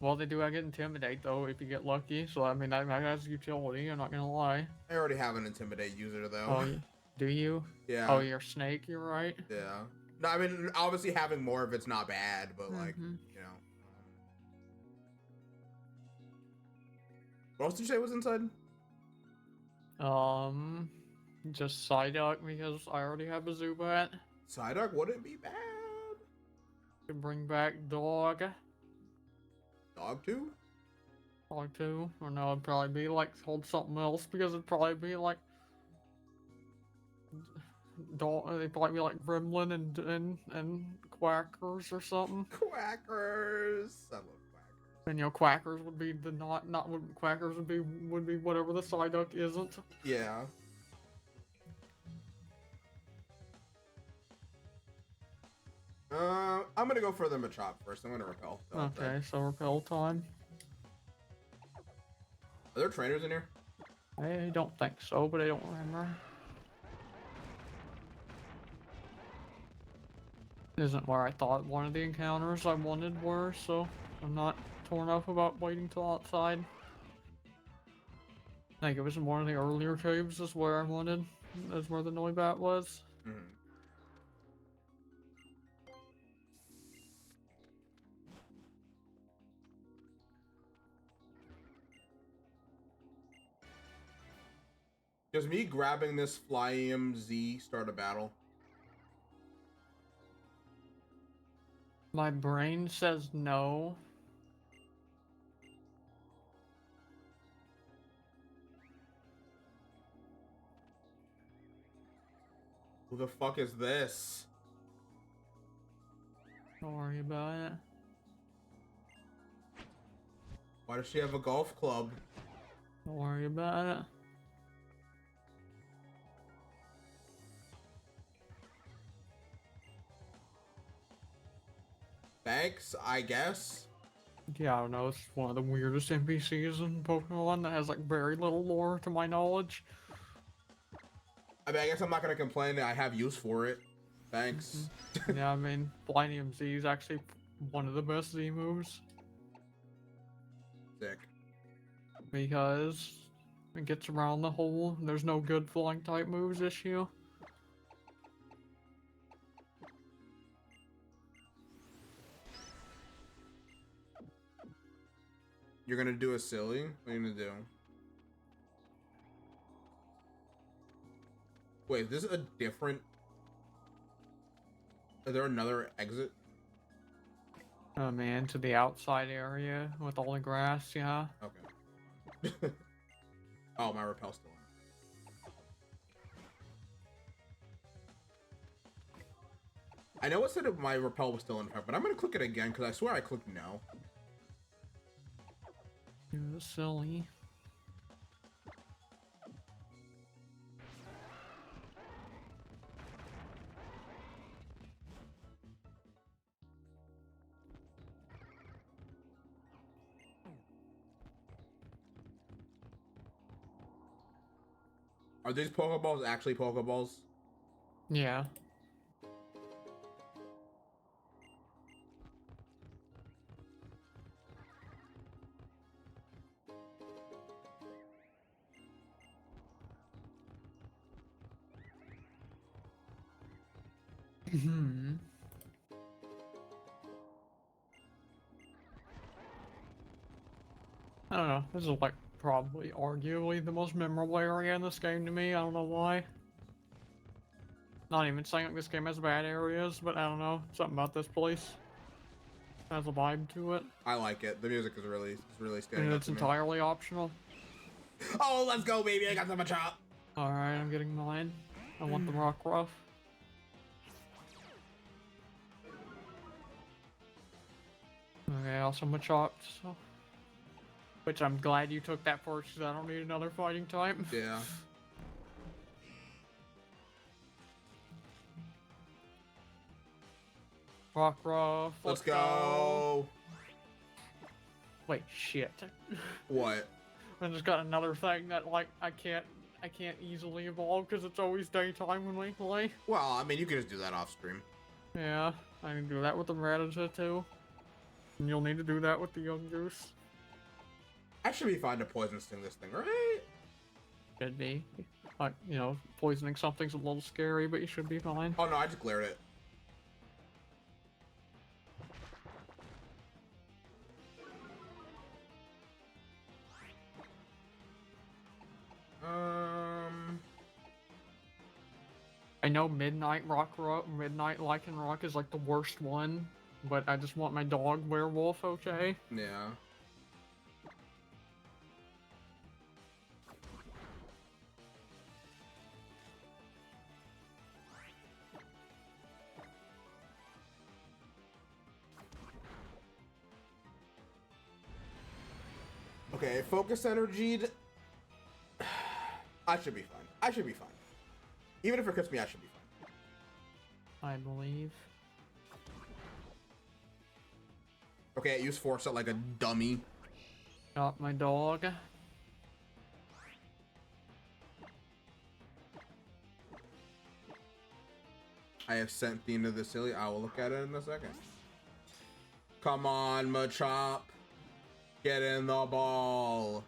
Well, they do get Intimidate, though, if you get lucky. So, I mean, that has utility, I'm not gonna lie. I already have an Intimidate user, though. Oh, do you? Yeah. Oh, you're Snake, you're right. Yeah. No, I mean, obviously having more of it's not bad, but, like, you know. What else did you say was inside? Just Psyduck, because I already have a Zubat. Psyduck wouldn't be bad. Could bring back Dog. Dog 2? Dog 2. Or no, it'd probably be like, hold something else, because it'd probably be like Dog, they'd probably be like Gremlin and Quackers or something. Quackers! I love Quackers. And Quackers would be the not what Quackers would be whatever the Psyduck isn't. Yeah. I'm gonna go for the Machop first. I'm gonna repel. Okay, so repel time. Are there trainers in here? I don't think so, but I don't remember. Isn't where I thought one of the encounters I wanted were, so I'm not torn up about waiting till outside. I think it was in one of the earlier caves is where I wanted. Is where the Noibat was. Mm-hmm. Does me grabbing this Flyem Z start a battle? My brain says no. Who the fuck is this? Don't worry about it. Why does she have a golf club? Don't worry about it. Thanks, I guess. Yeah, I don't know. It's one of the weirdest NPCs in Pokemon that has like very little lore to my knowledge. I mean, I guess I'm not gonna complain. I have use for it. Thanks. Yeah, I mean, Flynium Z is actually one of the best Z moves Sick. because it gets around the whole there's no good flying type moves issue. You're gonna do a silly? What are you gonna do? Wait, is this a different... Is there another exit? Oh man, to the outside area with all the grass, yeah. Okay. Oh, my repel's still on. I know it said my repel was still in effect, but I'm gonna click it again because I swear I clicked no. You're silly. Are these Pokeballs actually Pokeballs? Yeah. Hmm. I don't know. This is like probably arguably the most memorable area in this game to me. I don't know why. Not even saying like this game has bad areas, but I don't know. Something about this place has a vibe to it. I like it. The music is really standing And out it's to me. entirely optional. Oh, let's go, baby! I got the Machop. Alright, I'm getting mine. I want the rock ruff. Okay, also Machop, so. Which I'm glad you took that first because I don't need another fighting type. Yeah. Rock ruff. Let's go. Wait, shit. What? I just got another thing that like I can't easily evolve because it's always daytime when we play. Well, I mean, you can just do that off stream. Yeah, I can do that with the Rattata too. And you'll need to do that with the Young Goose. I should be fine to poison sting this thing, right? Should be. Like, you know, poisoning something's a little scary, but you should be fine. Oh no, I just glared it. I know Midnight Lycanroc is like the worst one, but I just want my dog werewolf, okay? Yeah. Okay, focus energied. I should be fine. I should be fine. Even if it crits me, I should be fine. I believe. Okay, I use force it like a dummy. Got my dog. I have sent the end of the silly. I will look at it in a second. Come on, Machop. Get in the ball.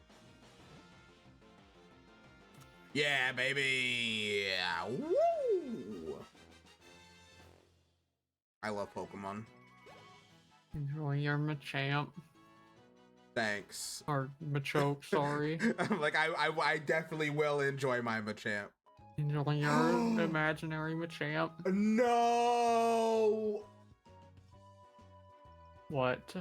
Yeah, baby. Woo! I love Pokemon. Enjoy your Machamp. Thanks. Or Machoke, sorry. Like, I definitely will enjoy my Machamp. Enjoy your imaginary Machamp. No! What?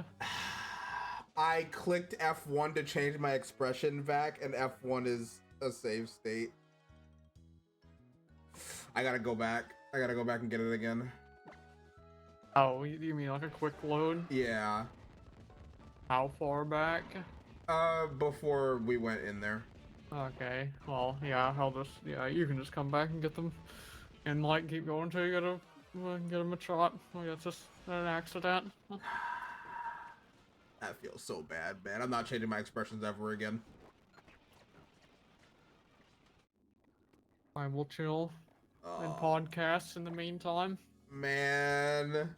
I clicked F1 to change my expression back, and F1 is a save state. I gotta go back. I gotta go back and get it again. Oh, you mean like a quick load? Yeah. How far back? Before we went in there. Okay, well, yeah, you can just come back and get them, and like keep going until you get them a shot. Like that's just an accident. That feels so bad, man. I'm not changing my expressions ever again. I will chill and podcasts in the meantime. Man,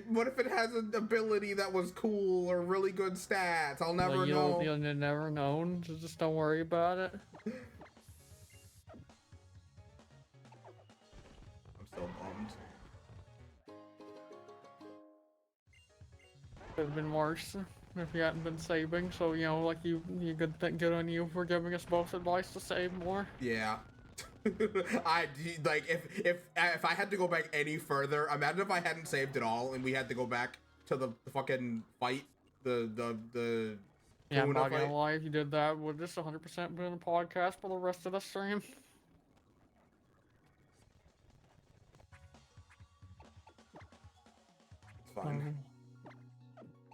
what if it has an ability that was cool or really good stats? I'll never know. You'll never know. Just don't worry about it. I'm so bummed. Could have been worse if you hadn't been saving. So like you good on you for giving us both advice to save more. Yeah. I like if I had to go back any further, imagine if I hadn't saved at all and we had to go back to the fucking fight, the Yeah, I'm not fight. gonna lie, if you did that, would this 100% be in a podcast for the rest of the stream? It's fine.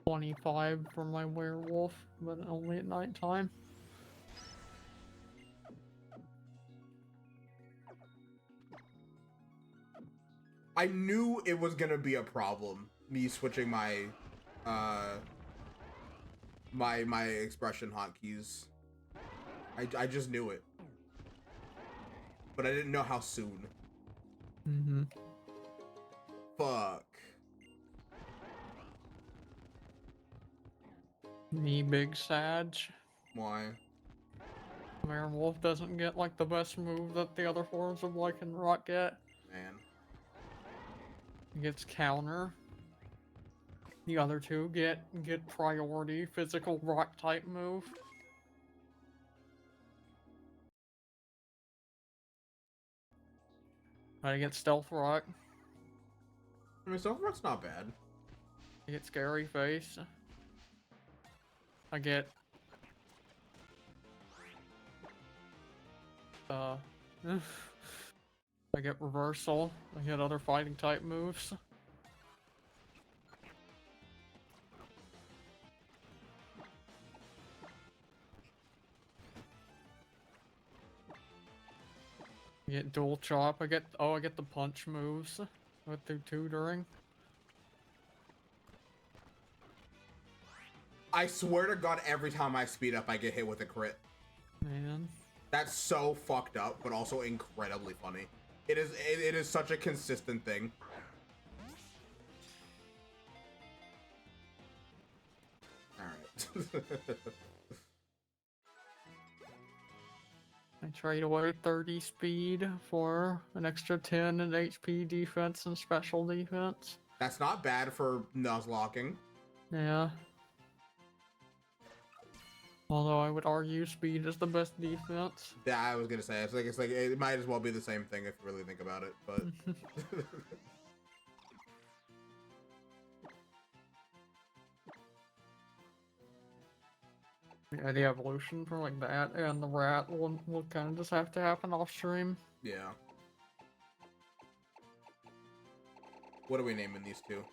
25 for my werewolf, but only at nighttime. I knew it was gonna be a problem, me switching my my expression hotkeys. I just knew it, but I didn't know how soon. Mm-hmm. Fuck. Me big Sag. Why? Werewolf doesn't get like the best move that the other forms of Lycanroc get. Man. It gets counter. The other two get priority physical rock type move. I get stealth rock. I mean, Stealth Rock's not bad. I get scary face. I get I get reversal. I get other fighting type moves. I get dual chop. I get the punch moves with the tutoring. I swear to God, every time I speed up, I get hit with a crit. Man. That's so fucked up, but also incredibly funny. It is such a consistent thing. Alright. I trade away 30 speed for an extra 10 in HP defense and special defense. That's not bad for Nuzlocking. Yeah. Although I would argue speed is the best defense. Yeah, I was gonna say it's like it might as well be the same thing if you really think about it, but Yeah, the evolution for like that and the rat will kind of just have to happen off stream. yeah. What are we naming these two?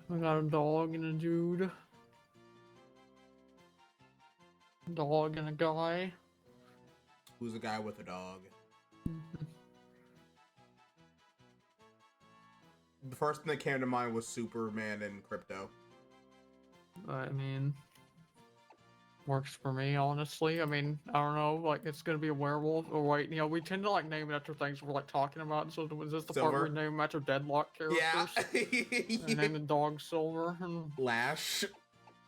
We got a dog and a dude. Dog and a guy. Who's the guy with a dog? The first thing that came to mind was Superman and Crypto. I mean, works for me, honestly. I mean, I don't know, like, it's gonna be a werewolf, or wait, you know, we tend to, like, name it after things we're, like, talking about, so was this the part where we Silver. name them after Deadlock characters? Yeah. And then the dog Silver, and Lash.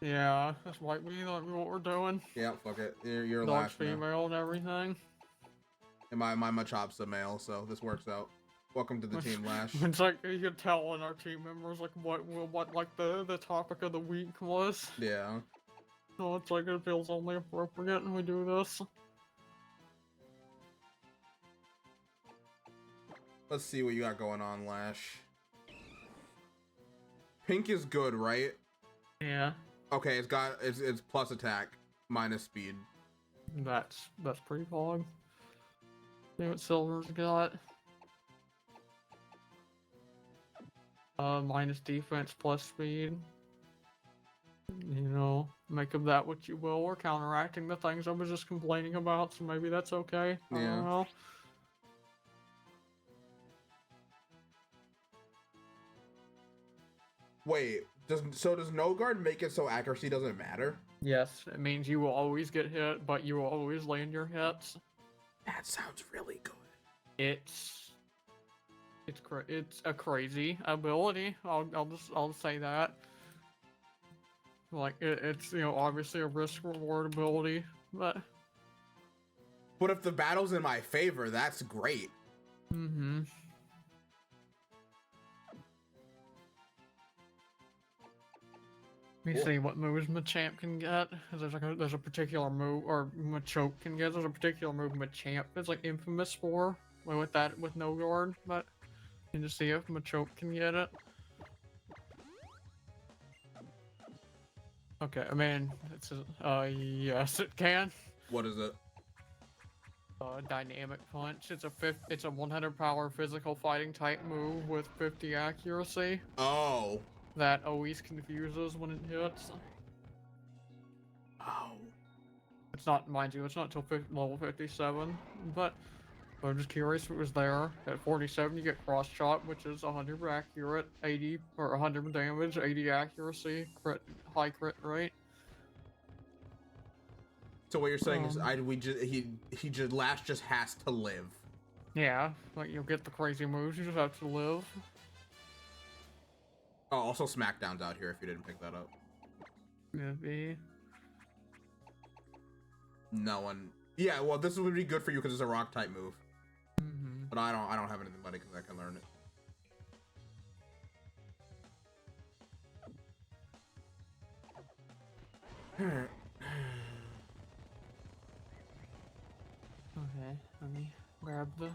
yeah, that's might be, like, what we're doing. Yeah, fuck it. You're Dog's Lash now. female and everything. And my Machop's a male, so this works out. Welcome to the team, Lash. It's like, you could tell in our team members, like, what like, the topic of the week was. Yeah. So it's like, it feels only appropriate when we do this. Let's see what you got going on, Lash. Pink is good, right? Yeah. Okay, it's plus attack, minus speed. That's pretty fog. See what Silver's got. Minus defense plus speed. You know, make of that what you will. We're counteracting the things I was just complaining about, so maybe that's okay. I Yeah. don't know. Wait, does no guard make it so accuracy doesn't matter? Yes, it means you will always get hit, but you will always land your hits. That sounds really good. It's a crazy ability. I'll say that. Like it's you know obviously a risk reward ability, but But if the battle's in my favor, that's great. mm-hmm. Let me see what moves Machamp can get. 'Cause there's a particular move, or Machoke can get. There's a particular move Machamp is like infamous for. With no guard, but you just see if Machoke can get it. Okay, I mean it's yes it can. What is it? Dynamic punch. It's a 100 power physical fighting type move with 50 accuracy. Oh. That always confuses when it hits. Oh. It's not, mind you, it's not until level 57, but I'm just curious if it was there. At 47, you get cross chop, which is 100 accurate, 80 or 100 damage, 80 accuracy, high crit rate. So what you're saying is Lash just has to live. Yeah, like you'll get the crazy moves, you just have to live. Oh, also Smackdown's out here if you didn't pick that up. Maybe. No one. Yeah, well, this would be good for you because it's a rock type move. Mm-hmm. But I don't have anything buddy because I can learn it. Okay, let me grab the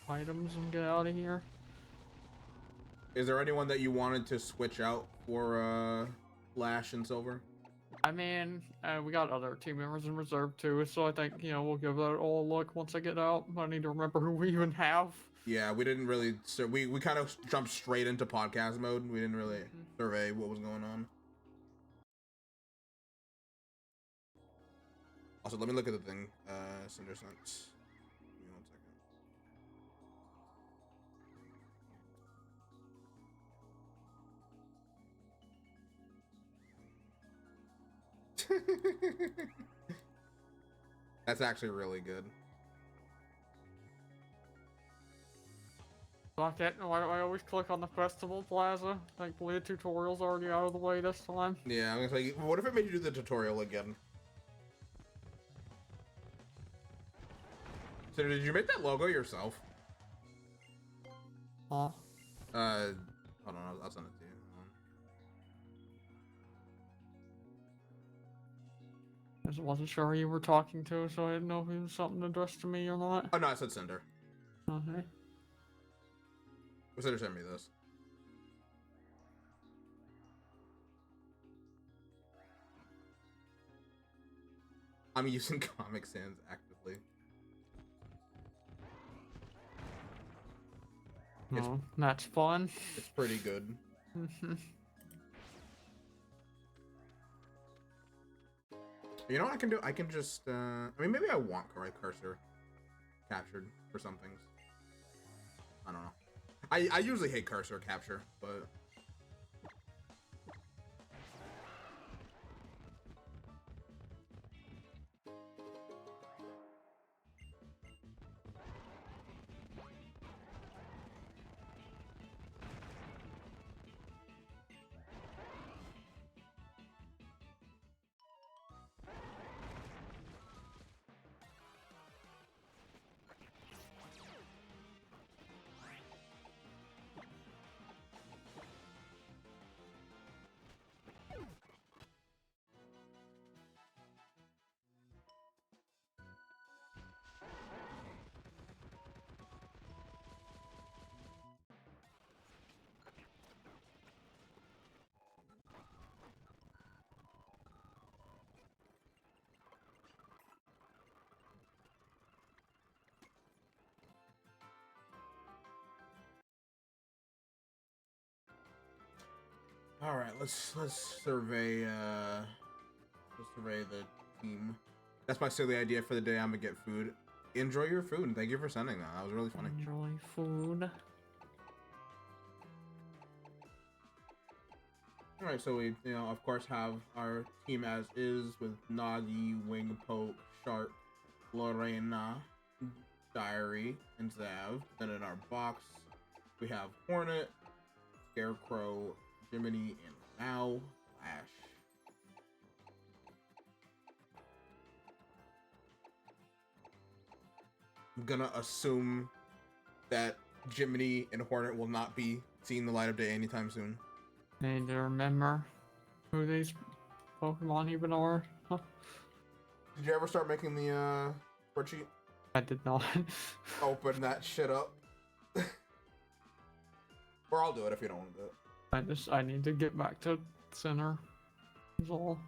items and get out of here. Is there anyone that you wanted to switch out for Lash and Silver? I mean, we got other team members in reserve too, so I think, you know, we'll give that all a look once I get out. I need to remember who we even have. Yeah, we didn't really. So we kind of jumped straight into podcast mode. We didn't really survey what was going on. Also, let me look at the thing. Cinder Sense. Give me 1 second. That's actually really good. Like that, why do I always click on the festival plaza? Thankfully the tutorial's already out of the way this time. Yeah, I'm gonna say, what if it made you do the tutorial again? So did you make that logo yourself? Huh? Hold on, I'll send it to you. I just wasn't sure who you were talking to, so I didn't know if it was something addressed to me or not. Oh no, I said Cinder. Okay. Cinder sent me this. I'm using Comic Sans actively. Oh, that's fun. It's pretty good. You know what I can do? I can just, I mean, maybe I want right cursor captured for some things. I don't know. I usually hate cursor capture, but... All right, let's survey the team. That's my silly idea for the day. I'm gonna get food. Enjoy your food, and thank you for sending that. That was really funny. Enjoy food. All right, so we, of course, have our team as is with Nagi, Wingpoke, Shark, Lorena, Diary, and Zav. Then in our box, we have Hornet, Scarecrow, Jiminy, and now Flash. I'm gonna assume that Jiminy and Hornet will not be seeing the light of day anytime soon. Need to remember who these Pokemon even are. Huh? Did you ever start making the spreadsheet? I did not. Open that shit up. Or I'll do it if you don't want to do it. I need to get back to center. That's all.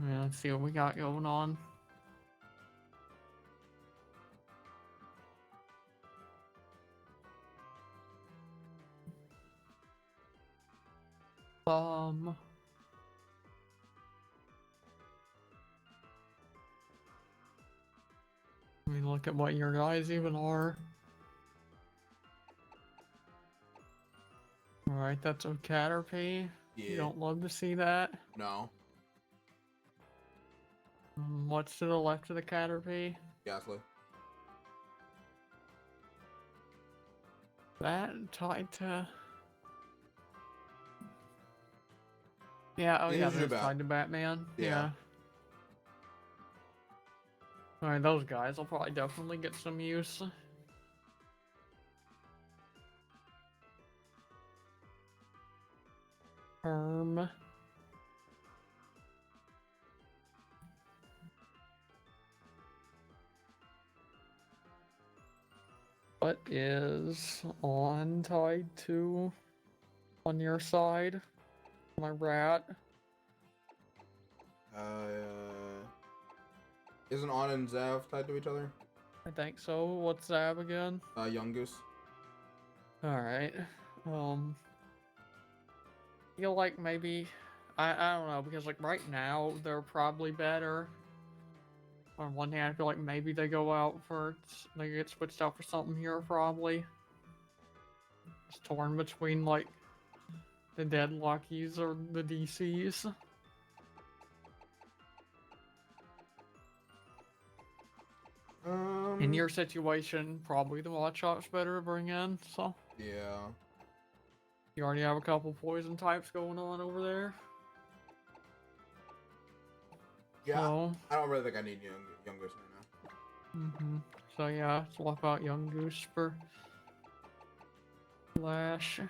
Yeah, let's see what we got going on. Let me look at what your guys even are. Alright, that's a Caterpie. Yeah. You don't love to see that. No. What's to the left of the Caterpie? Ghastly. That tied to... Yeah, oh yeah, Is your that's tied to Batman. Yeah. Alright, those guys will probably definitely get some use. What is on tied to on your side? My rat. Isn't On and Zav tied to each other? I think so. What's Zab again? Young Goose. Alright. Feel like maybe I don't know, because like right now they're probably better. On one hand, I feel like maybe they go out for they get switched out for something here probably. It's torn between like the Deadlockies or the DCs. In your situation, probably the Watchop's better to bring in, so. Yeah. You already have a couple poison types going on over there. Yeah. So, I don't really think I need Young Goose right now. So yeah, swap out Young Goose for Flash.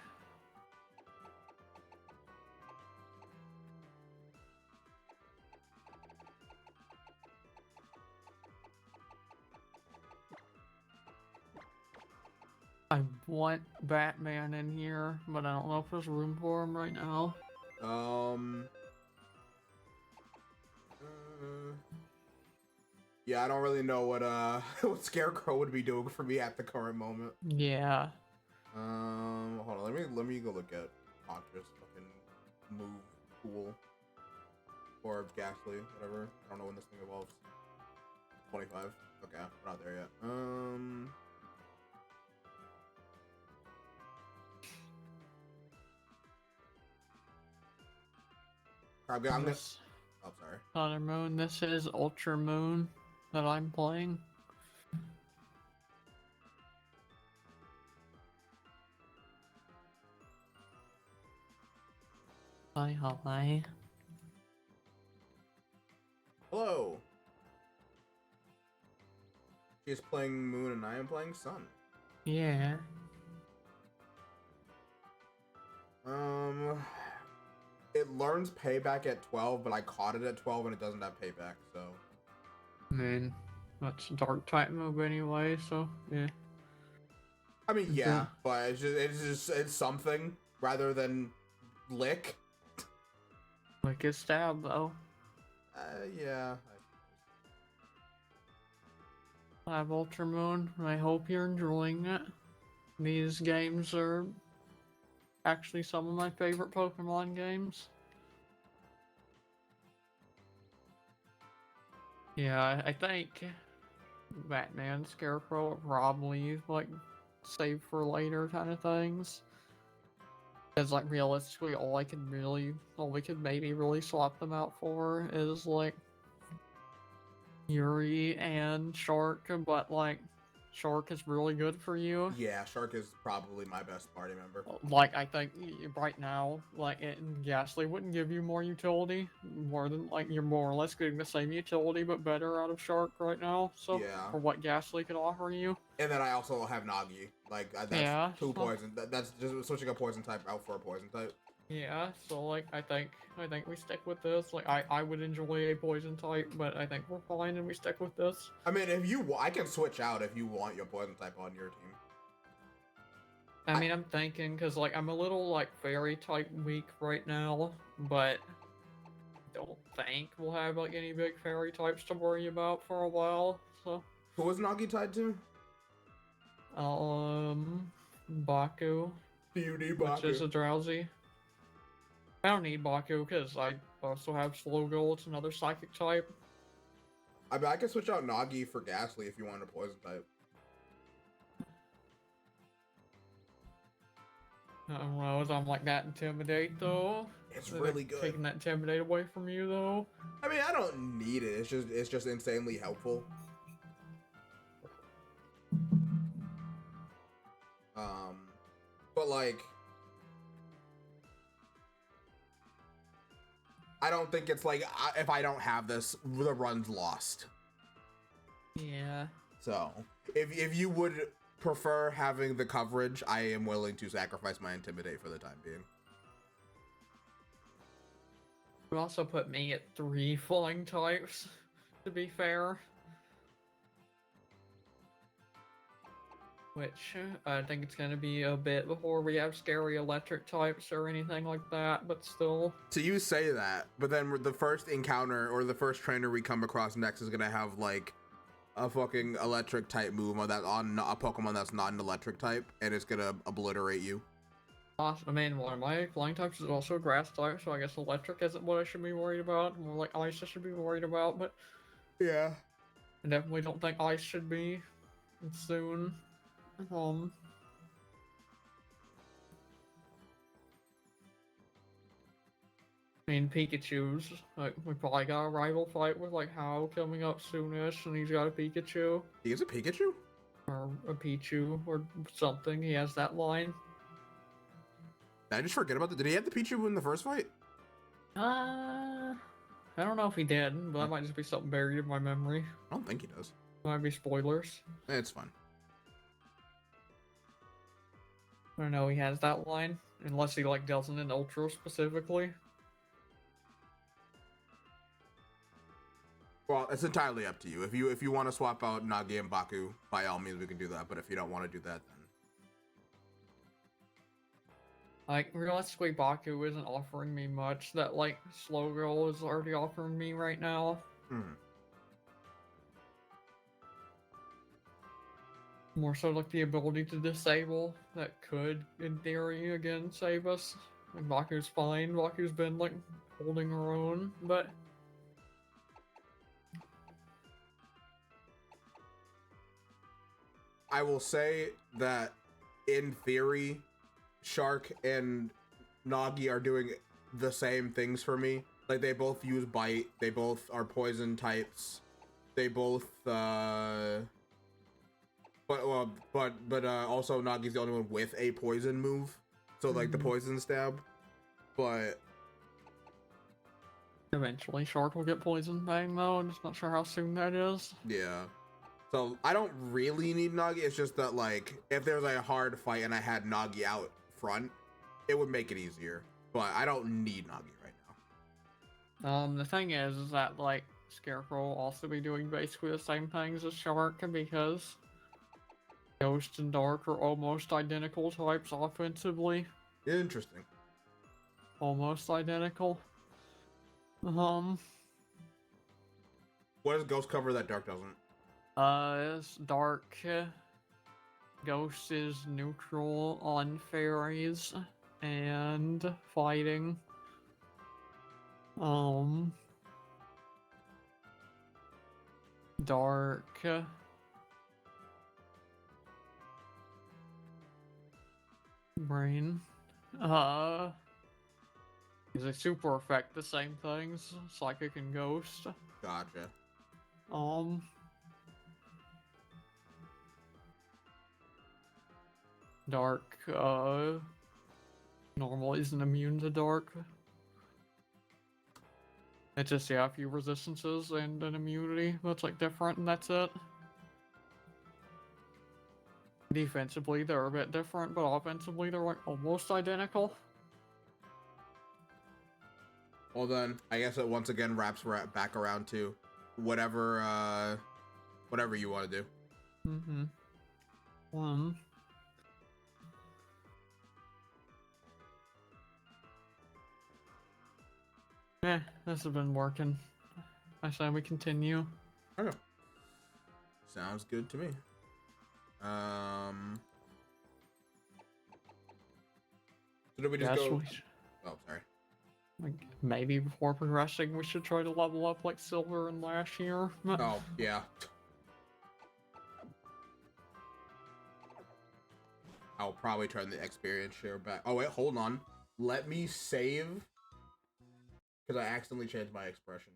I want Batman in here, but I don't know if there's room for him right now. Yeah, I don't really know what what Scarecrow would be doing for me at the current moment. Yeah. Hold on, let me go look at Contra's fucking move pool or Ghastly, whatever. I don't know when this thing evolves. 25. Okay, we're not there yet. I'm gonna. This Oh, sorry. Thunder Moon. This is Ultra Moon that I'm playing. Hi, hi. Hello. She's playing Moon and I am playing Sun. Yeah. It learns payback at 12, but I caught it at 12 and it doesn't have payback, so. I mean, that's a dark type move anyway, so yeah. I mean, yeah, but it's something rather than lick. Like a stab though. Yeah. I have Ultra Moon. I hope you're enjoying it. These games are actually some of my favorite Pokemon games. Yeah, I think Batman, Scarecrow are probably like save for later kind of things. Because like realistically, all we could maybe really swap them out for is like Yuri and Shark, but like Shark is really good for you. Yeah, Shark is probably my best party member. Like I think right now, like Ghastly wouldn't give you more utility, more than like you're more or less getting the same utility but better out of Shark right now. So Yeah. for what Ghastly could offer you. And then I also have Nagi. Like that's Yeah, two so- poison. That's just switching a poison type out for a poison type. Yeah, so like I think we stick with this. Like I would enjoy a poison type, but I think we're fine and we stick with this. I mean, I can switch out if you want your poison type on your team. I mean, I'm thinking because like I'm a little like fairy type weak right now, but don't think we'll have like any big fairy types to worry about for a while. So Who was Nagi tied to? Baku, Do you need which is Baku? a drowsy. I don't need Baku because I also have Slowgo. It's another psychic type. I mean, I can switch out Nagi for Ghastly if you want a poison type. I don't know if I'm like that intimidate though. It's They're really good. Taking that intimidate away from you though. I mean, I don't need it. It's just insanely helpful. But like, I don't think it's like if I don't have this, the run's lost. Yeah. So if you would prefer having the coverage, I am willing to sacrifice my intimidate for the time being. You also put me at 3 flying types, to be fair. Which I think it's gonna be a bit before we have scary electric types or anything like that, but still. So you say that, but then the first encounter or the first trainer we come across next is gonna have like a fucking electric type move on a Pokemon that's not an electric type, and it's gonna obliterate you. I mean, one of my flying types is also a grass type, so I guess electric isn't what I should be worried about. More like ice I should be worried about, but Yeah. I definitely don't think ice should be soon. I mean, Pikachu's, like, we probably got a rival fight with, like, Hao coming up soonish, and he's got a Pikachu. He has a Pikachu? Or a Pichu, or something. He has that line. Did I just forget about that? Did he have the Pichu in the first fight? I don't know if he did, but that might just be something buried in my memory. I don't think he does. Might be spoilers. It's fine. I don't know, he has that line. Unless he, like, doesn't in Ultra specifically. Well, it's entirely up to you. If you want to swap out Nagi and Baku, by all means we can do that. But if you don't want to do that, then Like, realistically, Baku isn't offering me much that, like, Slow Girl is already offering me right now. Hmm. More so, like, the ability to disable that could, in theory, again, save us. Like, Baku's fine. Baku's been, like, holding her own, but... I will say that, in theory, Shark and Nagi are doing the same things for me. Like, they both use bite. They both are poison types. They both, also Nagi's the only one with a poison move. So, like, the poison stab. But... Eventually, Shark will get poison bang, though. I'm just not sure how soon that is. yeah. So, I don't really need Nagi. It's just that, like, if there was a hard fight and I had Nagi out front, it would make it easier. But I don't need Nagi right now. The thing is that, like, Scarecrow will also be doing basically the same things as Shark because Ghost and Dark are almost identical types offensively. Interesting. Almost identical. What does Ghost cover that Dark doesn't? It's Dark. Ghost is neutral on fairies and fighting. Dark. Brain. Is a super effect the same things? Psychic and Ghost. Gotcha. Dark, normal isn't immune to Dark. It's just, yeah, a few resistances and an immunity that's, like, different, and that's it. Defensively, they're a bit different, but offensively, they're, like, almost identical. Well then, I guess it once again wraps back around to whatever, whatever you want to do. This has been working. I say we continue. Okay. Sounds good to me. So do we just go? Oh, sorry. Like, maybe before progressing, we should try to level up like Silver and last year. Oh, yeah. I'll probably turn the experience share back. Oh, wait, hold on. Let me save. Because I accidentally changed my expression.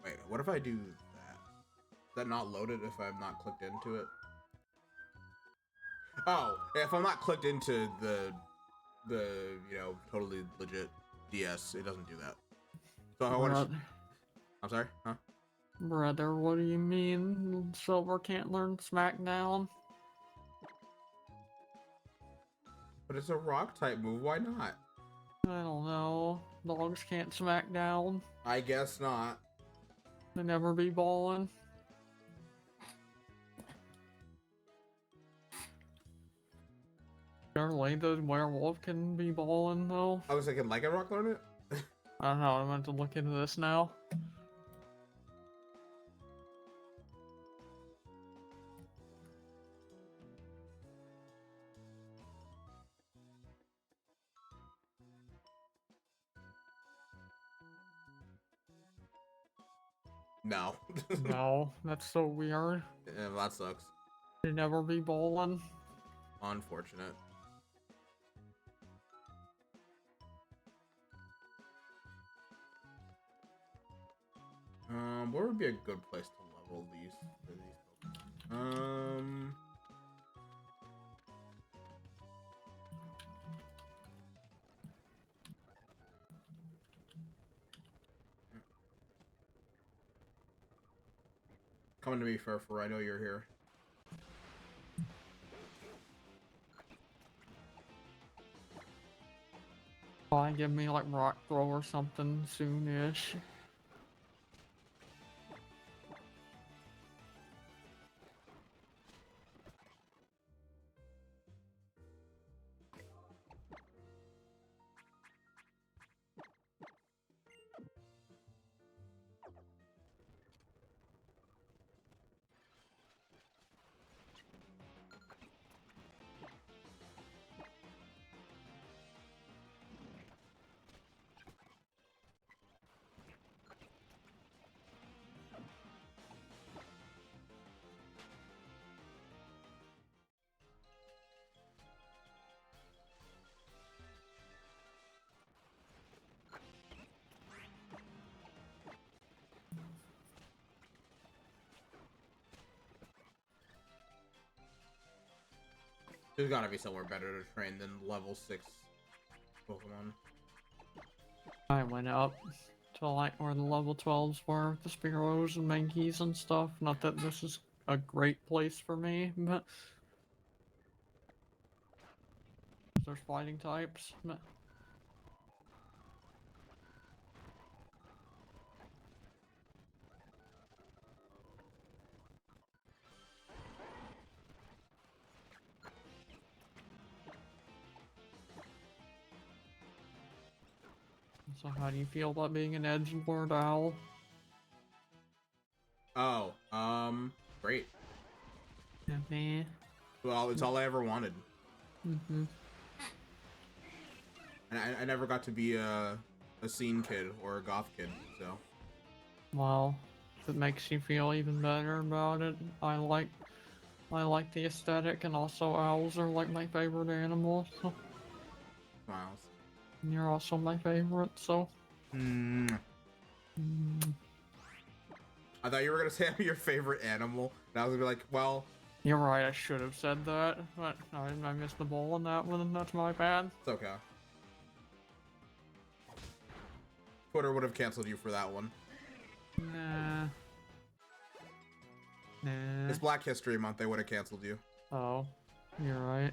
Wait, what if I do that? Is that not loaded if I'm not clicked into it? Oh, if I'm not clicked into the you know, totally legit DS, it doesn't do that. So I want to... I'm sorry? Huh? Brother, what do you mean Silver can't learn Smackdown? But it's a rock type move, why not? I don't know. Dogs can't smack down. I guess not. They never be ballin'. Surely the werewolf can be ballin' though. I was thinking, like a rock learn it? I don't know, I'm going to look into this now. No. No, that's so weird. Yeah, that sucks. They never be ballin'. Unfortunate. Where would be a good place to level these? Coming to me, Furfur. I know you're here. probably give me like rock throw or something soonish. There's gotta be somewhere better to train than level 6 Pokemon. I went up to like where the level 12s were, the Spearows and Mankeys and stuff. Not that this is a great place for me, but there's fighting types. But so how do you feel about being an edgelord owl? Oh, great. Okay. Well, it's all I ever wanted. Mm-hmm. And I never got to be a scene kid or a goth kid, so. Well, if it makes you feel even better about it, I like the aesthetic, and also owls are like my favorite animal. So Smiles. and you're also my favorite, so. Mm. I thought you were gonna say I'm your favorite animal, and I was gonna be like, well, You're right, I should have said that, but I missed the ball on that one, and that's my bad. it's okay. Twitter would have canceled you for that one. Nah. Nah. It's Black History Month, they would have canceled you. Oh, you're right.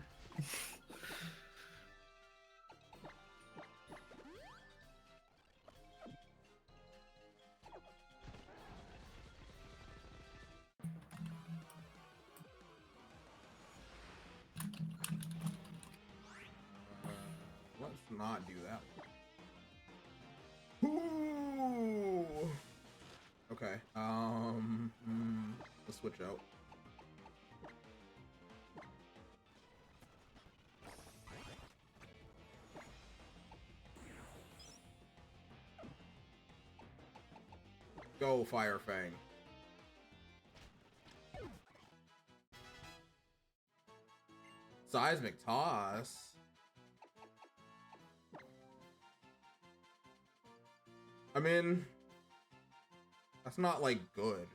Let's not do that one. Ooh. Okay, let's switch out. Go, Fire Fang. Seismic Toss. I mean, that's not like good.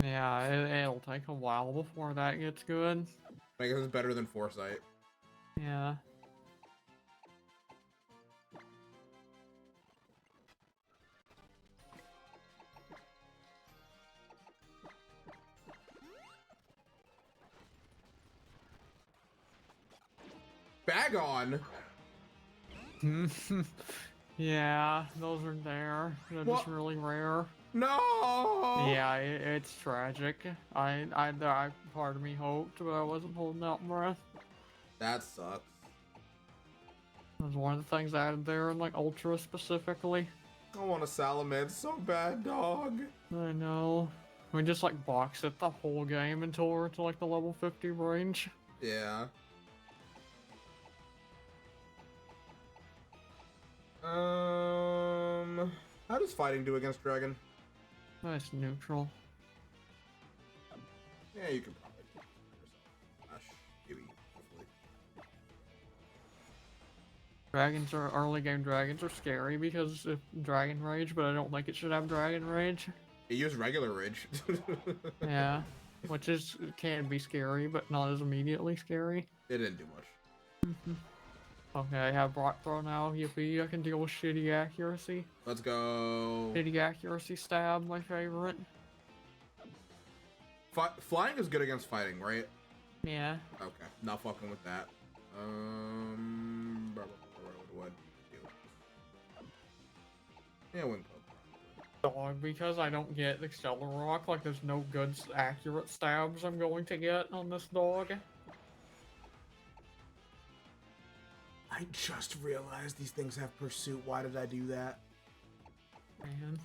Yeah, it'll take a while before that gets good. I guess it's better than Foresight. Yeah. Bag on. Yeah, those are there. They're What? just really rare. No. Yeah, it's tragic. I part of me hoped, but I wasn't holding out breath. That sucks. It was one of the things added there in like Ultra specifically. I want a Salamence so bad, dog. I know. We just like box it the whole game until we're to like the level 50 range. Yeah. How does fighting do against Dragon? That's neutral. Yeah, you can probably do it yourself. Maybe, hopefully. Early game dragons are scary because of Dragon Rage, but I don't think it should have Dragon Rage. It used regular Rage. Yeah, which can be scary, but not as immediately scary. It didn't do much. Okay, I have Rock Throw now. Yippee, I can deal with shitty accuracy. Let's go. Shitty accuracy stab, my favorite. Flying is good against fighting, right? Yeah. Okay, not fucking with that. What do I do? Yeah, Wing Poke. Dog, because I don't get the Stellar Rock, like there's no good accurate stabs I'm going to get on this dog. I just realized these things have pursuit. Why did I do that? Man.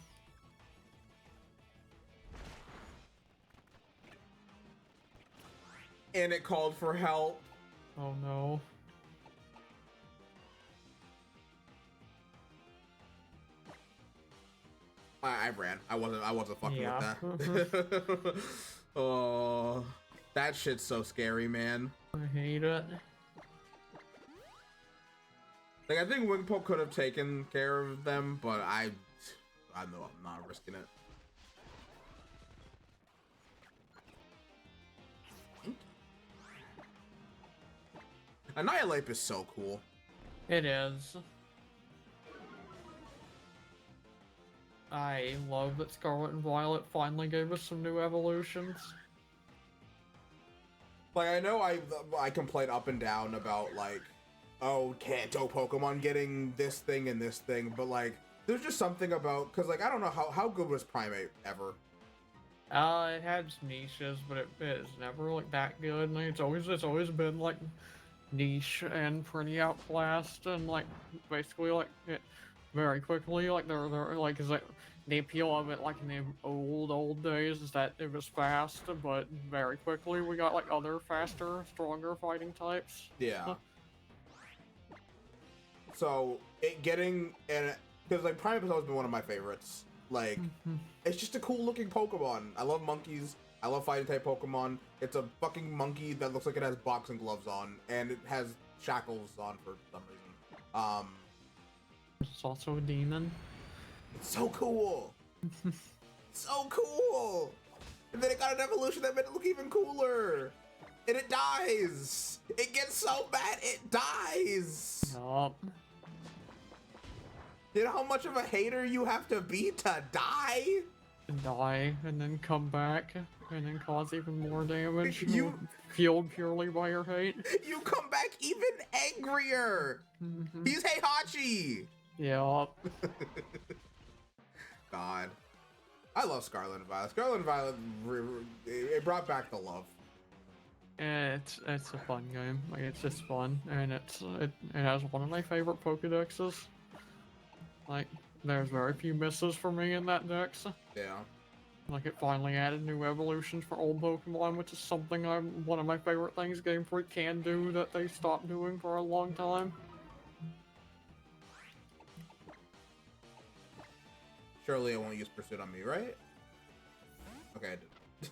And it called for help. Oh no. I ran. I wasn't fucking Yeah. with that. Oh, that shit's so scary, man. I hate it. Like, I think Wing Poke could have taken care of them, but I know I'm not risking it. Annihilate is so cool. It is. I love that Scarlet and Violet finally gave us some new evolutions. Like, I know I complain up and down about, like, oh, Kanto Pokemon getting this thing and this thing, but, like, there's just something about, because, like, I don't know how good was Primate ever. It had niches, but it is never like that good. Like, it's always been like niche and pretty outclassed, and like basically like it very quickly like they're like is like the appeal of it like in the old days is that it was fast, but very quickly we got like other faster, stronger fighting types. Yeah. So it getting and because like Primate has always been one of my favorites. Like it's just a cool looking Pokemon. I love monkeys. I love fighting type Pokemon. It's a fucking monkey that looks like it has boxing gloves on, and it has shackles on for some reason. It's also a demon. It's so cool. So cool. And then it got an evolution that made it look even cooler. And it dies. It gets so bad it dies. Yup. You know how much of a hater you have to be to die? Die and then come back and then cause even more damage. You- fueled purely by your hate. You come back even angrier. He's Heihachi. Yeah. God. I love Scarlet and Violet. Scarlet and Violet, it brought back the love. It's a fun game. Like it's just fun, and it has one of my favorite Pokedexes. Like there's very few misses for me in that dex. Yeah. Like it finally added new evolutions for old Pokemon, which is something one of my favorite things Game Freak can do that they stopped doing for a long time. Surely it won't use Pursuit on me, right? Okay, I did.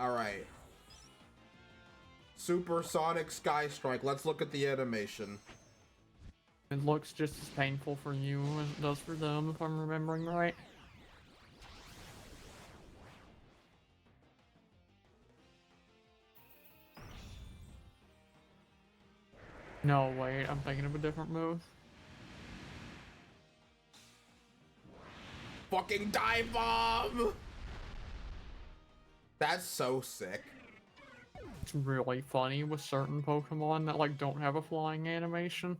Alright. Supersonic Sky Strike. Let's look at the animation. It looks just as painful for you as it does for them, if I'm remembering right. No, wait, I'm thinking of a different move. Fucking Dive Bomb! That's so sick. It's really funny with certain Pokemon that like don't have a flying animation.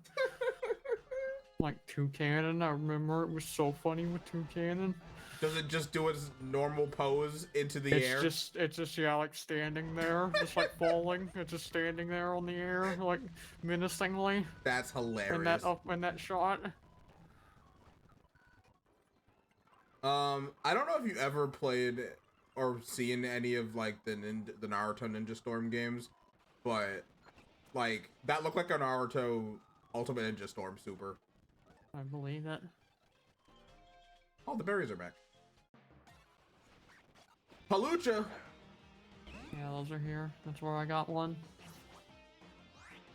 Like Toucanon, I remember it was so funny with Toucanon. Does it just do its normal pose into the air? It's just yeah, like standing there, just like falling. It's just standing there on the air, like menacingly. That's hilarious. In that shot. I don't know if you ever played or seen any of like the Naruto Ninja Storm games, but like that looked like a Naruto Ultimate Ninja Storm Super. I believe it. Oh, the berries are back. Palucha! Yeah, those are here. That's where I got one.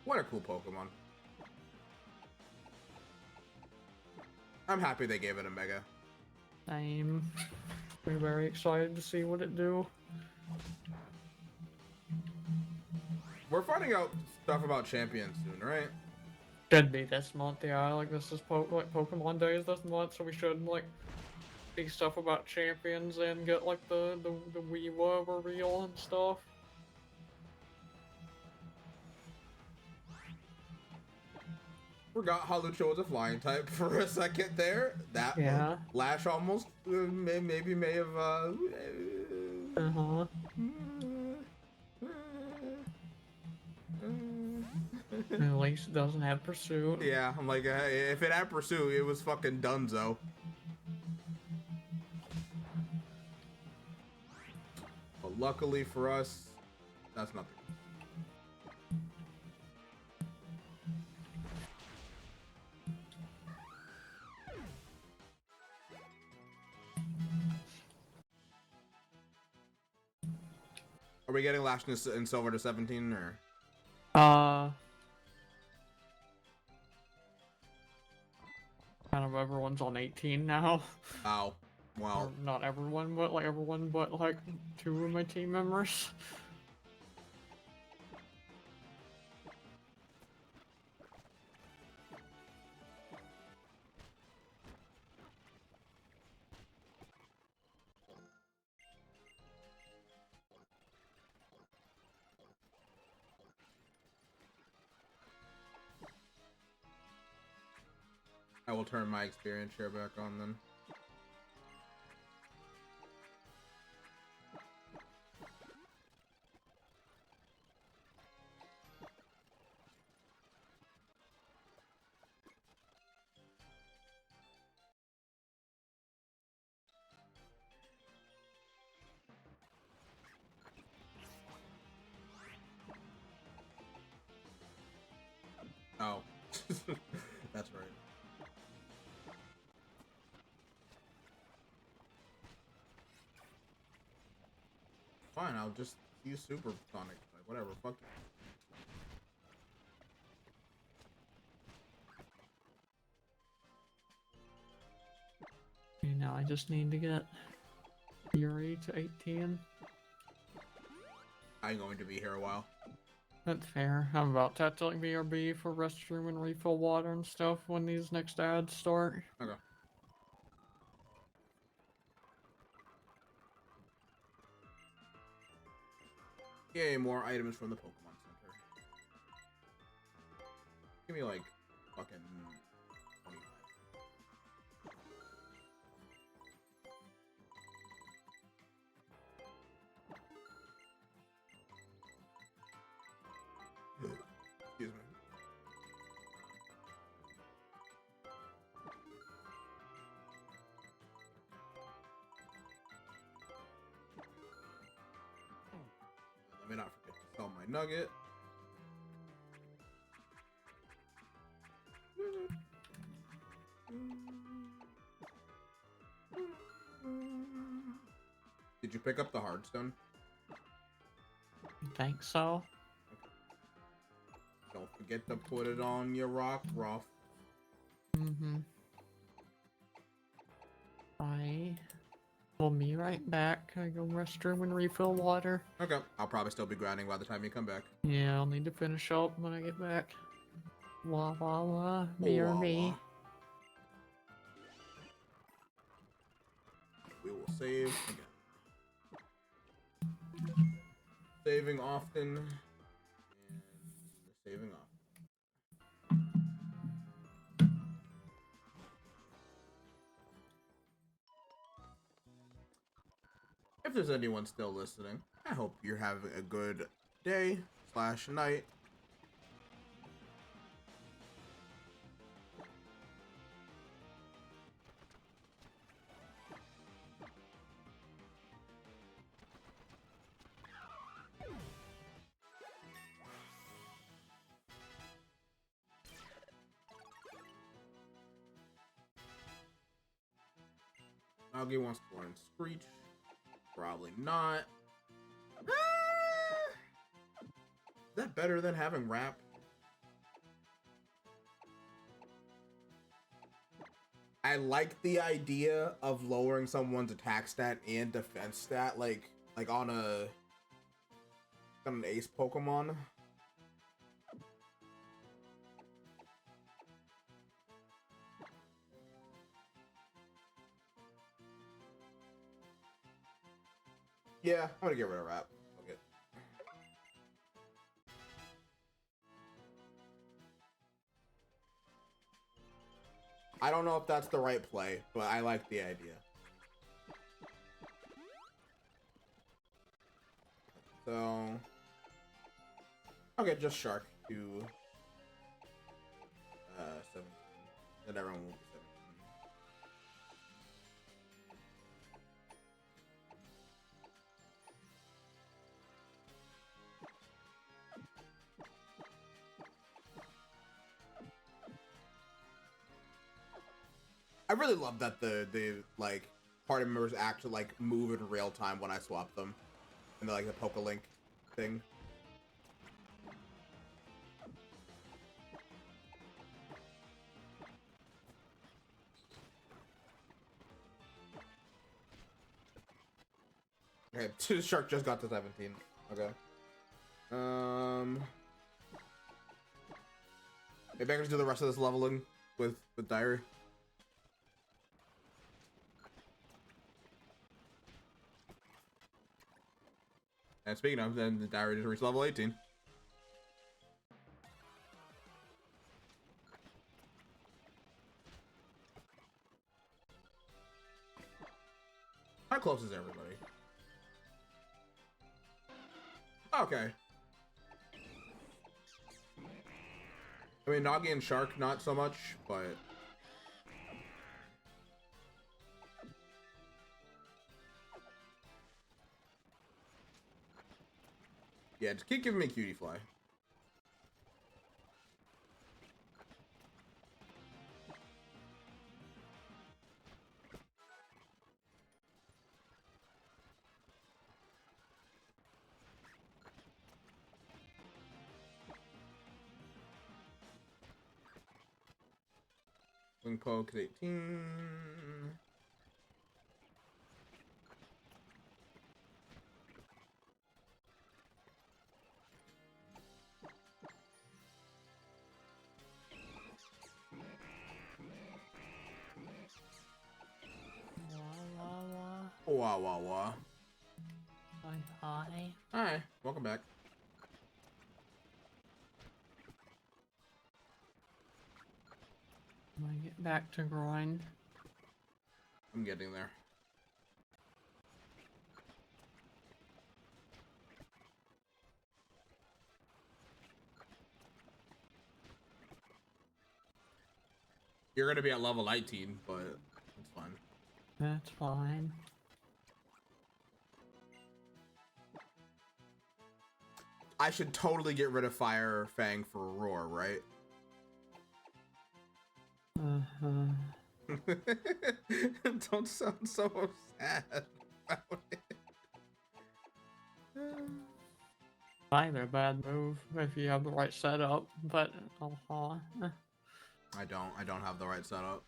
What a cool Pokemon. I'm happy they gave it a Mega. I'm very excited to see what it do. We're finding out stuff about champions soon, right? Should be this month, yeah. Like this is like Pokemon Days this month, so we should like see stuff about champions and get like the Weewa reveal and stuff. Forgot Halucho was a flying type for a second there. That Yeah. Lash almost maybe may have. Uh-huh. At least it doesn't have pursuit. Yeah, I'm like, if it had pursuit, it was fucking Dunzo. But luckily for us, that's nothing. Are we getting Lash in silver to 17 or? Kind of everyone's on 18 now. Oh, Or well. not everyone, but like everyone but like 2 of my team members. I will turn my experience share back on then. Oh, that's right. Fine, I'll just use Super Sonic. Like, whatever, fuck you. You know, I just need to get Yuri to 18. I'm going to be here a while. That's fair. I'm about to have to like BRB for restroom and refill water and stuff when these next ads start. Okay. Yay, more items from the Pokemon Center. Give me like fucking 25. Excuse me. Let me not forget to sell my nugget. Did you pick up the Hardstone? Think so? Don't forget to put it on your rock ruff. Mm-hmm. I will be right back. I go restroom and refill water. Okay. I'll probably still be grinding by the time you come back. Yeah, I'll need to finish up when I get back. Wah wah wah. BRB. We will save again. Saving often. And saving often. If there's anyone still listening, I hope you're having a good day / night. Nagi wants to learn Screech. Probably not. Is that better than having Rap? I like the idea of lowering someone's attack stat and defense stat, like on an ace Pokemon. Yeah, I'm gonna get rid of Rap. Okay. I don't know if that's the right play, but I like the idea. So, okay, just Shark to 17. Then everyone will be 17. I really love that the like party members actually like move in real time when I swap them, and like the Pokelink thing. Okay, Shark just got to 17. Okay. Maybe I can just do the rest of this leveling with Diary. And speaking of, then the Diary just reached level 18. How close is everybody? Okay. I mean, Nagi and Shark, not so much, but... yeah, just keep giving me Cutie Fly. Wing Poke is 18. Wah wah wah. Hi. Hi, welcome back. I'm gonna get back to grind. I'm getting there. You're gonna be at level 19, but it's fine. That's fine. I should totally get rid of Fire Fang for Roar, right? Don't sound so sad about it. Either bad move if you have the right setup, but I don't have the right setup.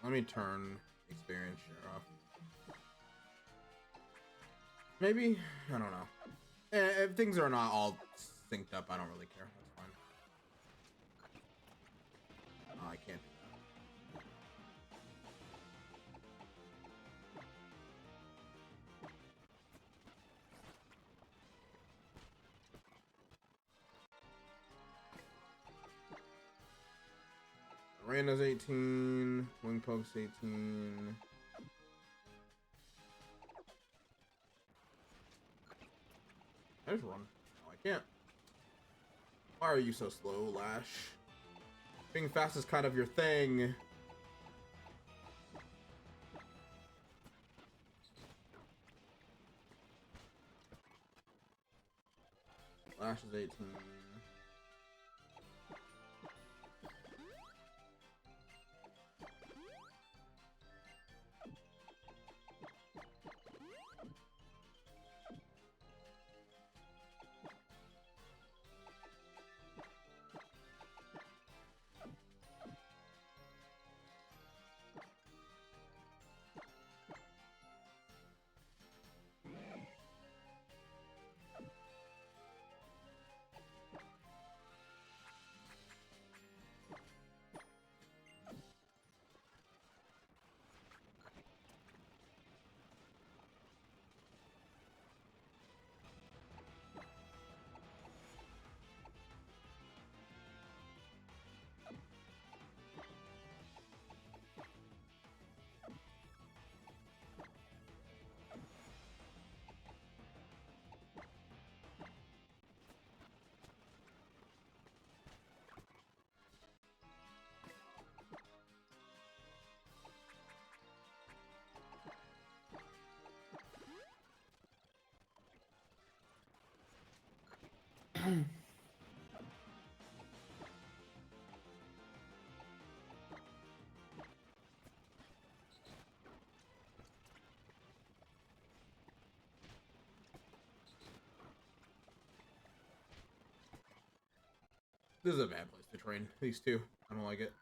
Let me turn experience share off. Maybe? I don't know. If things are not all synced up, I don't really care. That's fine. Oh, I can't do that. Reina's 18. Wingpoke's 18. I just run. No, I can't. Why are you so slow, Lash? Being fast is kind of your thing. Lash is 18. This is a bad place to train. These two. I don't like it.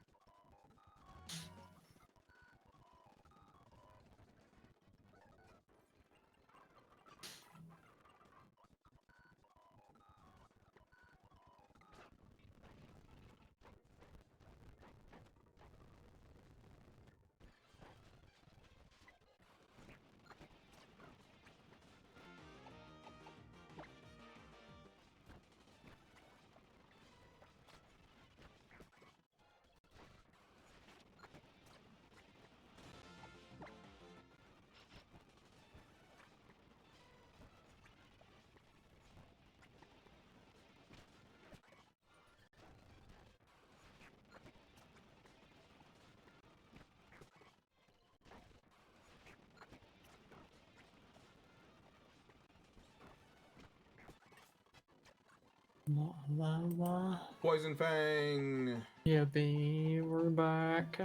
Poison Fang. Yeah, B, we're back.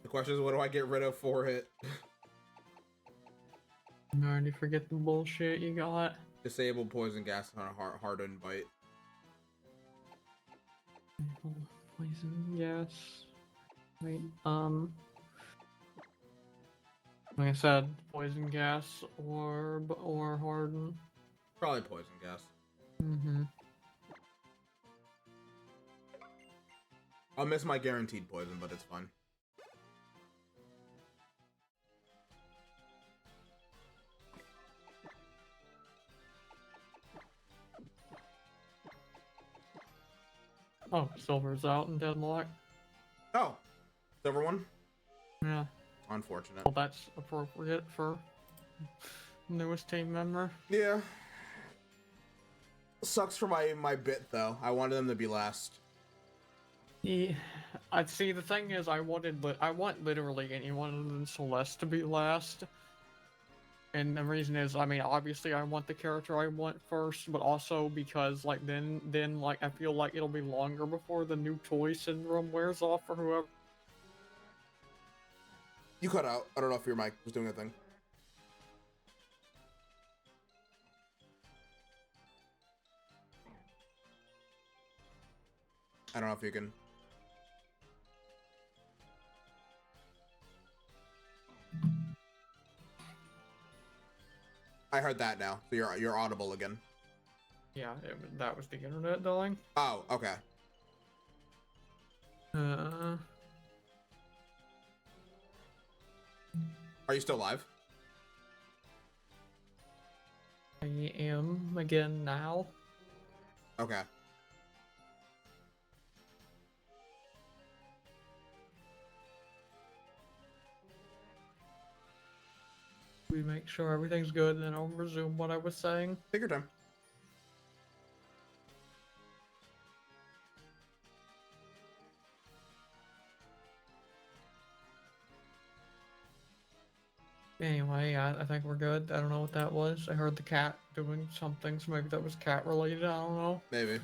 The question is, what do I get rid of for it? I already forget the bullshit you got. Disable poison gas on a hardened bite. Poison gas. Wait, like I said, poison gas, orb, or harden. Probably poison gas. Mm-hmm. I'll miss my guaranteed poison, but it's fine. Oh, silver's out in deadlock. Oh, silver one? Yeah. Unfortunate. Well, that's appropriate for newest team member. Yeah. Sucks for my bit, though. I wanted them to be last. Yeah, I'd see. The thing is, I want literally anyone other than Celeste to be last, and the reason is, I mean, obviously, I want the character I want first, but also because, like, then, like, I feel like it'll be longer before the new toy syndrome wears off for whoever. You cut out. I don't know if your mic was doing a thing. I don't know if you can. I heard that now. So you're audible again. Yeah, that was the internet dying. Oh, okay. Are you still live? I am again now. Okay. We make sure everything's good, and then I'll resume what I was saying. Take your time. Anyway, I think we're good. I don't know what that was. I heard the cat doing something, so maybe that was cat related. I don't know. Maybe.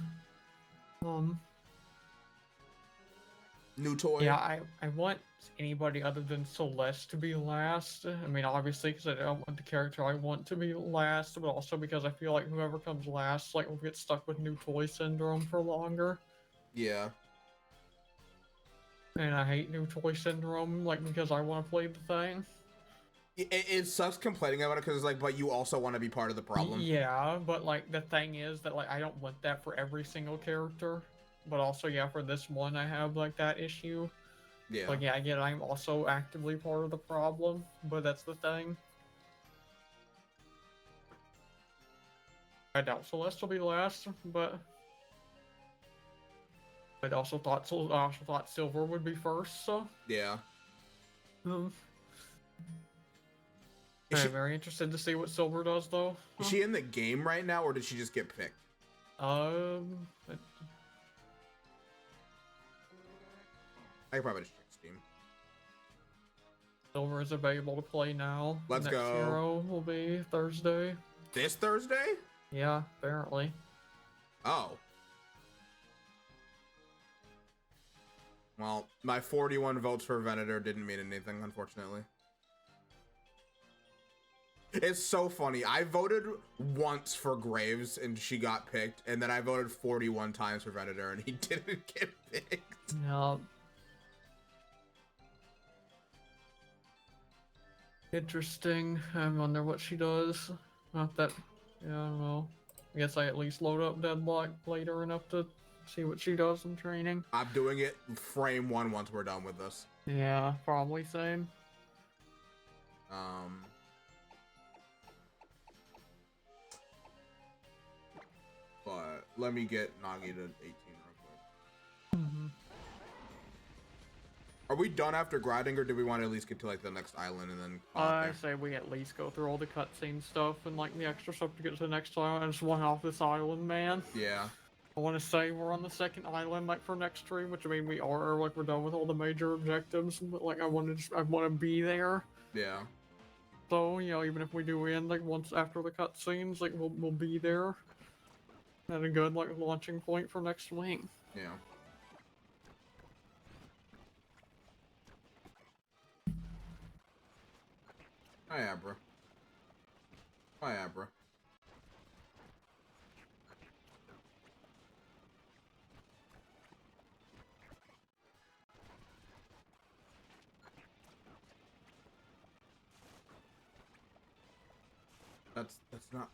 New toy. Yeah, I want anybody other than Celeste to be last. I mean, obviously, because I don't want the character I want to be last, but also because I feel like whoever comes last, like, will get stuck with new toy syndrome for longer. Yeah. And I hate new toy syndrome, like, because I want to play the thing. It sucks complaining about it because it's like, but you also want to be part of the problem. Yeah, but, like, the thing is that, like, I don't want that for every single character. But also, yeah, for this one, I have, like, that issue. Yeah. Like, yeah, again, I'm also actively part of the problem, but that's the thing. I doubt Celeste will be last, but I also thought Silver would be first, so. Yeah. I'm very interested to see what Silver does, though. Is she in the game right now, or did she just get picked? I probably just check Steam. Silver is available to play now. Let's Next go. Hero will be Thursday. This Thursday? Yeah, apparently. Oh. Well, my 41 votes for Venator didn't mean anything, unfortunately. It's so funny. I voted once for Graves and she got picked, and then I voted 41 times for Venator and he didn't get picked. Yeah. Interesting. I wonder what she does. Not that. Yeah, I don't know. I guess I at least load up Deadlock later enough to see what she does in training. I'm doing it frame 1 once we're done with this. Yeah, probably same. But let me get Nagi to 18 real quick. Are we done after grinding, or do we want to at least get to like the next island and then call it I there? say we at least go through all the cutscene stuff and like the extra stuff to get to the next island. I just want off this island, man. Yeah. I want to say we're on the second island, like for next stream, which I mean we are. Like we're done with all the major objectives, but like I want to be there. Yeah. So you know, even if we do end like once after the cutscenes, like we'll be there at a good like launching point for next week. Yeah. Hi, Abra. Hi, Abra. That's not.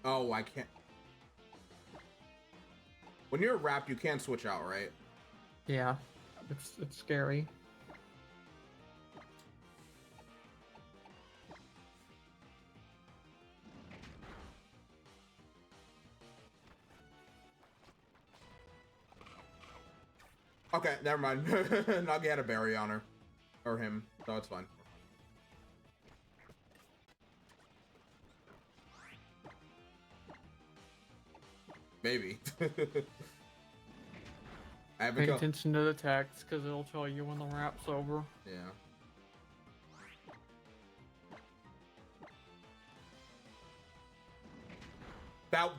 Oh, I can't. When you're wrapped, you can't switch out, right? Yeah, it's scary. Okay, never mind. Nagi had a berry on her. Or him, so it's fine. Maybe. I haven't Pay killed. attention to the text because it'll tell you when the wrap's over. Yeah.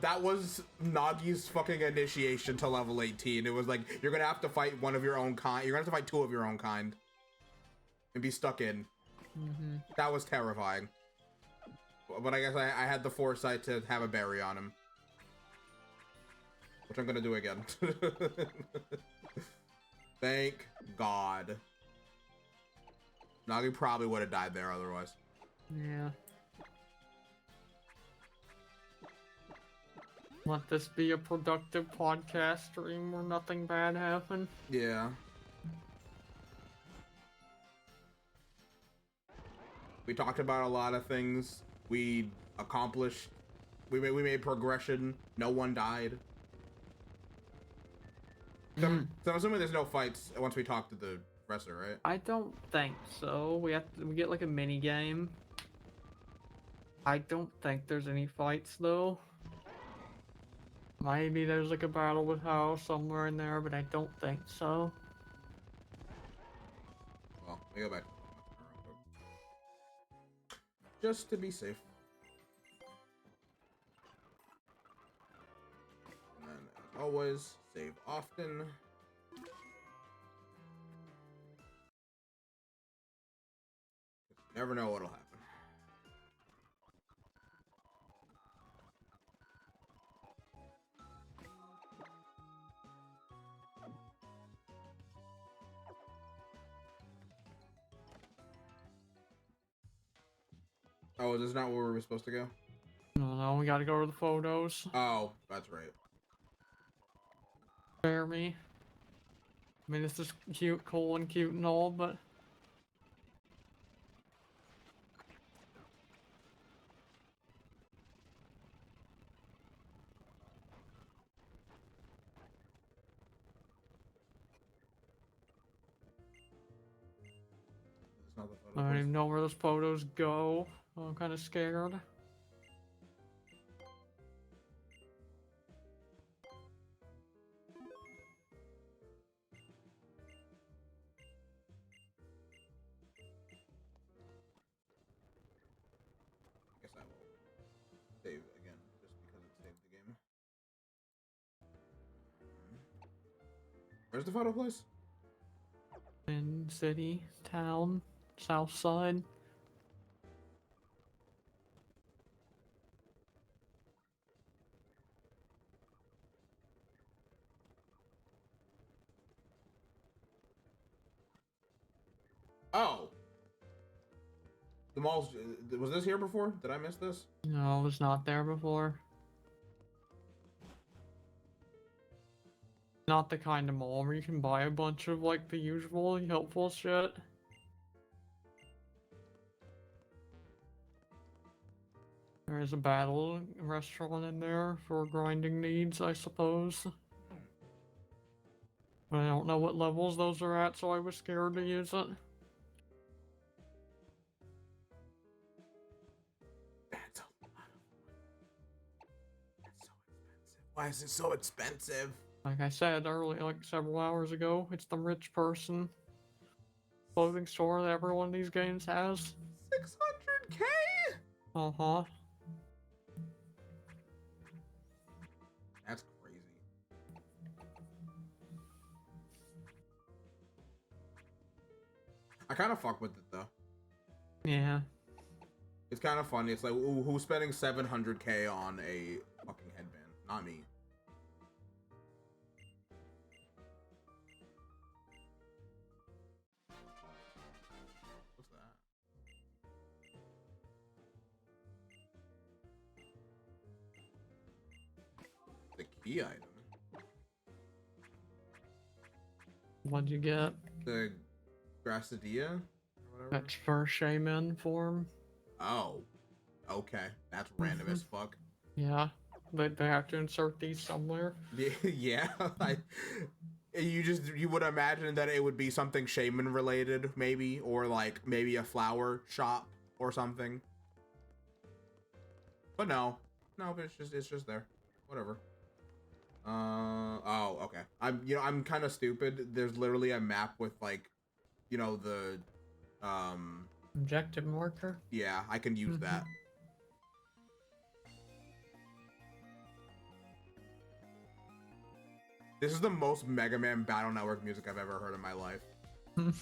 That was Nagi's fucking initiation to level 18. It was like, you're gonna have to fight one of your own kind. You're gonna have to fight 2 of your own kind. And be stuck in. That was terrifying. But I guess I had the foresight to have a berry on him. Which I'm gonna do again. Thank God. Nagi probably would have died there otherwise. Yeah. Let this be a productive podcast stream where nothing bad happened. Yeah. We talked about a lot of things. We accomplished. We made progression. No one died. So I'm assuming there's no fights once we talk to the wrestler, right? I don't think so. We get like a mini game. I don't think there's any fights though. Maybe there's like a battle with Hao somewhere in there, but I don't think so. Well, let me go back. Just to be safe. And then, as always, save often. You never know what'll happen. Oh, is this not where we were supposed to go? No, we gotta go to the photos. Oh, that's right. Spare me. I mean, this is cute, cool, and cute and all, but It's not the photo I don't place. even know where those photos go. I'm kind of scared. Where's the photo place? In city, town, south side. Oh. The mall's... Was this here before? Did I miss this? No, I was not there before. Not the kind of mall where you can buy a bunch of like the usual helpful shit. There is a battle restaurant in there for grinding needs, I suppose. But I don't know what levels those are at, so I was scared to use it. That's a lot of money. That's so expensive. Why is it so expensive? Like I said earlier, like several hours ago, it's the rich person clothing store that every one of these games has. 600K? Uh-huh. That's crazy. I kind of fuck with it though. Yeah. It's kind of funny. It's like, ooh, who's spending 700K on a fucking headband? Not me. What's that? The key item. What'd you get? The Grassadilla? Or whatever. That's for shaman form. Oh. Okay. That's random as fuck. Yeah. They have to insert these somewhere. Yeah. You would imagine that it would be something shaman related, maybe, or like maybe a flower shop or something. But no. No, but it's just there. Whatever. Oh, okay. I'm kind of stupid. There's literally a map with like, the Objective marker. yeah, I can use that. This is the most Mega Man Battle Network music I've ever heard in my life. Did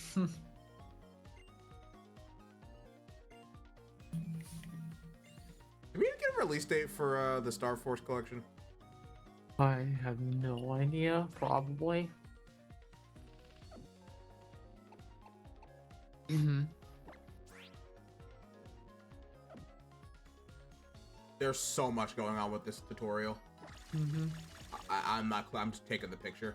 we get a release date for the Star Force collection? I have no idea. Probably. There's so much going on with this tutorial. I'm just taking the picture.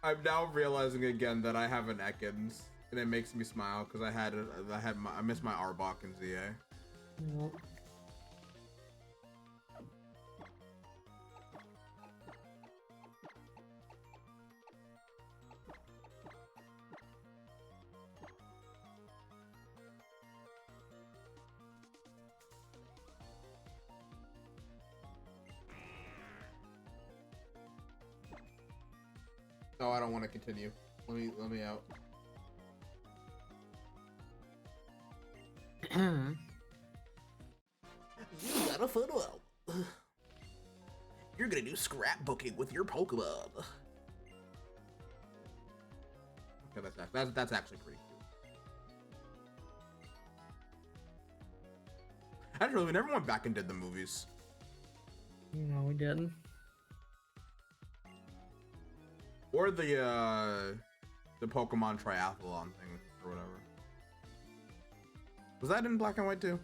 I'm now realizing again that I have an Ekans, and it makes me smile because I missed my Arbok in ZA. Yep. Oh, I don't want to continue. Let me out. You got a photo album. You're gonna do scrapbooking with your Pokemon. Okay, that's actually pretty cute. Actually, we never went back and did the movies. No, we didn't. Or the Pokemon triathlon thing or whatever. Was that in black and white too?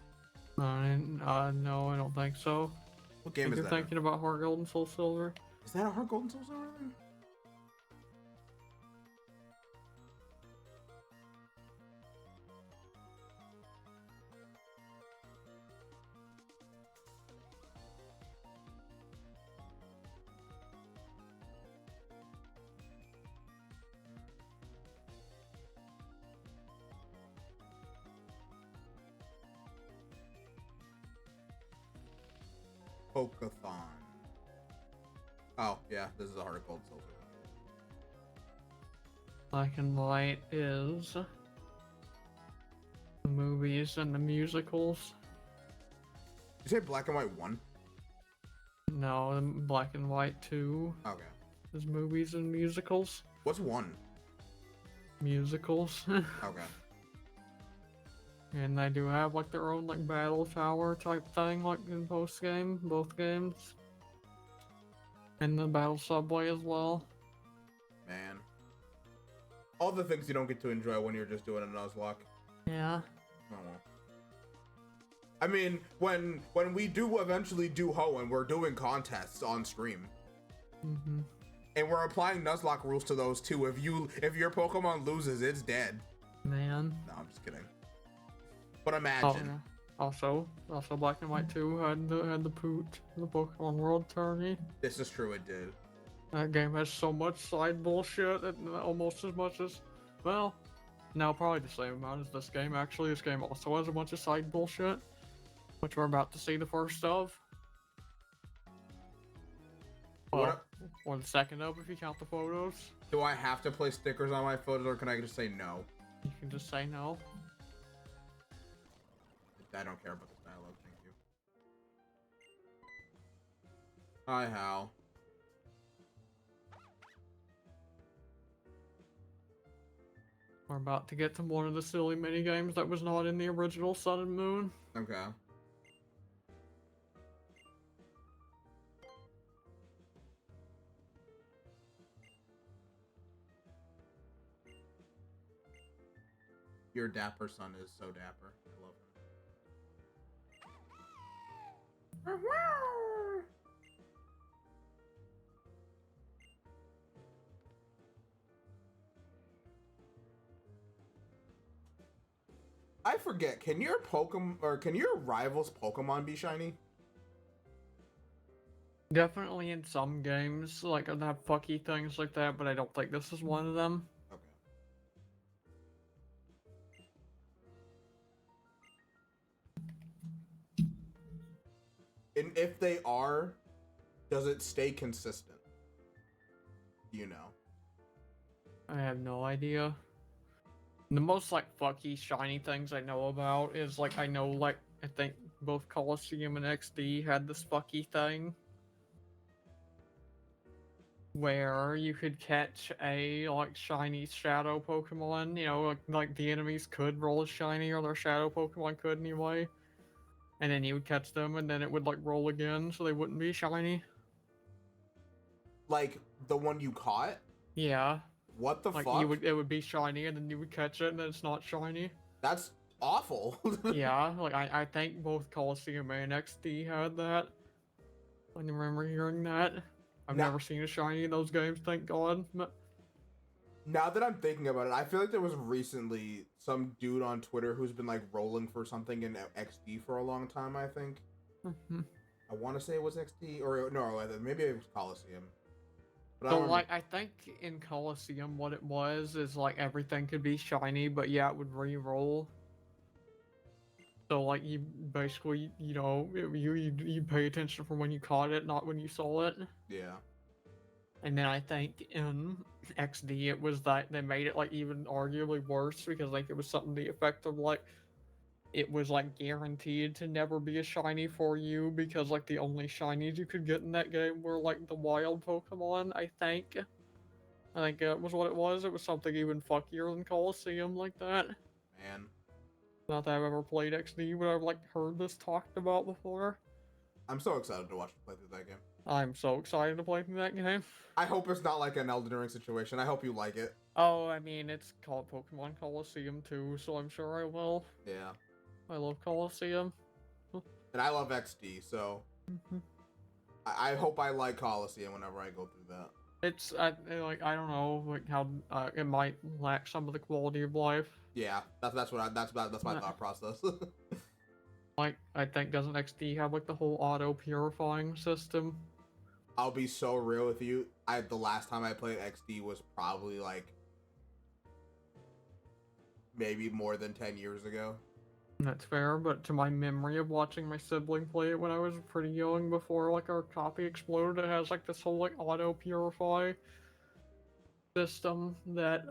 No, I don't think so. What game is You're that? thinking about Heart Gold and Soul Silver? Is that a Heart Gold and Soul Silver thing? Pokeathon. Oh, yeah, this is a Heart Gold Silver. Black and White is the movies and the musicals. You say Black and White 1? No, Black and White 2. Okay. There's movies and musicals. What's 1? Musicals. Okay. And they do have like their own like battle tower type thing, like in both games. And the battle subway as well. Man. All the things you don't get to enjoy when you're just doing a Nuzlocke. Yeah. Oh well. I mean, when we do eventually do Hoenn, we're doing contests on stream. Mm-hmm. And we're applying Nuzlocke rules to those too. If your Pokemon loses, it's dead. Man. No, I'm just kidding. But imagine. Oh, yeah. Also Black and White 2 had the Poot, the Pokemon World Tourney. This is true, it did. That game has so much side bullshit, almost as much as, well, no, probably the same amount as this game. Actually, this game also has a bunch of side bullshit, which we're about to see the first of. Well, or the second of if you count the photos. Do I have to place stickers on my photos, or can I just say no? You can just say no. I don't care about this dialogue, thank you. Hi, Hal. We're about to get to one of the silly mini games that was not in the original Sun and Moon. Okay. Your dapper son is so dapper. I love him. I forget. Can your rivals Pokemon be shiny? Definitely in some games, like they have fucky things like that, but I don't think this is one of them. Okay. And if they are, does it stay consistent? You know. I have no idea. The most like fucky shiny things I know about is like I think both Coliseum and XD had this fucky thing where you could catch a like shiny shadow Pokemon, you know, like the enemies could roll a shiny or their shadow Pokemon could anyway. And then you would catch them and then it would like roll again so they wouldn't be shiny. Like the one you caught? Yeah. What the like fuck? It would be shiny and then you would catch it and then it's not shiny. That's awful. Yeah, like I think both Coliseum and XD had that. I remember hearing that. I've never seen a shiny in those games, thank God. Now that I'm thinking about it, I feel like there was recently some dude on Twitter who's been like rolling for something in XD for a long time, I think. I want to say it was XD, or no, maybe it was Coliseum. But So like I think in Coliseum what it was is like everything could be shiny, but yeah, it would re-roll. So like you basically, you know, you pay attention from when you caught it, not when you saw it. Yeah. And then I think in XD it was that they made it like even arguably worse because like it was something to the effect of like it was like guaranteed to never be a shiny for you because like the only shinies you could get in that game were like the wild Pokemon, I think. I think that was what it was. It was something even fuckier than Coliseum like that. Man. Not that I've ever played XD, but I've like heard this talked about before. I'm so excited to watch you play through that game. I'm so excited to play through that game. I hope it's not like an Elden Ring situation. I hope you like it. Oh, I mean, it's called Pokemon Coliseum too, so I'm sure I will. Yeah. I love Coliseum. And I love XD, so I hope I like Coliseum whenever I go through that. It's like I don't know like how it might lack some of the quality of life. Yeah, that's my thought process. Like I think doesn't XD have like the whole auto purifying system? I'll be so real with you. The last time I played XD was probably like maybe more than 10 years ago. That's fair, but to my memory of watching my sibling play it when I was pretty young before like our copy exploded, it has like this whole like auto purify system that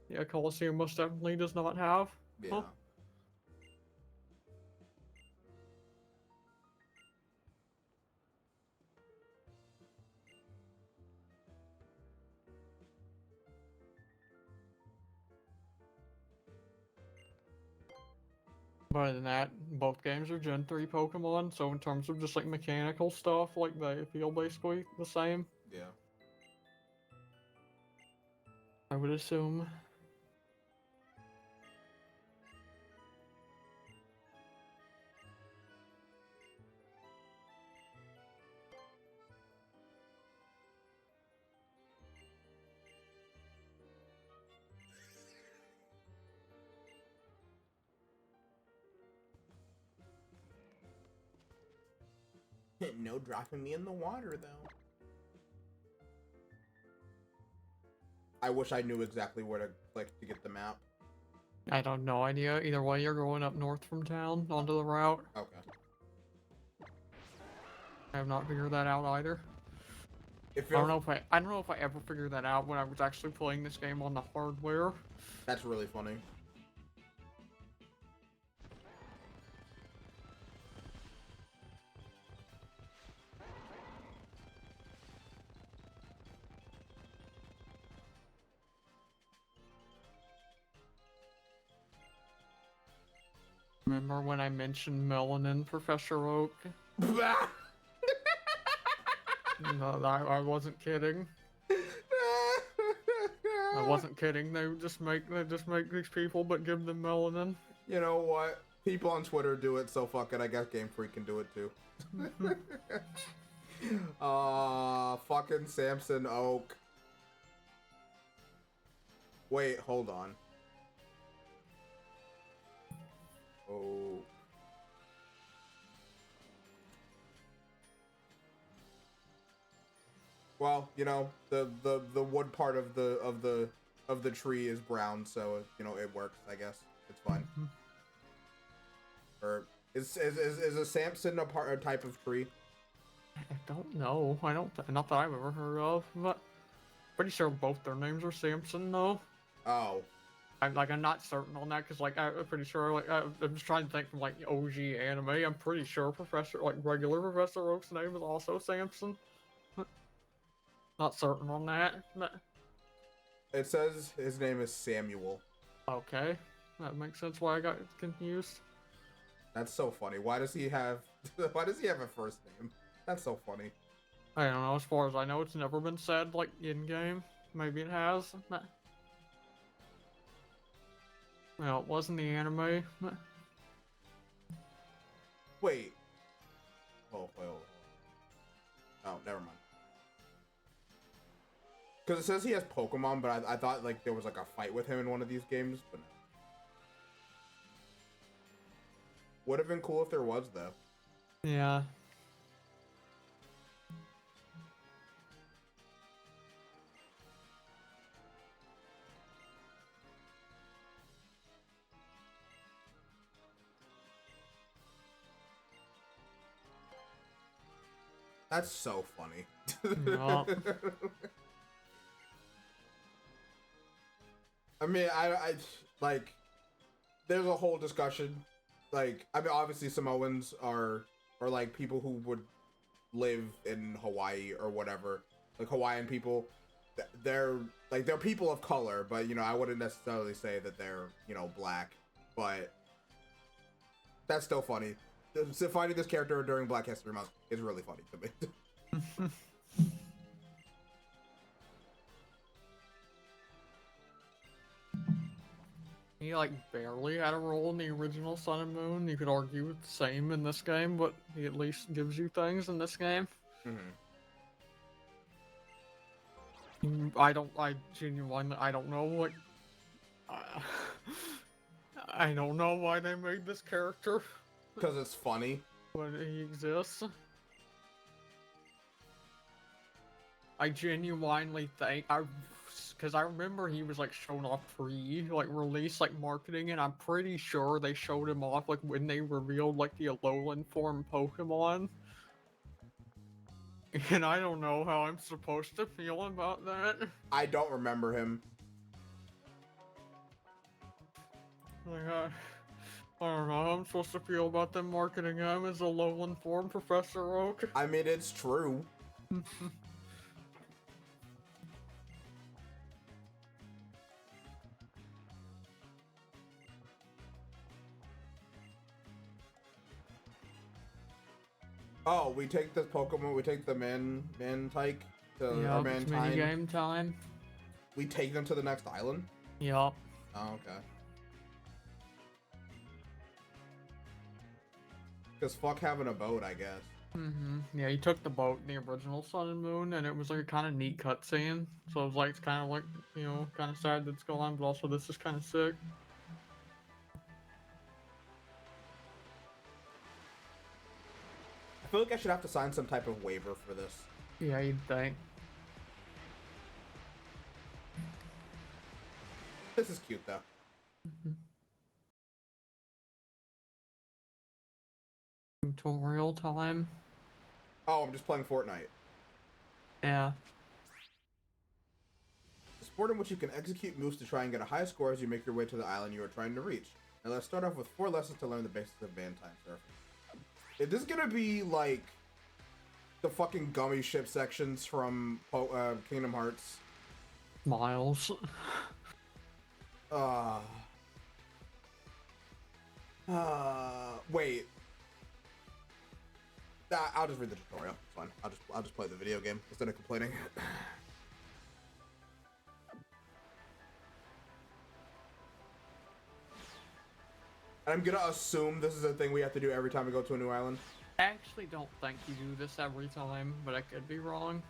yeah, Coliseum most definitely does not have. Yeah. Huh? But other than that, both games are Gen 3 Pokemon, so in terms of just like mechanical stuff, like they feel basically the same, Yeah. I would assume. No dropping me in the water, though. I wish I knew exactly where to click to get the map. I have no idea. Either way, you're going up north from town onto the route. Okay. I have not figured that out either. If I don't know if I ever figured that out when I was actually playing this game on the hardware. That's really funny. Remember when I mentioned melanin, Professor Oak? No, I wasn't kidding. I wasn't kidding. They just make these people, but give them melanin. You know what? People on Twitter do it, so fuck it. I guess Game Freak can do it too. Fucking Samson Oak. Wait, hold on. Oh. Well, you know, the wood part of the tree is brown, so you know it works. I guess it's fine. Or is a Samson a type of tree? I don't know. I don't. Not that I've ever heard of, but pretty sure both their names are Samson though. Oh. I'm not certain on that because I'm pretty sure I'm just trying to think from like OG anime. I'm pretty sure regular Professor Oak's name is also Samson. Not certain on that. But It says his name is Samuel. okay, that makes sense why I got confused. That's so funny. Why does he have a first name? That's so funny. I don't know. As far as I know, it's never been said like in game. Maybe it has. Well, it wasn't the anime. Wait. Oh, oh, never mind. Because it says he has Pokemon, but I thought like there was like a fight with him in one of these games, but no. Would have been cool if there was though. Yeah. That's so funny. Yeah. I mean, I like. There's a whole discussion. Like, I mean, obviously Samoans are like people who would live in Hawaii or whatever. Like Hawaiian people, they're people of color, but you know, I wouldn't necessarily say that they're, you know, black. But that's still funny. So finding this character during Black History Month is really funny to me. He like barely had a role in the original Sun and Moon. You could argue it's the same in this game, but he at least gives you things in this game. I genuinely, I don't know, like, I don't know why they made this character. Because it's funny. But he exists. I genuinely think because I remember he was like shown off release like marketing, and I'm pretty sure they showed him off like when they revealed like the Alolan form Pokemon. And I don't know how I'm supposed to feel about that. I don't remember him. Like, I don't know how I'm supposed to feel about them marketing him as a Alolan form Professor Oak. I mean, it's true. Oh, we take this Pokemon. We take the Mantike to or Yeah, it's Mantine. minigame time. We take them to the next island. Yup. Oh, okay. Because fuck having a boat, I guess. Yeah, he took the boat in the original Sun and Moon, and it was like a kind of neat cutscene. So it was like, it's kind of like, you know, kind of sad that it's gone, but also this is kind of sick. I feel like I should have to sign some type of waiver for this. Yeah, you'd think. This is cute though. Tutorial time. Oh, I'm just playing Fortnite. Yeah. A sport in which you can execute moves to try and get a high score as you make your way to the island you are trying to reach. Now let's start off with 4 lessons to learn the basics of Mantine surfing. Is this gonna be like the fucking gummy ship sections from Kingdom Hearts? Miles. Wait. I'll just read the tutorial. It's fine. I'll just play the video game instead of complaining. I'm gonna assume this is a thing we have to do every time we go to a new island. I actually don't think you do this every time, but I could be wrong.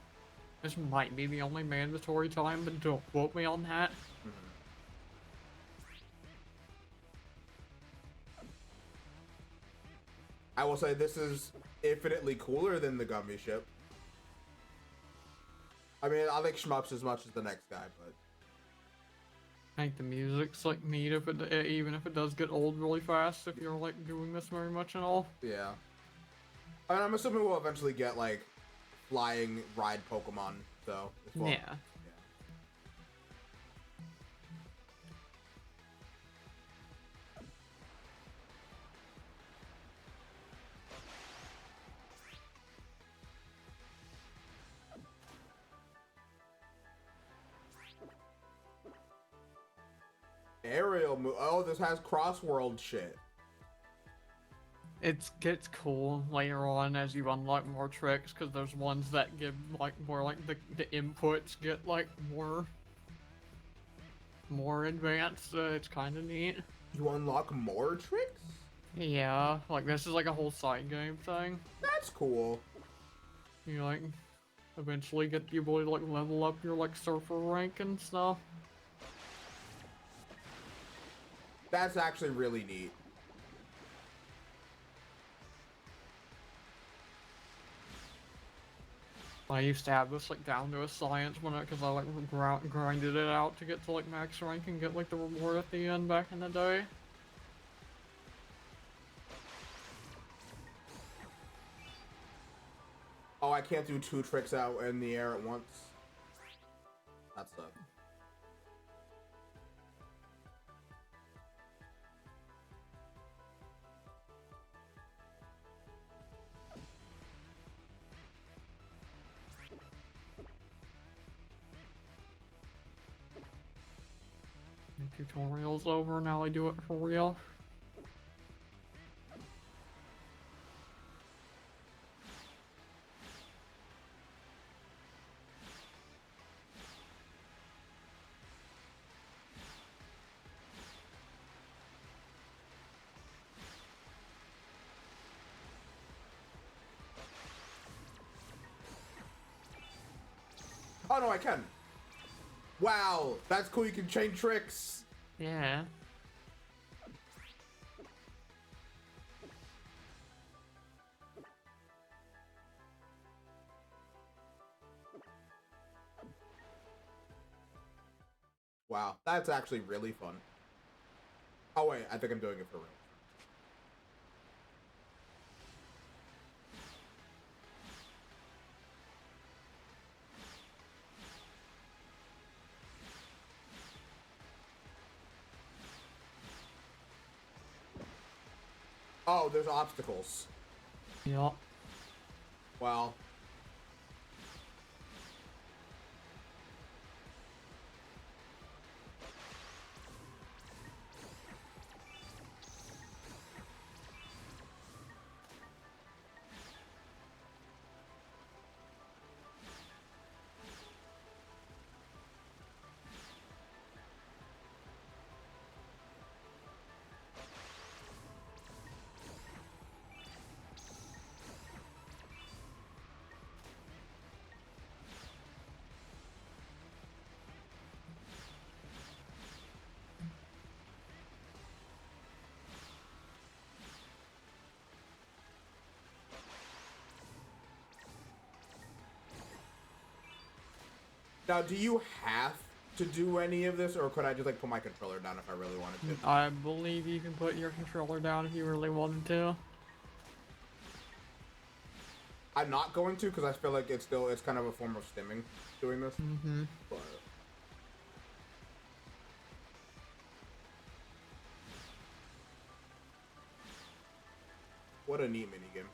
This might be the only mandatory time, but don't quote me on that. I will say this is infinitely cooler than the gummy ship. I mean, I like shmups as much as the next guy, but I think the music's like neat if it, even if it does get old really fast if you're like doing this very much and all. yeah. I mean, I'm assuming we'll eventually get like flying ride Pokemon, so as well. Yeah. Aerial move. Oh, this has cross-world shit. It gets cool later on as you unlock more tricks, because there's ones that give like more like the inputs get like more advanced. It's kind of neat. You unlock more tricks? Yeah, like this is like a whole side game thing. That's cool. You like eventually get the ability to like level up your like surfer rank and stuff. That's actually really neat. I used to have this like down to a science when because I like grinded it out to get to like max rank and get like the reward at the end back in the day. Oh, I can't do 2 tricks out in the air at once. That sucks. The tutorial's over, now I do it for real. Oh no, I can. Wow, that's cool. You can chain tricks. Yeah. Wow, that's actually really fun. Oh wait, I think I'm doing it for real. Oh, there's obstacles. Yup. Well. Now, do you have to do any of this, or could I just like put my controller down if I really wanted to? I believe you can put your controller down if you really wanted to. I'm not going to because I feel like it's kind of a form of stimming doing this. Mm-hmm. But what a neat minigame.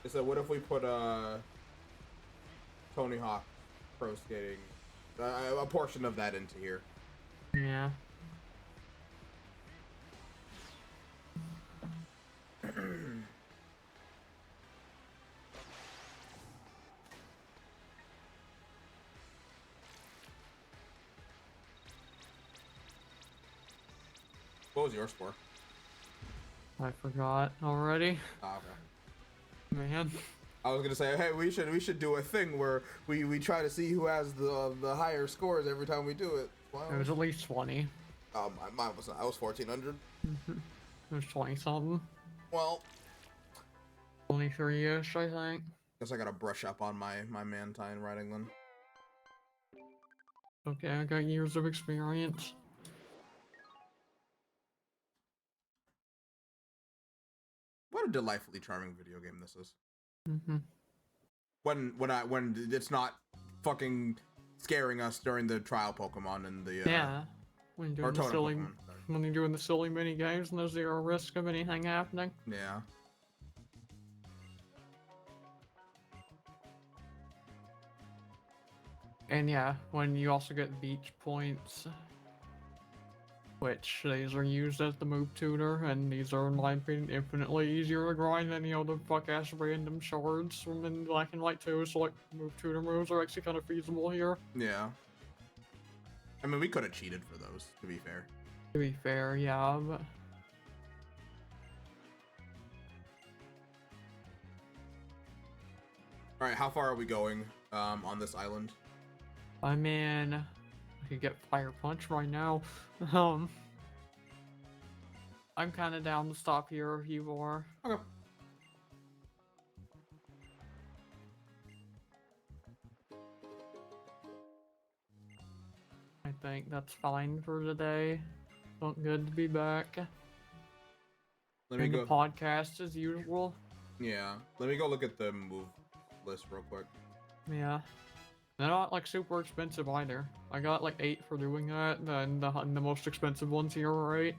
So what if we put Tony Hawk Pro Skating, a portion of that into here? Yeah. What was your score? I forgot already. Ah, okay. Man. I was gonna say, hey, we should do a thing where we try to see who has the higher scores every time we do it. Wow. It was at least 20. Mine was I was 1400. It was 20 something. Well, 23-ish, I think. guess I gotta brush up on my man-time writing then. Okay, I got years of experience. What a delightfully charming video game this is. Mm-hmm. When it's not fucking scaring us during the trial Pokemon and the Yeah. When you're or doing the totem silly, Pokemon. Sorry. when you're doing the silly mini games and there's zero risk of anything happening. Yeah. And yeah, when you also get beach points, which these are used as the move tutor, and these are, in my opinion, infinitely easier to grind than, the fuck-ass random shards from in Black and White 2, so, like, move tutor moves are actually kind of feasible here. Yeah. I mean, we could have cheated for those, to be fair. To be fair, yeah, but... Alright, how far are we going on this island? I'm in... I could get Fire Punch right now. I'm kind of down to stop here if you are. Okay. I think that's fine for today. Felt good to be back. Let me And go. the podcast as usual. Yeah. Let me go look at the move list real quick. Yeah. They're not like super expensive either. I got like 8 for doing that, and the most expensive ones here are 8.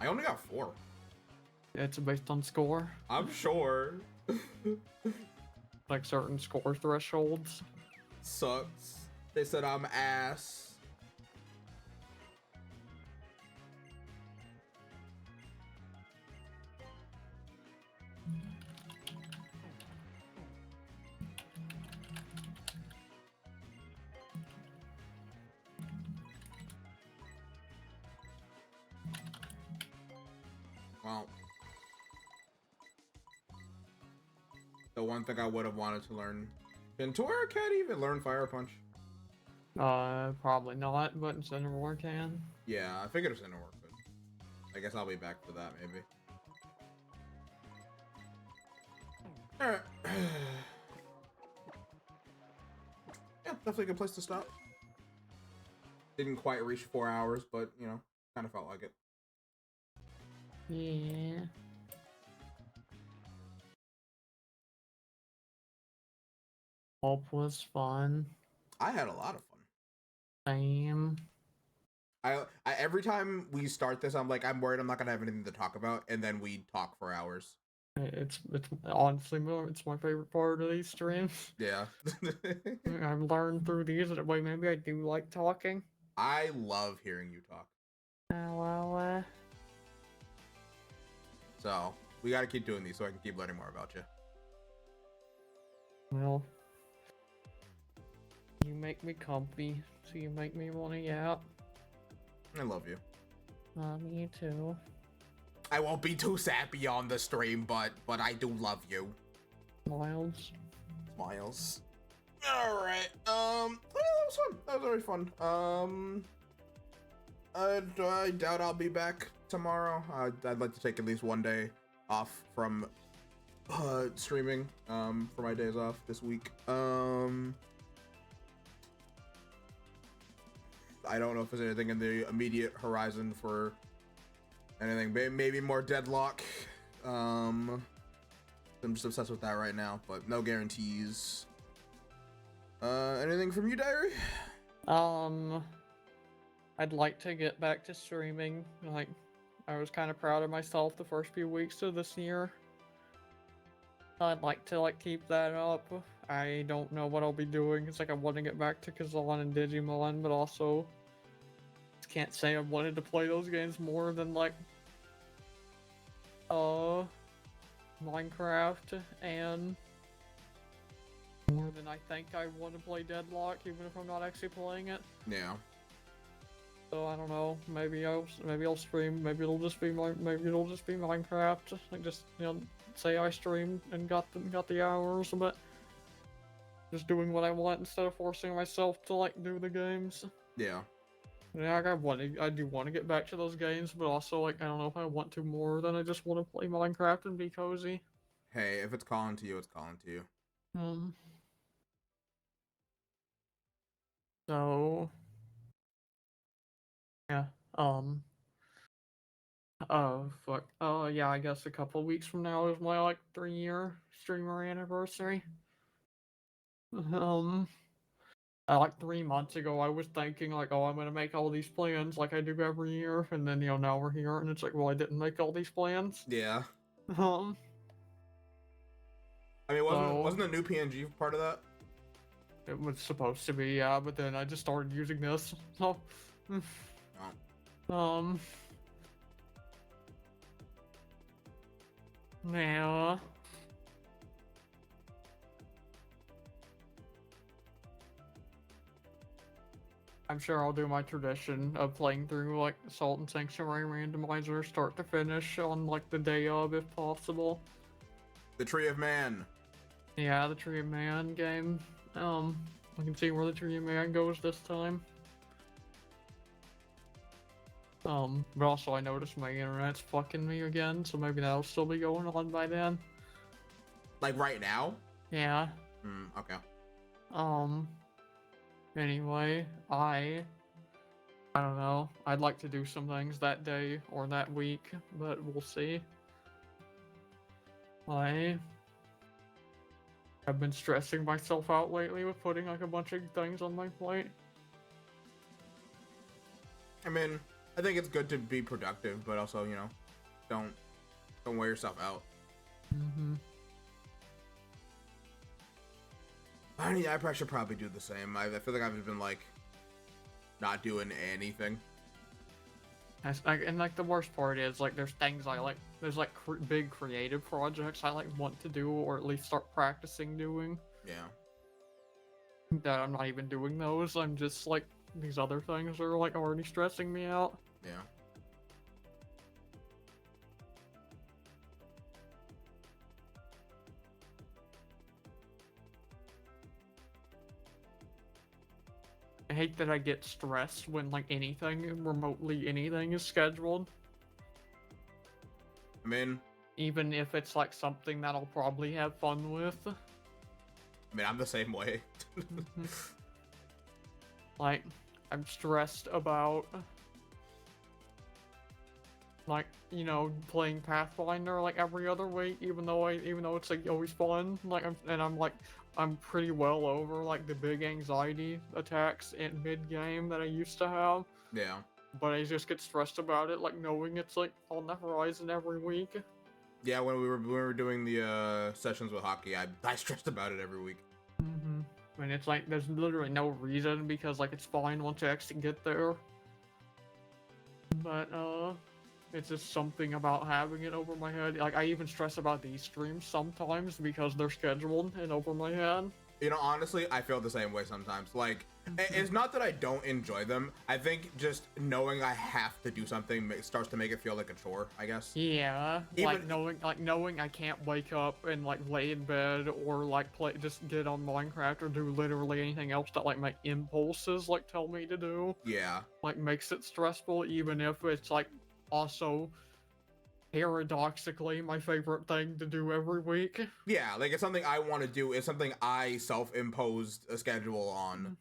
I only got 4. It's based on score, I'm sure. like certain score thresholds. Sucks. They said I'm ass. Well, the one thing I would have wanted to learn. Can Tora Cat even learn Fire Punch? Probably not, but Incineroar can. Yeah, I figured it's gonna work, but I guess I'll be back for that maybe. Alright. Yeah, definitely a good place to stop. Didn't quite reach 4 hours, but kind of felt like it. Yeah. Hope was fun. I had a lot of fun. Same. I every time we start this, I'm like, I'm worried I'm not gonna have anything to talk about, and then we talk for hours. It's honestly it's my favorite part of these streams. Yeah. I've learned through these that way maybe I do like talking. I love hearing you talk. Well, So we gotta keep doing these so I can keep learning more about you. well, you make me comfy, so you make me want to yap. I love you. Me too. I won't be too sappy on the stream, but I do love you. Miles. Miles. All right. That was fun. That was very fun. I doubt I'll be back tomorrow. I'd like to take at least one day off from streaming for my days off this week. I don't know if there's anything in the immediate horizon for anything. Maybe more Deadlock. I'm just obsessed with that right now, but no guarantees. Anything from you, Diary? I'd like to get back to streaming. Like, I was kind of proud of myself the first few weeks of this year. I'd like to keep that up. I don't know what I'll be doing. It's like I want to get back to Kazan and Digimon, but also can't say I've wanted to play those games more than Minecraft, and more than I think I want to play Deadlock, even if I'm not actually playing it. Yeah. So I don't know. Maybe I'll stream. Maybe it'll just be Minecraft. Like, just, you know, say I streamed and got the hours, but just doing what I want instead of forcing myself to do the games. Yeah. Yeah, I do want to get back to those games, but also I don't know if I want to more than I just want to play Minecraft and be cozy. Hey, if it's calling to you, it's calling to you. So yeah. Fuck. Yeah, I guess a couple weeks from now is my 3-year streamer anniversary. Like 3 months ago, I was thinking oh, I'm gonna make all these plans like I do every year, and then now we're here, and it's well, I didn't make all these plans. Yeah. Um. I mean, wasn't the new PNG part of that? It was supposed to be, yeah, but then I just started using this, so. Oh. Yeah. I'm sure I'll do my tradition of playing through Assault and Sanctuary Randomizer start to finish on the day of, if possible. The Tree of Man. Yeah, the Tree of Man game. I can see where the Tree of Man goes this time. But also I noticed my internet's fucking me again, so maybe that'll still be going on by then. Like right now? Yeah. Okay. Anyway, I don't know. I'd like to do some things that day or that week, but we'll see. I've been stressing myself out lately with putting a bunch of things on my plate. I mean, I think it's good to be productive, but also, you know, don't wear yourself out. I mean, I probably should probably do the same. I feel like I've just been not doing anything. And the worst part is there's things there's big creative projects I want to do, or at least start practicing doing. Yeah. That I'm not even doing those. I'm just these other things are already stressing me out. Yeah. I hate that I get stressed when remotely anything is scheduled. I mean, even if it's something that I'll probably have fun with. I mean, I'm the same way. I'm stressed about playing Pathfinder every other week, even though it's always fun. I'm pretty well over the big anxiety attacks in mid-game that I used to have. Yeah. But I just get stressed about it, knowing it's on the horizon every week. Yeah, when we were doing the sessions with hockey, I stressed about it every week. And it's there's literally no reason, because it's fine once you actually get there. But it's just something about having it over my head. I even stress about these streams sometimes because they're scheduled and over my head. You know, honestly, I feel the same way sometimes. Like, it's not that I don't enjoy them. I think just knowing I have to do something starts to make it feel like a chore, I guess. Yeah, Even- like knowing I can't wake up and like lay in bed or like play, just get on Minecraft or do literally anything else that like my impulses like tell me to do. Yeah. Like makes it stressful, even if it's like also paradoxically my favorite thing to do every week. Yeah, like it's something I want to do. It's something I self-imposed a schedule on.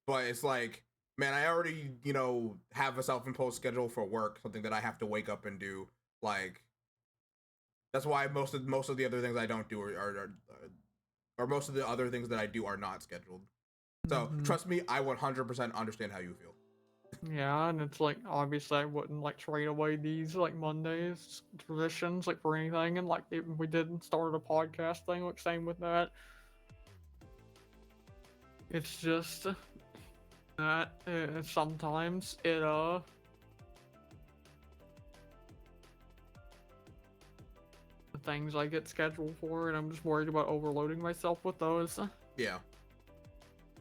But it's like, man, I already, you know, have a self-imposed schedule for work, something that I have to wake up and do. Like, that's why most of the other things I don't do or most of the other things that I do are not scheduled. So trust me, I 100% understand how you feel. Yeah, and it's like obviously I wouldn't like trade away these like Mondays traditions like for anything, and like even we did start a podcast thing, like same with that. It's just that sometimes it the things I get scheduled for, and I'm just worried about overloading myself with those. Yeah,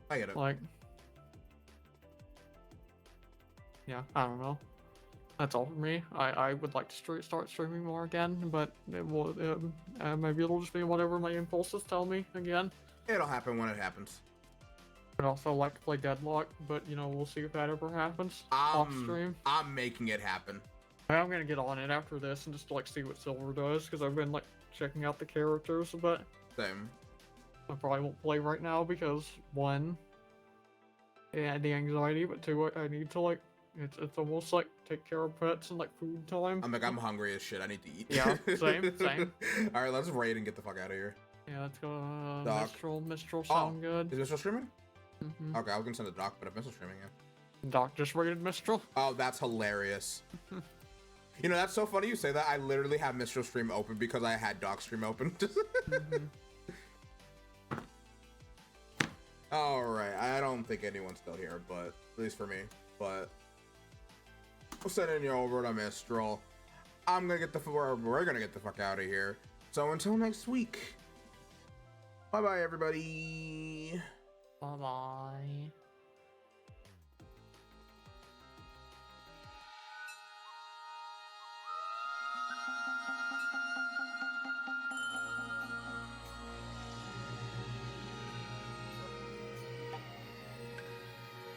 I get it. Like, yeah, I don't know. That's all for me. I would like to start streaming more again, but it will maybe it'll just be whatever my impulses tell me again. It'll happen when it happens. I'd also like to play Deadlock, but you know, we'll see if that ever happens off stream. I'm making it happen. I'm gonna get on it after this and just like see what Silver does, because I've been like checking out the characters, but Same. I probably won't play right now because one, yeah, the anxiety, but two, I need to like it's almost like take care of pets and like food time. I'm hungry as shit. I need to eat. Yeah, same. All right, let's raid and get the fuck out of here. Yeah, let's go. Doc. Mistral sound good. Is Mistral streaming? Mm-hmm. Okay, I was gonna send a doc, but if Mistral streaming, yeah. Doc just rated Mistral. Oh, that's hilarious. You know, that's so funny you say that. I literally have Mistral stream open because I had doc stream open. All right, I don't think anyone's still here, but at least for me. But we'll send in you over to Mistral. We're gonna get the fuck out of here. So until next week. Bye bye, everybody. Bye bye.